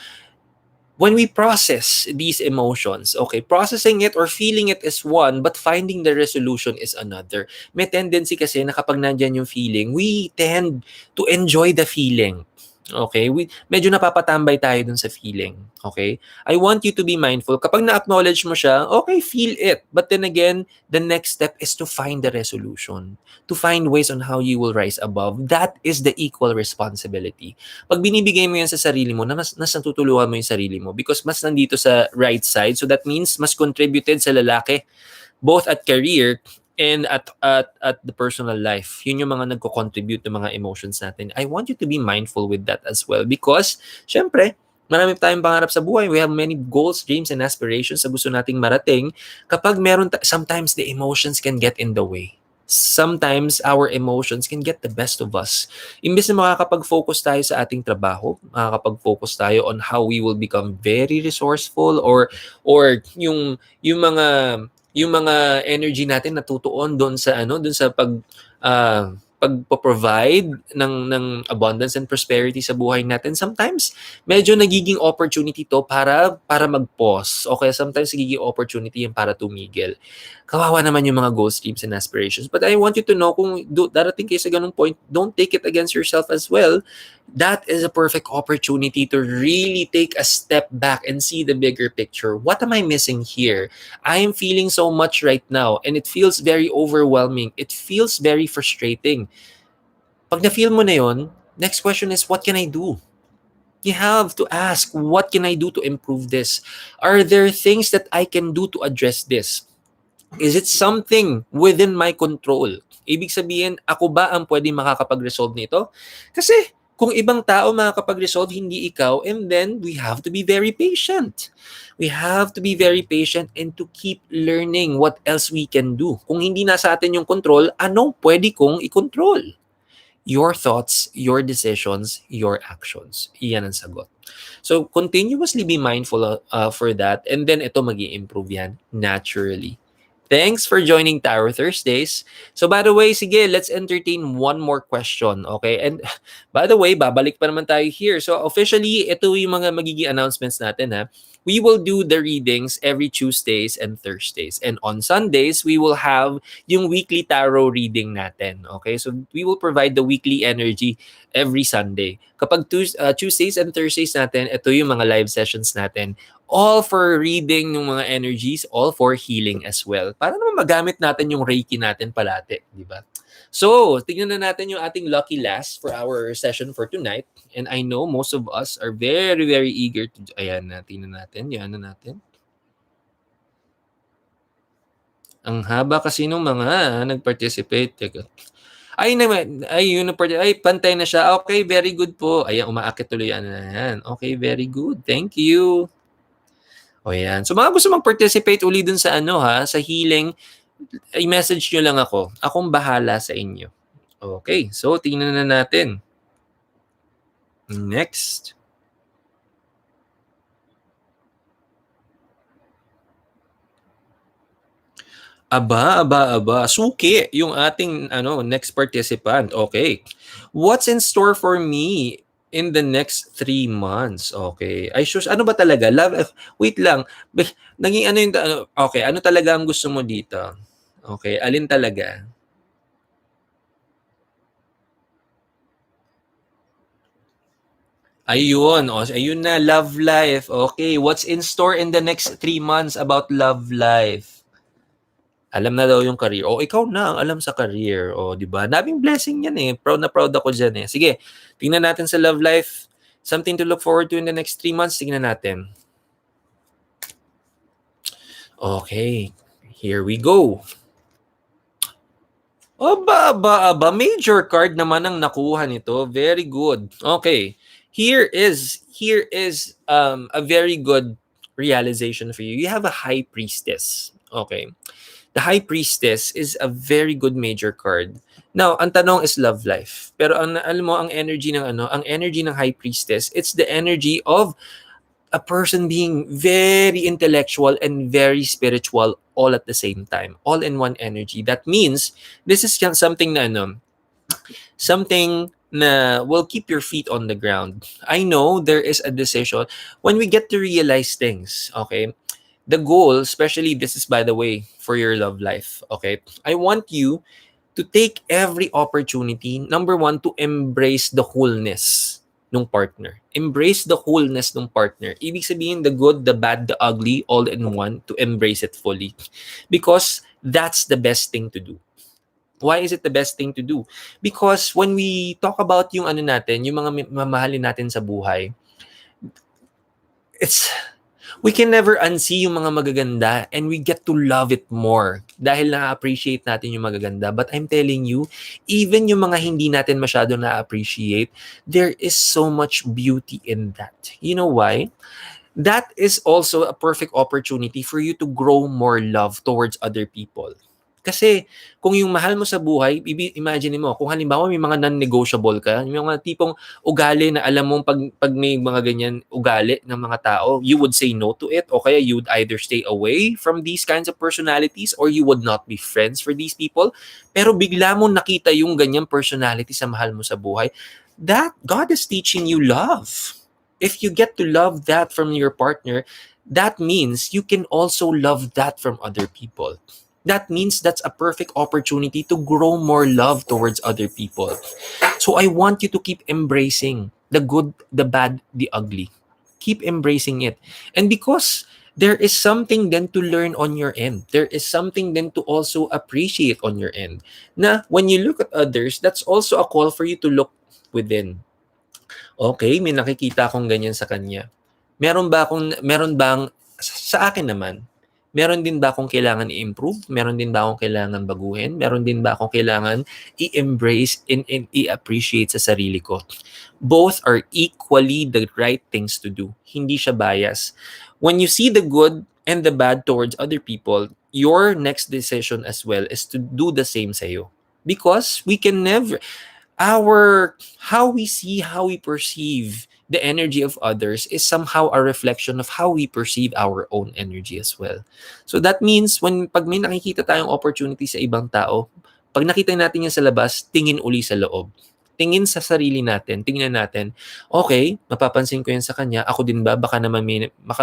when we process these emotions, okay, processing it or feeling it is one, but finding the resolution is another. May tendency kasi na kapag nandyan yung feeling, we tend to enjoy the feeling. Okay? Medyo napapatambay tayo dun sa feeling. Okay? I want you to be mindful. Kapag na-acknowledge mo siya, okay, feel it. But then again, the next step is to find the resolution. To find ways on how you will rise above. That is the equal responsibility. Pag binibigay mo yan sa sarili mo, mas natutulungan mo yung sarili mo because mas nandito sa right side. So that means mas contributed sa lalaki both at career and at the personal life. Yun yung mga nagko-contribute ng mga emotions natin. I want you to be mindful with that as well because, syempre, marami tayong pangarap sa buhay. We have many goals, dreams, and aspirations na gusto nating marating. Kapag sometimes the emotions can get in the way. Sometimes our emotions can get the best of us. Imbes na makakapag-focus tayo sa ating trabaho, makakapag-focus tayo on how we will become very resourceful or yung mga energy natin natutuon doon sa pagpo-provide ng abundance and prosperity sa buhay natin. Sometimes medyo nagiging opportunity to para mag-pause. Okay, sometimes nagiging opportunity yung para tumigil. Kawawa naman yung mga goals, dreams, and aspirations. But I want you to know, kung darating kayo sa ganung point, don't take it against yourself as well. That is a perfect opportunity to really take a step back and see the bigger picture. What am I missing here? I am feeling so much right now and it feels very overwhelming. It feels very frustrating. Pag na-feel mo na yun, next question is, what can I do? You have to ask, what can I do to improve this? Are there things that I can do to address this? Is it something within my control? Ibig sabihin, ako ba ang pwede makakapag-resolve nito? Kasi kung ibang tao makakapag-resolve, hindi ikaw, and then we have to be very patient. We have to be very patient and to keep learning what else we can do. Kung hindi nasa atin yung control, ano pwede kong i-control? Your thoughts, your decisions, your actions. Iyan ang sagot. So, continuously be mindful for that, and then ito mag-i-improve yan naturally. Thanks for joining Tarot Thursdays. So by the way, sige, let's entertain one more question, okay? And by the way, babalik pa naman tayo here. So officially, ito yung mga magiging announcements natin, ha. We will do the readings every Tuesdays and Thursdays. And on Sundays, we will have yung weekly tarot reading natin, okay? So we will provide the weekly energy every Sunday. Kapag Tuesdays and Thursdays natin, ito yung mga live sessions natin. All for reading ng mga energies, all for healing as well. Para naman magamit natin yung Reiki natin palate, di ba? So, tignan na natin yung ating lucky last for our session for tonight. And I know most of us are very, very eager to... Ayan, tingnan natin. Yan na natin. Ang haba kasi nung mga nag-participate. Teka. Ay naman, ay yun ang part, ay pantay na siya. Okay, very good po. Ayan, umaakit tuloy yan na yan. Okay, very good. Thank you. O yan. So mga gusto mag-participate uli dun sa ano ha, sa healing, i-message nyo lang ako. Akong bahala sa inyo. Okay, so tingnan na natin. Next. Aba. Suki yung ating next participant. Okay. What's in store for me in the next 3 months? Okay. Ay, sus, ano ba talaga? Wait lang. Naging ano yung, okay, ano talaga ang gusto mo dito? Okay, alin talaga? Ayun, ayun na, love life. Okay, what's in store in the next 3 months about love life? Alam na daw yung career. O, ikaw na ang alam sa career. O, di ba? Daming blessing yan eh. Proud na proud ako dyan eh. Sige, tingnan natin sa love life. Something to look forward to in the next 3 months. Tingnan natin. Okay, here we go. Aba. Major card naman ang nakuha nito. Very good. Okay. Here is a very good realization for you. You have a high priestess. Okay. The high priestess is a very good major card. Now, ang tanong is love life. Pero alam mo ang energy ng ang energy ng high priestess, it's the energy of a person being very intellectual and very spiritual all at the same time, all in one energy. That means this is something na something na will keep your feet on the ground. I know there is a decision when we get to realize things, okay? The goal, especially this is by the way for your love life, okay? I want you to take every opportunity, number one, to embrace the wholeness ng partner. Embrace the wholeness ng partner. Ibig sabihin, the good, the bad, the ugly, all in one, to embrace it fully. Because that's the best thing to do. Why is it the best thing to do? Because when we talk about yung natin, yung mga mamahalin natin sa buhay, it's we can never unsee yung mga magaganda and we get to love it more dahil na-appreciate natin yung magaganda. But I'm telling you, even yung mga hindi natin masyado na-appreciate, there is so much beauty in that. You know why? That is also a perfect opportunity for you to grow more love towards other people. Kasi kung yung mahal mo sa buhay, imagine mo, kung halimbawa may mga non-negotiable ka, may mga tipong ugali na alam mo pag may mga ganyan ugali ng mga tao, you would say no to it o kaya you would either stay away from these kinds of personalities or you would not be friends for these people. Pero bigla mo nakita yung ganyang personality sa mahal mo sa buhay, that God is teaching you love. If you get to love that from your partner, that means you can also love that from other people. That means that's a perfect opportunity to grow more love towards other people. So I want you to keep embracing the good, the bad, the ugly. Keep embracing it. And because there is something then to learn on your end. There is something then to also appreciate on your end. Na when you look at others, that's also a call for you to look within. Okay, may nakikita akong ganyan sa kanya. Meron bang, sa akin naman, meron din ba akong kailangan i-improve? Meron din ba akong kailangan baguhin? Meron din ba akong kailangan i-embrace and i-appreciate sa sarili ko? Both are equally the right things to do. Hindi siya bias. When you see the good and the bad towards other people, your next decision as well is to do the same sa'yo. Because we can never, how we see, how we perceive the energy of others is somehow a reflection of how we perceive our own energy as well. So that means pag may nakikita tayong opportunity sa ibang tao, pag nakita natin yan sa labas, tingin uli sa loob. Tingin sa sarili natin, tingnan natin, okay, mapapansin ko yan sa kanya, ako din ba? Baka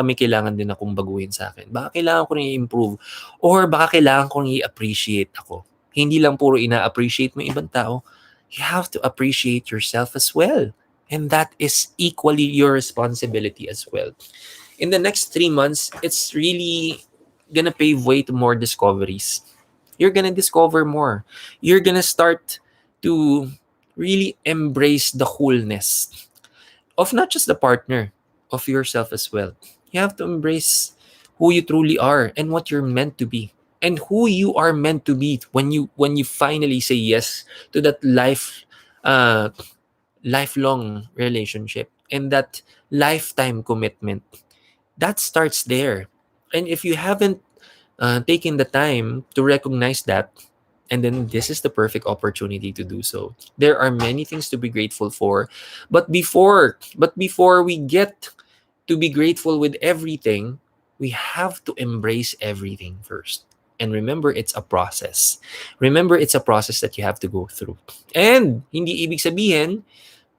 may kailangan din akong baguhin sa akin. Baka kailangan ko rin i-improve or baka kailangan kong i-appreciate ako. Hindi lang puro ina-appreciate mo ibang tao, you have to appreciate yourself as well. And that is equally your responsibility as well. In the next 3 months, it's really gonna pave way to more discoveries. You're gonna discover more. You're gonna start to really embrace the wholeness of not just the partner, of yourself as well. You have to embrace who you truly are and what you're meant to be. and who you are meant to be when you finally say yes to that uh lifelong relationship and that lifetime commitment. That starts there. And if you haven't taken the time to recognize that, and then this is the perfect opportunity to do so. There are many things to be grateful for, but before we get to be grateful with everything, we have to embrace everything first. And remember, it's a process. Remember, it's a process that you have to go through. And hindi ibig sabihin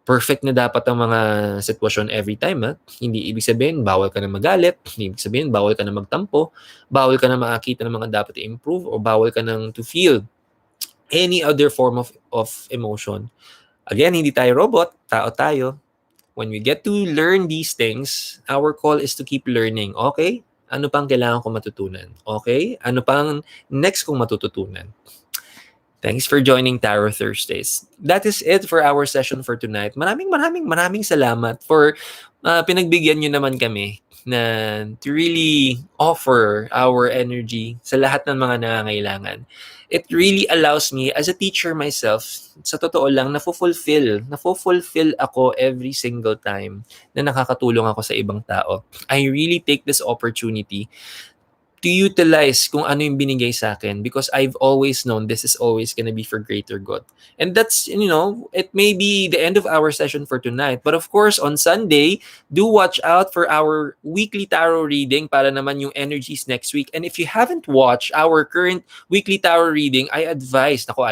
perfect na dapat ang mga sitwasyon every time, ha? Hindi ibig sabihin bawal ka na magalit, hindi ibig sabihin bawal ka na magtampo, bawal ka na makakita ng mga dapat i-improve, or bawal ka nang to feel any other form of emotion. Again, hindi tayo robot, tao tayo. When we get to learn these things, our call is to keep learning. Okay? Ano pang kailangan kong matutunan? Okay? Ano pang next kong matututunan? Thanks for joining Tarot Thursdays. That is it for our session for tonight. Maraming salamat for pinagbigyan nyo naman kami na to really offer our energy sa lahat ng mga nangangailangan. It really allows me, as a teacher myself, sa totoo lang, nafo-fulfill ako every single time na nakakatulong ako sa ibang tao. I really take this opportunity to utilize kung ano yung binigay sa akin, because I've always known this is always gonna be for greater good. And that's, it may be the end of our session for tonight. But of course, on Sunday, do watch out for our weekly tarot reading para naman yung energies next week. And if you haven't watched our current weekly tarot reading, I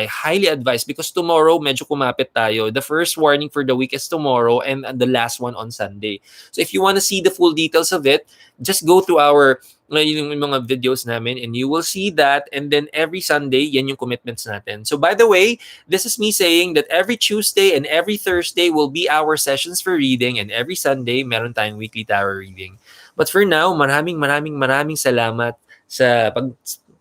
highly advise, because tomorrow, medyo kumapit tayo. The first warning for the week is tomorrow, and the last one on Sunday. So if you want to see the full details of it, just go to our yung mga videos namin, and you will see that. And then every Sunday, yan yung commitments natin. So by the way, this is me saying that every Tuesday and every Thursday will be our sessions for reading, and every Sunday, meron tayong weekly tarot reading. But for now, maraming salamat sa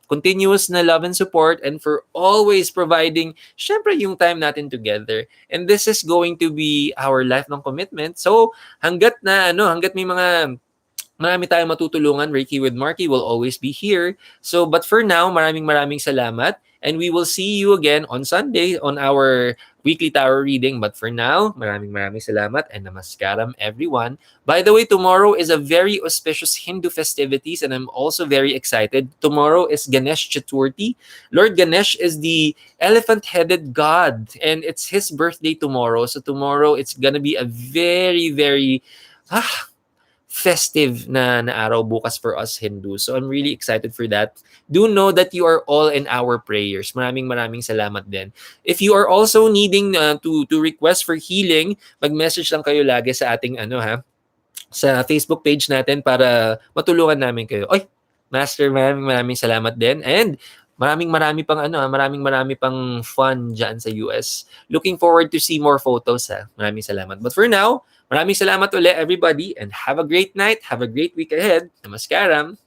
continuous na love and support, and for always providing, syempre, yung time natin together. And this is going to be our lifelong commitment. So, hanggat may marami tayong matutulungan, Reiki with Marky will always be here. So, but for now, maraming salamat. And we will see you again on Sunday on our weekly tarot reading. But for now, maraming salamat and namaskaram, everyone. By the way, tomorrow is a very auspicious Hindu festivities, and I'm also very excited. Tomorrow is Ganesh Chaturthi. Lord Ganesh is the elephant-headed god, and it's his birthday tomorrow. So tomorrow, it's gonna be a very, very festive na araw bukas for us Hindus. So I'm really excited for that. Do know that you are all in our prayers. Maraming salamat din. If you are also needing to request for healing, mag-message lang kayo lagi sa ating sa Facebook page natin para matulungan namin kayo. Oy, Master, maraming salamat din. And marami pang fun dyan sa US. Looking forward to see more photos, ha. Maraming salamat. But for now, maraming salamat ulit, everybody, and have a great night. Have a great week ahead. Namaskaram.